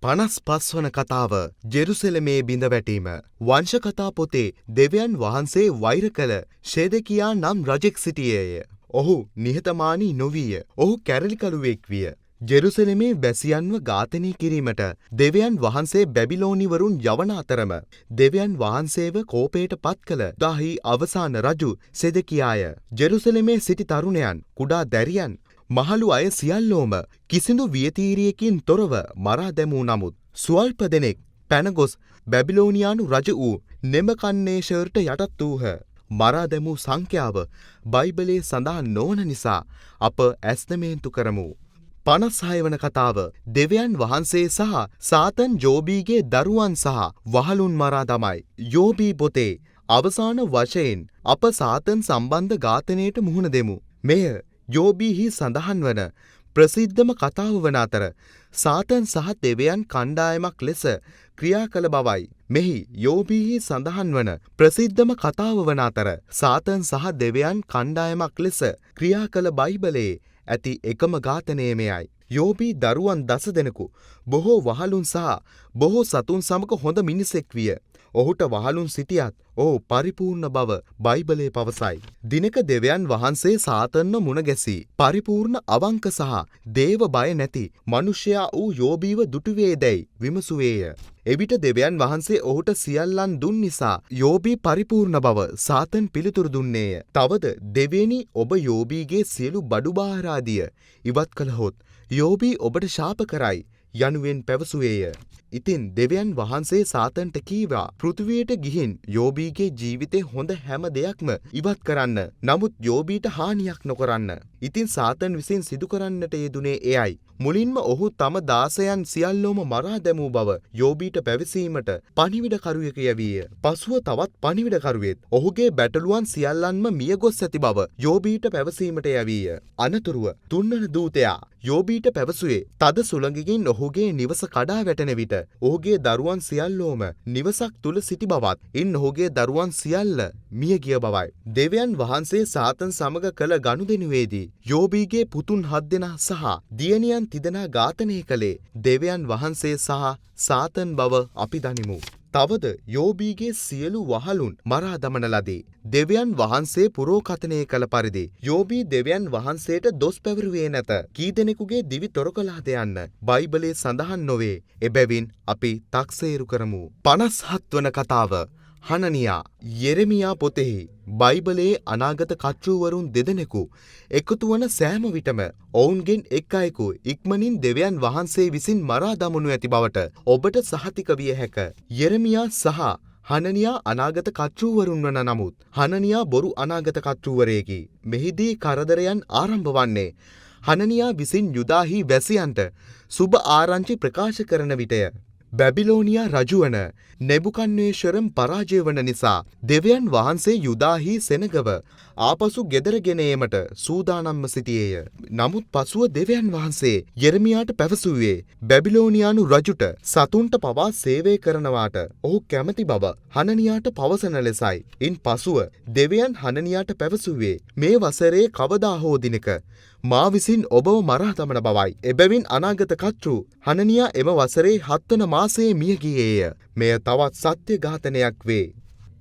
55 වන කතාව ජෙරුසලමේ බිඳ වැටීම. වංශ කතා පොතේ දෙවියන් වහන්සේ වෛර කළ ෂෙදෙකියා නම් රජෙක් සිටියේය. ඔහු නිහතමානී නොවිය. ඔහු කැරලිකරුවෙක් විය. ජෙරුසලමේ වැසියන්ව ඝාතනය කිරීමට දෙවියන් වහන්සේ බැබිලෝනිවරුන් යවන අතරම දෙවියන් වහන්සේව කෝපයට පත් කළ දාහි අවසාන රජු සෙදෙකියාය. ජෙරුසලමේ සිටි තරුණයන්, කුඩා දැරියන්, මහලු අය සියල්ලෝම කිසිදු වියතීරියකින් තොරව මරා දැමූ නමුත් ස්වල්ප දෙනෙක් පැනගොස් බැබිලෝනියානු රජ වූ නෙබුකඩ්නේසර්ට යටත් වූහ. මරා දැමූ සංඛ්‍යාව බයිබලයේ සඳහන් නොවන නිසා අප ඇස්තමේන්තු කරමු. 56 වන කතාව දෙවියන් වහන්සේ සහ සාතන් ජෝබීගේ දරුවන් සහ වහලුන් මරා දමයි. යෝබී පොතේ අවසාන වශයෙන් අප සාතන් සම්බන්ධ ඝාතනයට මුහුණ දෙමු. මෙය යෝබීහි සඳහන් වන ප්‍රසිද්ධම කතාව වන අතර සාතන් සහ දෙවියන් කණ්ඩායමක් ලෙස ක්‍රියා කළ බවයි. මෙහි යෝබීහි සඳහන් වන ප්‍රසිද්ධම කතාව වන අතර සාතන් සහ දෙවියන් කණ්ඩායමක් ලෙස ක්‍රියා කළ බයිබලයේ ඇති එකම ඝාතනය මෙයයි. යෝබී දරුවන් 10 දෙනෙකු බොහෝ වහලුන් සහ බොහෝ සතුන් සමග හොඳ මිනිසෙක් විය. ඔහුට වහලුන් සිටියත් ඔහු පරිපූර්ණ බව බයිබලයේ පවසයි. දිනක දෙවියන් වහන්සේ සාතන්ව මුණ ගැසී පරිපූර්ණ අවංක සහ දේව බය නැති මිනිසයා වූ යෝබීව දුටුවේදැයි විමසුවේය. එවිට දෙවියන් වහන්සේ ඔහුට සියල්ලන් දුන් නිසා යෝබී පරිපූර්ණ බව සාතන් පිළිතුරු දුන්නේය. තවද දෙවෙනි ඔබ යෝබීගේ සියලු බඩු බාර ආදිය ඉවත් කළහොත් යෝබී ඔබට ශාප කරයි යනුවෙන් පැවසුවේය. ඉතින් දෙවියන් වහන්සේ සාතන්ට කීවා පෘථිවියට ගිහින් යෝබීගේ ජීවිතේ හොඳ හැම දෙයක්ම ඉවත් කරන්න. නමුත් යෝබීට හානියක් නොකරන්න. ඉතින් සාතන් විසින් සිදු කරන්නට යෙදුනේ එයයි. මුලින්ම ඔහු තම දාසයන් සියල්ලෝම මරා දැමූ බව යෝබීට පැවසීමට පණිවිඩකරුවෙකු යැවීය. පසුව තවත් පණිවිඩකරුවෙක් ඔහුගේ බැටළුවන් සියල්ලන්ම මියගොස් ඇති බව යෝබීට පැවසීමට යැවීය. අනතුරුව තුන්වන දූතයා යෝබීට පැවසුවේ තද සුළඟකින් ඔහුගේ නිවස කඩා වැටෙන විට ඔහුගේ දරුවන් සියල්ලෝම නිවසක් තුල සිටි බවත් ඉන් ඔහුගේ දරුවන් සියල්ල මිය ගිය බවයි. දෙවියන් වහන්සේ සාතන් සමග කළ ගනුදෙනුවේදී යෝබීගේ පුතුන් 7 දෙනා සහ දියණියන් තිදෙනා ඝාතනය කළේ දෙවියන් වහන්සේ සහ සාතන් බව අපි දනිමු. තවද යෝබීගේ සියලු වහලුන් මරා දමන ලදී. දෙවියන් වහන්සේ පුරෝකථනය කළ පරිදි යෝබී දෙවියන් වහන්සේට දොස් පැවරුවේ නැත. කී දෙනෙකුගේ දිවි තොර කළාද යන්න බයිබලයේ සඳහන් නොවේ. එබැවින් අපි තක්සේරු කරමු. 57 වන කතාව හනනියා. යෙරෙමියා පොතෙහි බයිබලයේ අනාගත කර්තෘවරුන් 2 දෙනෙකු එකතු වන සෑම විටම ඔවුන්ගෙන් එක් අයෙකු ඉක්මනින් දෙවියන් වහන්සේ විසින් මරා දමනු ඇති බවට ඔබට සහතික විය හැක. යෙරෙමියා සහ හනනියා අනාගත කර්තෘවරුන් වන නමුත් හනනියා බොරු අනාගත කර්තෘවරයෙකි. මෙහිදී කරදරයන් ආරම්භ වන්නේ හනනියා විසින් යුදාහි වැසියන්ට සුබ ආරංචි ප්‍රකාශ කරන විටය. බැබිලෝනියා රජුවන නෙබුකඩ්නේසර් පරාජය වන නිසා දෙවියන් වහන්සේ යුදාහි සෙනගව ආපසු ගෙදර ගෙන ඒමට සූදානම්ව සිටියේය. නමුත් පසුව දෙවියන් වහන්සේ යෙරමියාට පැවසුවේ බැබිලෝනියානු රජුට සතුන්ට පවා සේවය කරනවාට ඔහු කැමති බව හනනියාට පවසන ලෙසයි. ඉන් පසුව දෙවියන් හනනියාට පැවසුවේ මේ වසරේ කවදා හෝ දිනක මා විසින් ඔබව මරා දමන බවයි. එබැවින් අනාගත කර්තෘ හනනියා එම වසරේ 7 වන මාසයේ මිය ගියේය. මෙය තවත් සත්‍ය ඝාතනයක් වේ.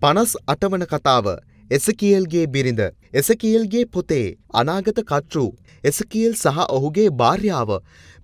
58 වන කතාව එසකියල්ගේ බිරිඳ. එසකියල්ගේ පොතේ අනාගත කර්තෘ එසකියල් සහ ඔහුගේ භාර්යාව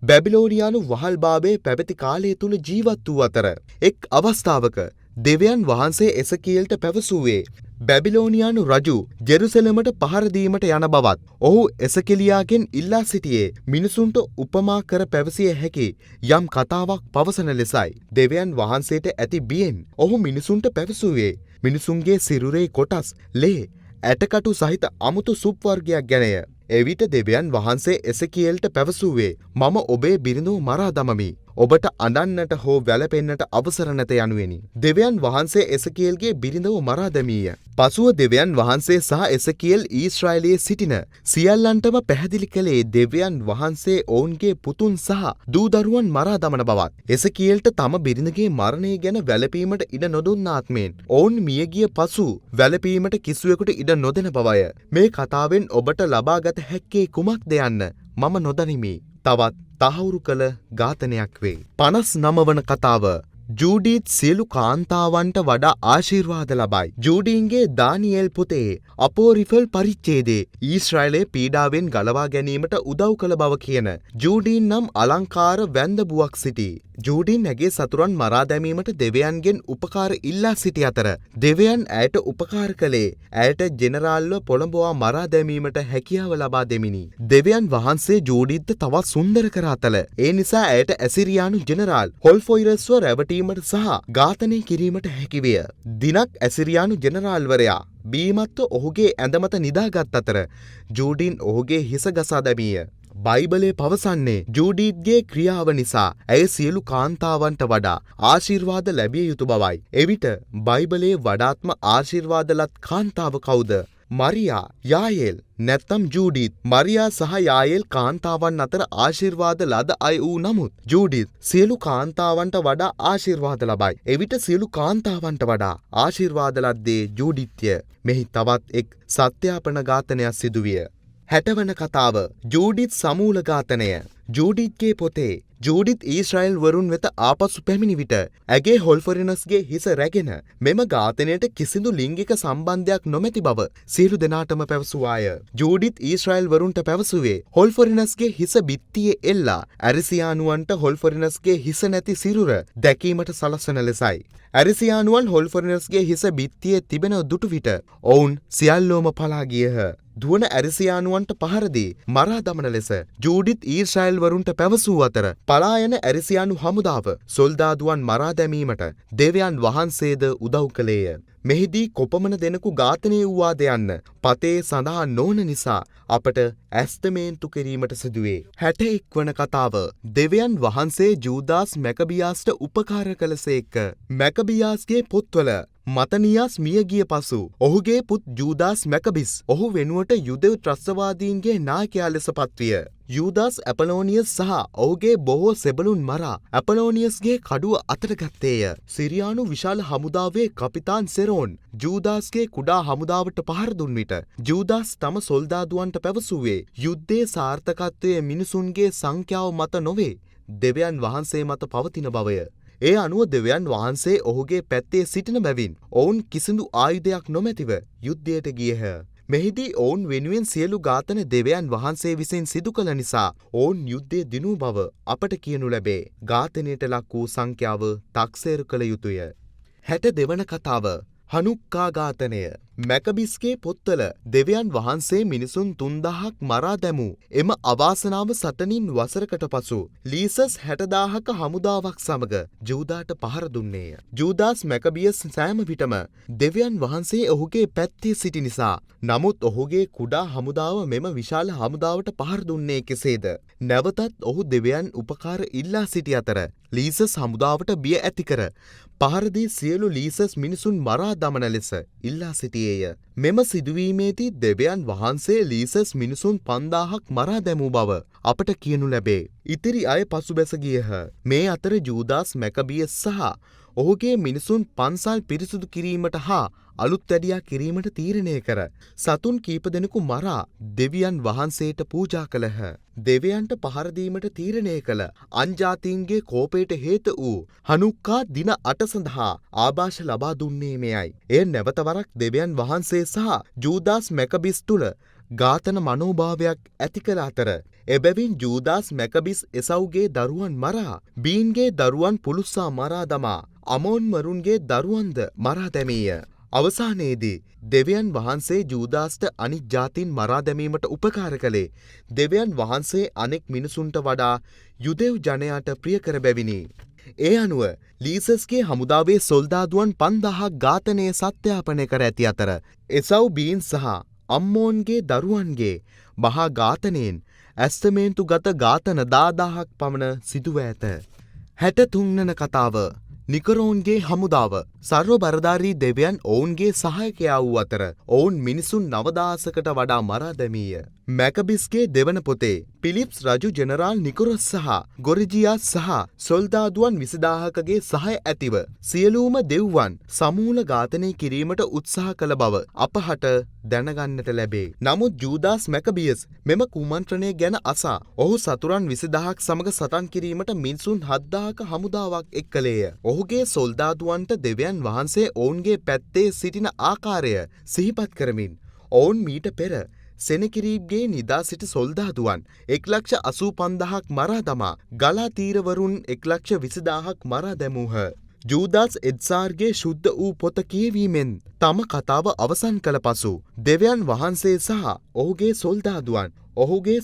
බැබිලෝනියානු වහල්භාවයේ පැවති කාලය තුල ජීවත් වූ අතර එක් අවස්ථාවක දෙවියන් වහන්සේ එසකියල්ට පැවසුවේ බැබිලෝනියානු රජු ජෙරුසලමට පහර දීමට යන බවත් ඔහු එසකිලියාගෙන් ඉල්ලා සිටියේ මිනිසුන්ට උපමා කර පැවසිය හැකි යම් කතාවක් පවසන ලෙසයි. දෙවියන් වහන්සේට ඇති බියෙන් ඔහු මිනිසුන්ට පැවසුවේ මිනිසුන්ගේ සිරුරේ කොටස් ලේ ඇටකටු සහිත අමුතු සුප් වර්ගයක් ගැනය. එවිට දෙවියන් වහන්සේ එසකියල්ට පැවසුවේ මම ඔබේ බිරිඳව මරා දමමි. ඔබට අඬන්නට හෝ වැළපෙන්නට අවසර නැත යනුවෙනි. දෙවියන් වහන්සේ එසකියල්ගේ බිරිඳව මරා දැමීය. පසුව දෙවියන් වහන්සේ සහ එසකියල් ඊශ්‍රායලයේ සිටින සියල්ලන්ටම පැහැදිලි කළේ දෙවියන් වහන්සේ ඔවුන්ගේ පුතුන් සහ දූ දරුවන් මරා දමන බවත්. එසකියල්ට තම බිරිඳගේ මරණය ගැන වැළපීමට ඉඩ නොදුන්නාත්මෙන් ඔවුන් මියගිය පසු වැළපීමට කිසිවෙකුට ඉඩ නොදෙන බවය. මේ කතාවෙන් ඔබට ලබාගත හැක්කේ කුමක්ද යන්න මම නොදනිමි. තවත් තහවුරු කළ ඝාතනයක් වේ. 59 වන කතාව. ජූඩීත් සියලු කාන්තාවන්ට වඩා ආශිර්වාද ලබයි. ජූඩීන්ගේ දානියෙල් පොතේ අපෝරිෆල් පරිච්ඡේදයේ ඊශ්‍රායලයේ පීඩාවෙන් ගලවා ගැනීමට උදව් කළ බව කියන ජූඩීන් නම් අලංකාර වැන්දබුවක් සිටී. ජූඩීන් ඇගේ සතුරන් මරා දැමීමට දෙවියන්ගෙන් උපකාර ඉල්ලා සිටි අතර දෙවියන් ඇයට උපකාර කළේ ඇයට ජෙනරාල්ව පොළඹවා මරා දැමීමට හැකියාව ලබා දෙමිනි. දෙවියන් වහන්සේ ජූඩීත්ට තවත් සුන්දර කර අතල ඒ නිසා ඇයට ඇසිරියානු ජෙනරාල් හොල්ෆොයිරස්ව රැවටීමට සහ ඝාතනය කිරීමට හැකිවිය. දිනක් ඇසිරියානු ජෙනරාල්වරයා බීමත්ව ඔහුගේ ඇඳමත නිදාගත් අතර ජූඩීන් ඔහුගේ හිස ගසා දැමීය. බයිබලයේ පවසන්නේ ජූඩීත්ගේ ක්‍රියාව නිසා ඇය සියලු කාන්තාවන්ට වඩා ආශිර්වාද ලැබිය යුතු බවයි. එවිට බයිබලයේ වඩාත්ම ආශිර්වාද ලත් කාන්තාව කවුද? මරියා, යායේල් නැත්නම් ජූඩීත්. මරියා සහ යායේල් කාන්තාවන් අතර ආශිර්වාද ලද අය වූ නමුත් ජූඩීත් සියලු කාන්තාවන්ට වඩා ආශිර්වාද ලබයි. එවිට සියලු කාන්තාවන්ට වඩා ආශිර්වාද ලද්දේ ජූඩීත්ය. මෙහි තවත් එක් සත්‍යාපන ඝාතනයක් සිදුවිය. 60 වන කතාව. ජූඩීත් සමූල ඝාතනය. ජූඩීත්ගේ පොතේ ජූඩීත් ඊශ්‍රායල් වරුන් වෙත ආපසු පැමිණි විට ඇගේ හොල්ෆොරිනස්ගේ හිස රැගෙන මෙම ඝාතනයට කිසිදු ලිංගික සම්බන්ධයක් නොමැති බව සියලු දෙනාටම පැවසුවාය. ජූඩීත් ඊශ්‍රායල් වරුන්ට පැවසුවේ හොල්ෆොරිනස්ගේ හිස බිත්තියේ එල්ලා ඇරිසියානුවන්ට හොල්ෆොරිනස්ගේ හිස නැති සිරුර දැකීමට සලස්වන ලෙසයි. ඇරිසියානුවන් හොල්ෆොරිනස්ගේ හිස බිත්තියේ තිබෙන දුටු විට ඔවුන් සියල්ලෝම පලා ගියහ. දුවන ඇරිසියානුවන්ට පහරදී මරා දමන ලෙස ජූඩීත් ඊශ්‍රායල් වරුන්ට පැවසූ අතර පලා යන ඇරිසියානු හමුදාව සොල්දාදුවන් මරා දැමීමට දෙවියන් වහන්සේද උදව් කළේය. මෙහිදී කොපමණ දෙනෙකු ඝාතනය වූවාද යන්න පතේ සඳහන් නොවන නිසා අපට ඇස්තමේන්තු කිරීමට සිදුවේ. 61 වන කතාව. දෙවියන් වහන්සේ ජූදාස් මැකබියාස්ට උපකාර කළසේක. මැකබියාස්ගේ පොත්වල මතනියාස් මියගිය පසු ඔහුගේ පුත් ජූදාස් මැකබිස් ඔහු වෙනුවට යුදෙව් ත්‍රස්තවාදීන්ගේ නායකයා ලෙස පත්විය. යූදාස් ඇපලෝනියස් සහ ඔහුගේ බොහෝ සෙබළුන් මරා ඇපලෝනියස්ගේ කඩුව අතට ගත්තේය. සිරියානු විශාල හමුදාවේ කපිතාන් සෙරෝන් ජූදාස්ගේ කුඩා හමුදාවට පහර දුන් විට ජූදාස් තම සොල්දාදුවන්ට පැවසුවේ යුද්ධයේ සාර්ථකත්වය මිනිසුන්ගේ සංඛ්‍යාව මත නොවේ දෙවියන් වහන්සේ මත පවතින බවය. ඒ අනුව දෙවියන් වහන්සේ ඔහුගේ පැත්තේ සිටින බැවින් ඔවුන් කිසිදු ආයුධයක් නොමැතිව යුද්ධයට ගියහ. මෙහිදී ඔවුන් වෙනුවෙන් සියලු ඝාතන දෙවියන් වහන්සේ විසින් සිදු කළ නිසා ඔවුන් යුද්ධය දිනූ බව අපට කියනු ලැබේ. ඝාතනයට ලක් වූ සංඛ්‍යාව තක්සේරු කළ යුතුය. 62 වන කතාව. හනුක්කා ඝාතනය. මැකබිස්ගේ පොත්වල දෙවියන් වහන්සේ මිනිසුන් 3000ක් මරා දැමූ එම අවාසනාව සටනින් වසරකට පසු ලීසස් 60000ක හමුදාවක් සමග ජූදාට පහර දුන්නේය. ජූදාස් මැකබියස් සෑම විටම දෙවියන් වහන්සේ ඔහුගේ පැත්තේ සිටි නිසා නමුත් ඔහුගේ කුඩා හමුදාව මෙම විශාල හමුදාවට පහර දුන්නේ කෙසේද? නැවතත් ඔහු දෙවියන් උපකාර ඉල්ලා සිටි අතර ලීසස් හමුදාවට බිය ඇති කර පහරදී සියලු ලීසස් මිනිසුන් මරා දමන ලෙස ඉල්ලා සිටියේය. මෙම සිදුවීමේදී දෙවියන් වහන්සේ ලීසස් මිනිසුන් 5000ක් මරා දැමූ බව අපට කියනු ලැබේ. ඉතිරි අය පසුබැස ගියහ. මේ අතර ජූදාස් මැකබියස් සහ ඔහුගේ මිනිසුන් පන්සල් පිරිසුදු කිරීමට හා අලුත් වැඩියා කිරීමට තීරණය කර සතුන් කීප දෙනෙකු මරා දෙවියන් වහන්සේට පූජා කළහ. දෙවියන්ට පහර දීමට තීරණය කළ අන්ජාතීන්ගේ කෝපයට හේතු වූ හනුක්කා දින 8 සඳහා ආభాෂ ලබා දුන්නේ මෙයයි. එය නැවතවරක් දෙවියන් වහන්සේ සහ ජූදාස් මැකබිස් තුල ඝාතන මනෝභාවයක් ඇති කළ අතර එබැවින් ජූදාස් මැකබිස් එසව්ගේ දරුවන් මරා බීන්ගේ දරුවන් පුළුස්සා මරා දමා අමෝන්මරුන්ගේ දරුවන්ද මරා දැමීය. අවසානයේදී දෙවියන් වහන්සේ ජූදාස්ට අනික් ජාතීන් මරා දැමීමට උපකාර කළේ දෙවියන් වහන්සේ අනෙක් මිනිසුන්ට වඩා යුදෙව් ජනයාට ප්‍රිය කර බැවිනි. ඒ අනුව ලීසස්ගේ හමුදාවේ සොල්දාදුවන් 5000ක් ඝාතනය සත්‍යාපනය කර ඇති අතර එසව් බීන් සහ අම්මෝන්ගේ දරුවන්ගේ මහා ඝාතනයෙන් ඇස්තමේන්තු ගත ඝාතන 10000ක් පමණ සිදුව ඇත. 63 වන කතාව නිකරෝන්ගේ හමුදාව සර්ව බලධාරී දෙවියන් ඔවුන්ගේ සහායකයා වූ අතර ඔවුන් මිනිසුන් 9000කට වඩා මරා දැමීය. මැකබිස්ගේ දෙවන පොතේ පිලිප්ස් රජු ජෙනරාල් නිකොරස් සහ ගොරිජියාස් සහ සොල්දාදුවන් 20000කගේ සහාය ඇතිව සියලුම දෙව්වන් සමූල ඝාතනය කිරීමට උත්සාහ කළ බව අපහට දැනගන්නට ලැබේ. නමුත් ජූදාස් මැකබියස් මෙම කුමන්ත්‍රණය ගැන අසා ඔහු සතුරන් 20000ක් සමග සටන් කිරීමට මිනිසුන් 7000ක හමුදාවක් එක්කලේය. ඔහුගේ සොල්දාදුවන්ට දෙවියන් වහන්සේ ඔවුන්ගේ පැත්තේ සිටින ආකාරය සිහිපත් කරමින් ඔවුන් මීට පෙර සෙනකිරීබ්ගේ නිදා සිටි සොල්දාදුවන් 1,85,000ක් මරා දමා ගලාතීරවරුන් 1,20,000ක් මරා දැමූහ. ජූදාස් එඩ්සාර්ගේ ශුද්ධ වූ පොත කියවීමෙන් තම කතාව අවසන් කළ පසු දෙවියන් වහන්සේ සහ ඔහුගේ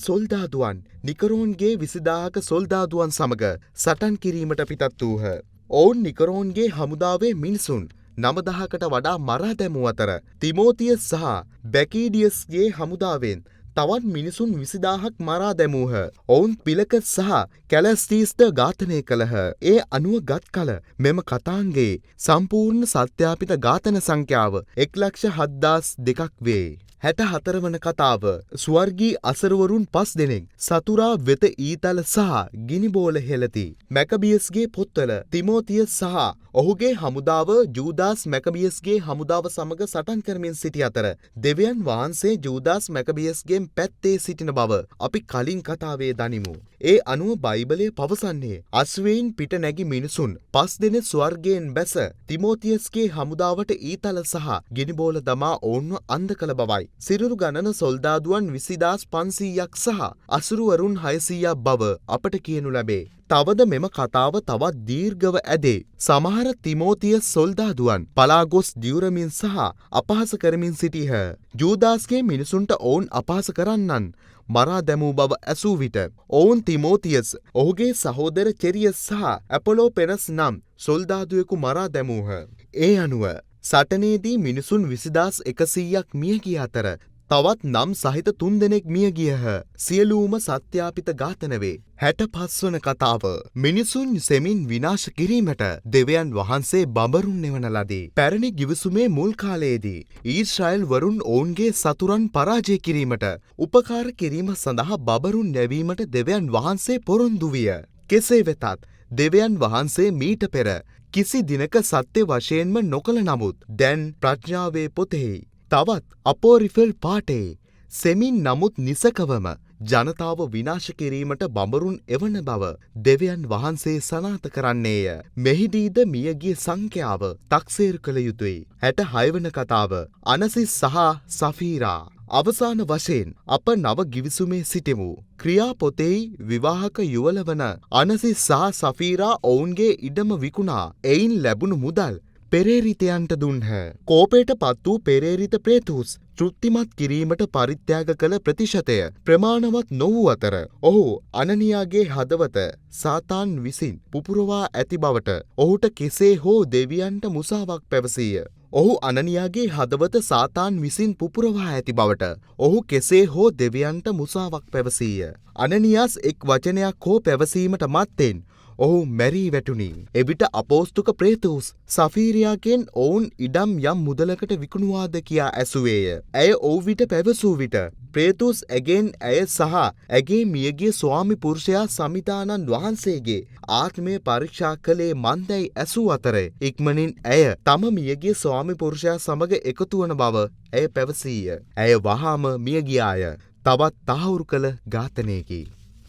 සොල්දාදුවන් නිකරෝන්ගේ 20000ක සොල්දාදුවන් සමග සටන් කිරීමට පිටත් වූහ. ඔවුන් නිකරෝන්ගේ හමුදාවේ මිනිසුන් 9000කට වඩා මරා දැමූ අතර තිමෝතියස් සහ බැකීඩියස්ගේ හමුදාවෙන් තවත් මිනිසුන් 20000ක් මරා දැමූහ. ඔවුන් පිලකස් සහ කැලස්ටීස්ට ඝාතනය කළහ. ඒ අනුව ගත් කල මෙම කතාංගයේ සම්පූර්ණ සත්‍යාපිත ඝාතන සංඛ්‍යාව 1,07,200ක් වේ. 64 වන කතාව ස්වර්ගී අසරවරුන් 5 දෙනෙක් සතුරා වෙත ඊතල සහ ගිනිබෝල හෙළති. මැකබියස්ගේ පොත්වල තිමෝතියස් සහ ඔහුගේ හමුදාව ජූදාස් මැකබියස්ගේ හමුදාව සමග සටන් කරමින් සිටි අතර දෙවියන් වහන්සේ ජූදාස් මැකබියස්ගෙන් පැත්තේ සිටින බව අපි කලින් කතාවේ දනිමු. ඒ අනුව බයිබලය පවසන්නේ අශ්වයින් පිට නැගි මිනිසුන් 5 දෙනෙක් ස්වර්ගයෙන් බැස තිමෝතියස්ගේ හමුදාවට ඊතල සහ ගිනිබෝල දමා ඔවුන්ව අන්ධ කළ බවයි. සිරුරු ගණන සොල්දාදුවන් 20500ක් සහ අසුරුවරුන් 600ක් බව අපට කියනු ලැබේ. තවද මෙම කතාව තවත් දීර්ඝව ඇදේ. සමහර තිමෝතියස් සොල්දාදුවන් පලා ගොස් දියුරමින් සහ අපහාස කරමින් සිටියහ. ජූදාස්ගේ මිනිසුන්ට ඔවුන් අපහාස කරන්නන් මරා දැමූ බව ඇසූ විට ඔවුන් තිමෝතියස් ඔහුගේ සහෝදර චෙරියස් සහ ඇපොලෝපෙනස් නම් සොල්දාදුවෙකු මරා දැමූහ. ඒ අනුව සටනේදී මිනිසුන් 20100ක් මිය ගිය අතර තවත් නම් සහිත 3 දෙනෙක් මිය ගියහ. සියලුම සත්‍යාපිත ඝාතන වේ. 65 වන කතාව මිනිසුන් සෙමින් විනාශ කිරීමට දෙවියන් වහන්සේ බඹරුන් එවන ලදී. පැරණි ගිවිසුමේ මුල් කාලයේදී ඊශ්‍රායෙල් වරුන් ඔවුන්ගේ සතුරන් පරාජය කිරීමට උපකාර කිරීම සඳහා බඹරුන් නැවීමට දෙවියන් වහන්සේ පොරොන්දු විය. කෙසේ වෙතත් දෙවියන් වහන්සේ මීට පෙර කිසි දිනක සත්‍ය වශයෙන්ම නොකළ නමුත් දැන් ප්‍රඥාවේ පොතෙහි තවත් අපෝරිෆල් පාඨයේ සෙමින් නමුත් නිසකවම ජනතාව විනාශ කිරීමට බඹරුන් එවන බව දෙවියන් වහන්සේ සනාථ කරන්නේය. මෙහිදීද මියගිය සංඛ්‍යාව තක්සේරු කළ යුතුයි. 66 වන කතාව අනසිස් සහ සෆීරා. අවසාන වශයෙන් අප නව ගිවිසුමේ සිටිමු. ක්‍රියා පොතෙහි විවාහක යුවළ වන අනසිස් සහ සෆීරා ඔවුන්ගේ ඉඩම විකුණා එයින් ලැබුණු මුදල් පෙරේරිතයන්ට දුන්හ. කෝපයට පත් වූ පෙරේරිත ප්‍රේතුස් තෘප්තිමත් කිරීමට පරිත්‍යාග කළ ප්‍රතිශතය ප්‍රමාණවත් නොවූ අතර ඔහු අනනියාගේ හදවත සාතාන් විසින් පුපුරවා ඇති බවට ඔහුට කෙසේ හෝ දෙවියන්ට මුසාවක් පැවසීය. ඔහු අනනියාගේ හදවත සාතාන් විසින් පුපුරවා ඇති බවට ඔහු කෙසේ හෝ දෙවියන්ට මුසාවක් පැවසීය. අනනියාස් එක් වචනයක් හෝ පැවසීමට මත්තෙන් ඔහු මැරී වැටුණි. එවිට අපෝස්තුක ප්‍රේතූස් සෆීරියාගෙන් ඔවුන් ඉඩම් යම් මුදලකට විකුණුවාද කියා ඇසුවේය. ඇය ඔහු විට පැවසූ විට ප්‍රේතූස් ඇගෙන් ඇය සහ ඇගේ මියගිය ස්වාමි පුරුෂයා සමිතානන් වහන්සේගේ ආත්මය පරීක්ෂා කළේ මන්දැයි ඇසූ අතර ඉක්මනින් ඇය තම මියගිය ස්වාමි පුරුෂයා සමග එකතු වන බව ඇය පැවසීය. ඇය වහාම මියගියාය. තවත් තහවුරු කළ ඝාතනයකි.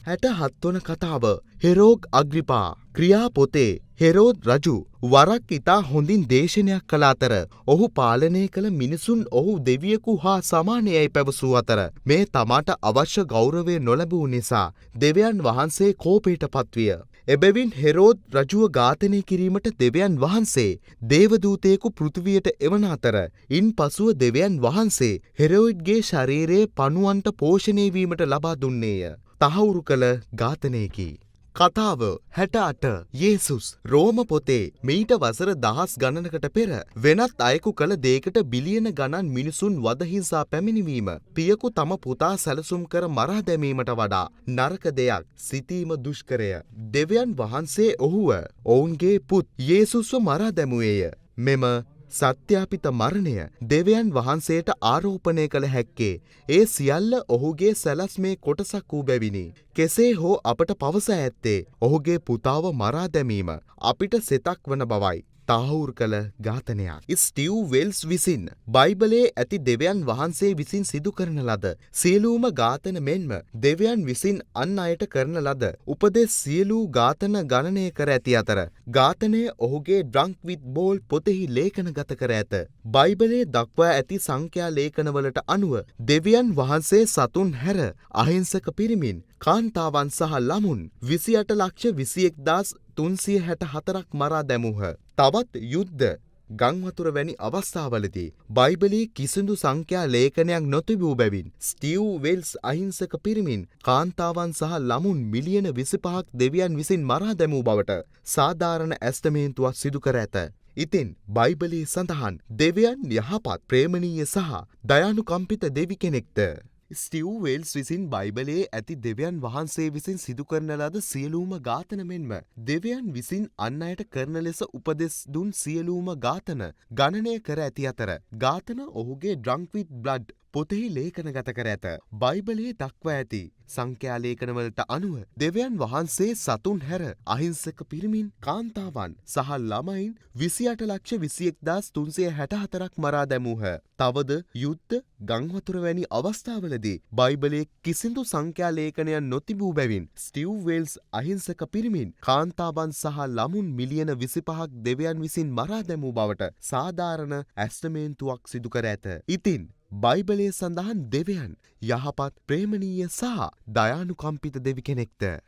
67 වන කතාව හෙරෝග් අග්‍රිපා ක්‍රියා පොතේ හෙරෝද් රජු වරක් ඉතා හොඳින් දේශනයක් කළ අතර ඔහු පාලනය කළ මිනිසුන් ඔහු දෙවියෙකු හා සමානයයි පැවසූ අතර මේ තමාට අවශ්‍ය ගෞරවය නොලැබූ නිසා දෙවියන් වහන්සේ කෝපයට පත්විය. එබැවින් හෙරෝද් රජුව ඝාතනය කිරීමට දෙවියන් වහන්සේ දේවදූතයෙකු පෘථිවියට එවන අතර ඉන් පසුව දෙවියන් වහන්සේ හෙරෝද්ගේ ශරීරයේ පණුවන්ට පෝෂණය වීමට ලබා දුන්නේය. තහවුරු කළ ඝාතනයකි. කතාව 68 යේසුස් රෝම පොතේ මීට වසර දහස් ගණනකට පෙර වෙනත් අයෙකු කළ දේකට බිලියන ගණන් මිනිසුන් වදහිංසා පැමිණිවීම පියකු තම පුතා සැලසුම් කර මරා දැමීමට වඩා නරක දෙයක් සිතීම දුෂ්කරය. දෙවියන් වහන්සේ ඔහුව ඔවුන්ගේ පුත් යේසුස්ව මරා දැමුවේය. මෙම සත්‍යාපිත මරණය දෙවියන් වහන්සේට ආරෝපණය කළ හැක්කේ ඒ සියල්ල ඔහුගේ සැලැස්මේ කොටසක් වූ බැවිනි. කෙසේ හෝ අපට පවස ඇත්තේ ඔහුගේ පුතාව මරා දැමීම අපිට සෙතක් වන බවයි. තහවුරු කළ ඝාතනයක්. ස්ටිව් වෙල්ස් විසින් බයිබලයේ ඇති දෙවියන් වහන්සේ විසින් සිදු කරන ලද සියලුම ඝාතන මෙන්ම දෙවියන් විසින් අන් අයට කරන ලද උපදෙස් සියලු ඝාතන ගණනය කර ඇති අතර ඝාතනය ඔහුගේ ඩ්‍රන්ක් විත් බෝල් පොතෙහි ලේඛනගත කර ඇත. බයිබලයේ දක්වා ඇති සංඛ්‍යා ලේඛනවලට අනුව දෙවියන් වහන්සේ සතුන් හැර අහිංසක පිරිමින් කාන්තාවන් සහ ළමුන් 28,21,364ක් මරා දැමූහ. තවත් යුද්ධ ගංවතුර වැනි අවස්ථාවලදී බයිබලයේ කිසිදු සංඛ්‍යා ලේඛනයක් නොතිබූ බැවින් ස්ටිව් වෙල්ස් අහිංසක පිරිමින් කාන්තාවන් සහ ළමුන් මිලියන 25ක් දෙවියන් විසින් මරා දැමූ බවට සාධාරණ ඇස්තමේන්තුවක් සිදු කර ඇත. ඉතින් බයිබලයේ සඳහන් දෙවියන් යහපත් ප්‍රේමණීය සහ දයානුකම්පිත දෙවි කෙනෙක්ද? ස්ටිව් වෙල්ස් විසින් බයිබලයේ ඇති දෙවියන් වහන්සේ විසින් සිදු කරන ලද සියලුම ඝාතන මෙන්ම දෙවියන් විසින් අන් අයට කරන ලෙස උපදෙස් දුන් සියලුම ඝාතන ගණනය කර ඇති අතර ඝාතන ඔහුගේ ඩ්‍රන්ක් විත් බ්ලඩ් පොතෙහි ලේඛනගත කර ඇත. බයිබලයේ දක්වා ඇති සංඛ්‍යා ලේඛනවලට අනුව දෙවියන් වහන්සේ සතුන් හැර අහිංසක පිරිමින් කාන්තාවන් සහ ළමයින් 28,21,364ක් මරා දැමූහ. තවද යුද්ධ ගංවතුර වැනි අවස්ථාවලදී බයිබලයේ කිසිදු සංඛ්‍යා ලේඛනයක් නොතිබූ බැවින් ස්ටිව් වෙල්ස් අහිංසක පිරිමින් කාන්තාවන් සහ ළමුන් මිලියන 25ක් දෙවියන් විසින් මරා දැමූ බවට සාධාරණ ඇස්තමේන්තුවක් සිදු කර ඇත. ඉතින් බයිබලයේ සඳහන් දෙවියන් යහපත් ප්‍රේමණීය සහ දයානුකම්පිත දෙවි කෙනෙක්ද?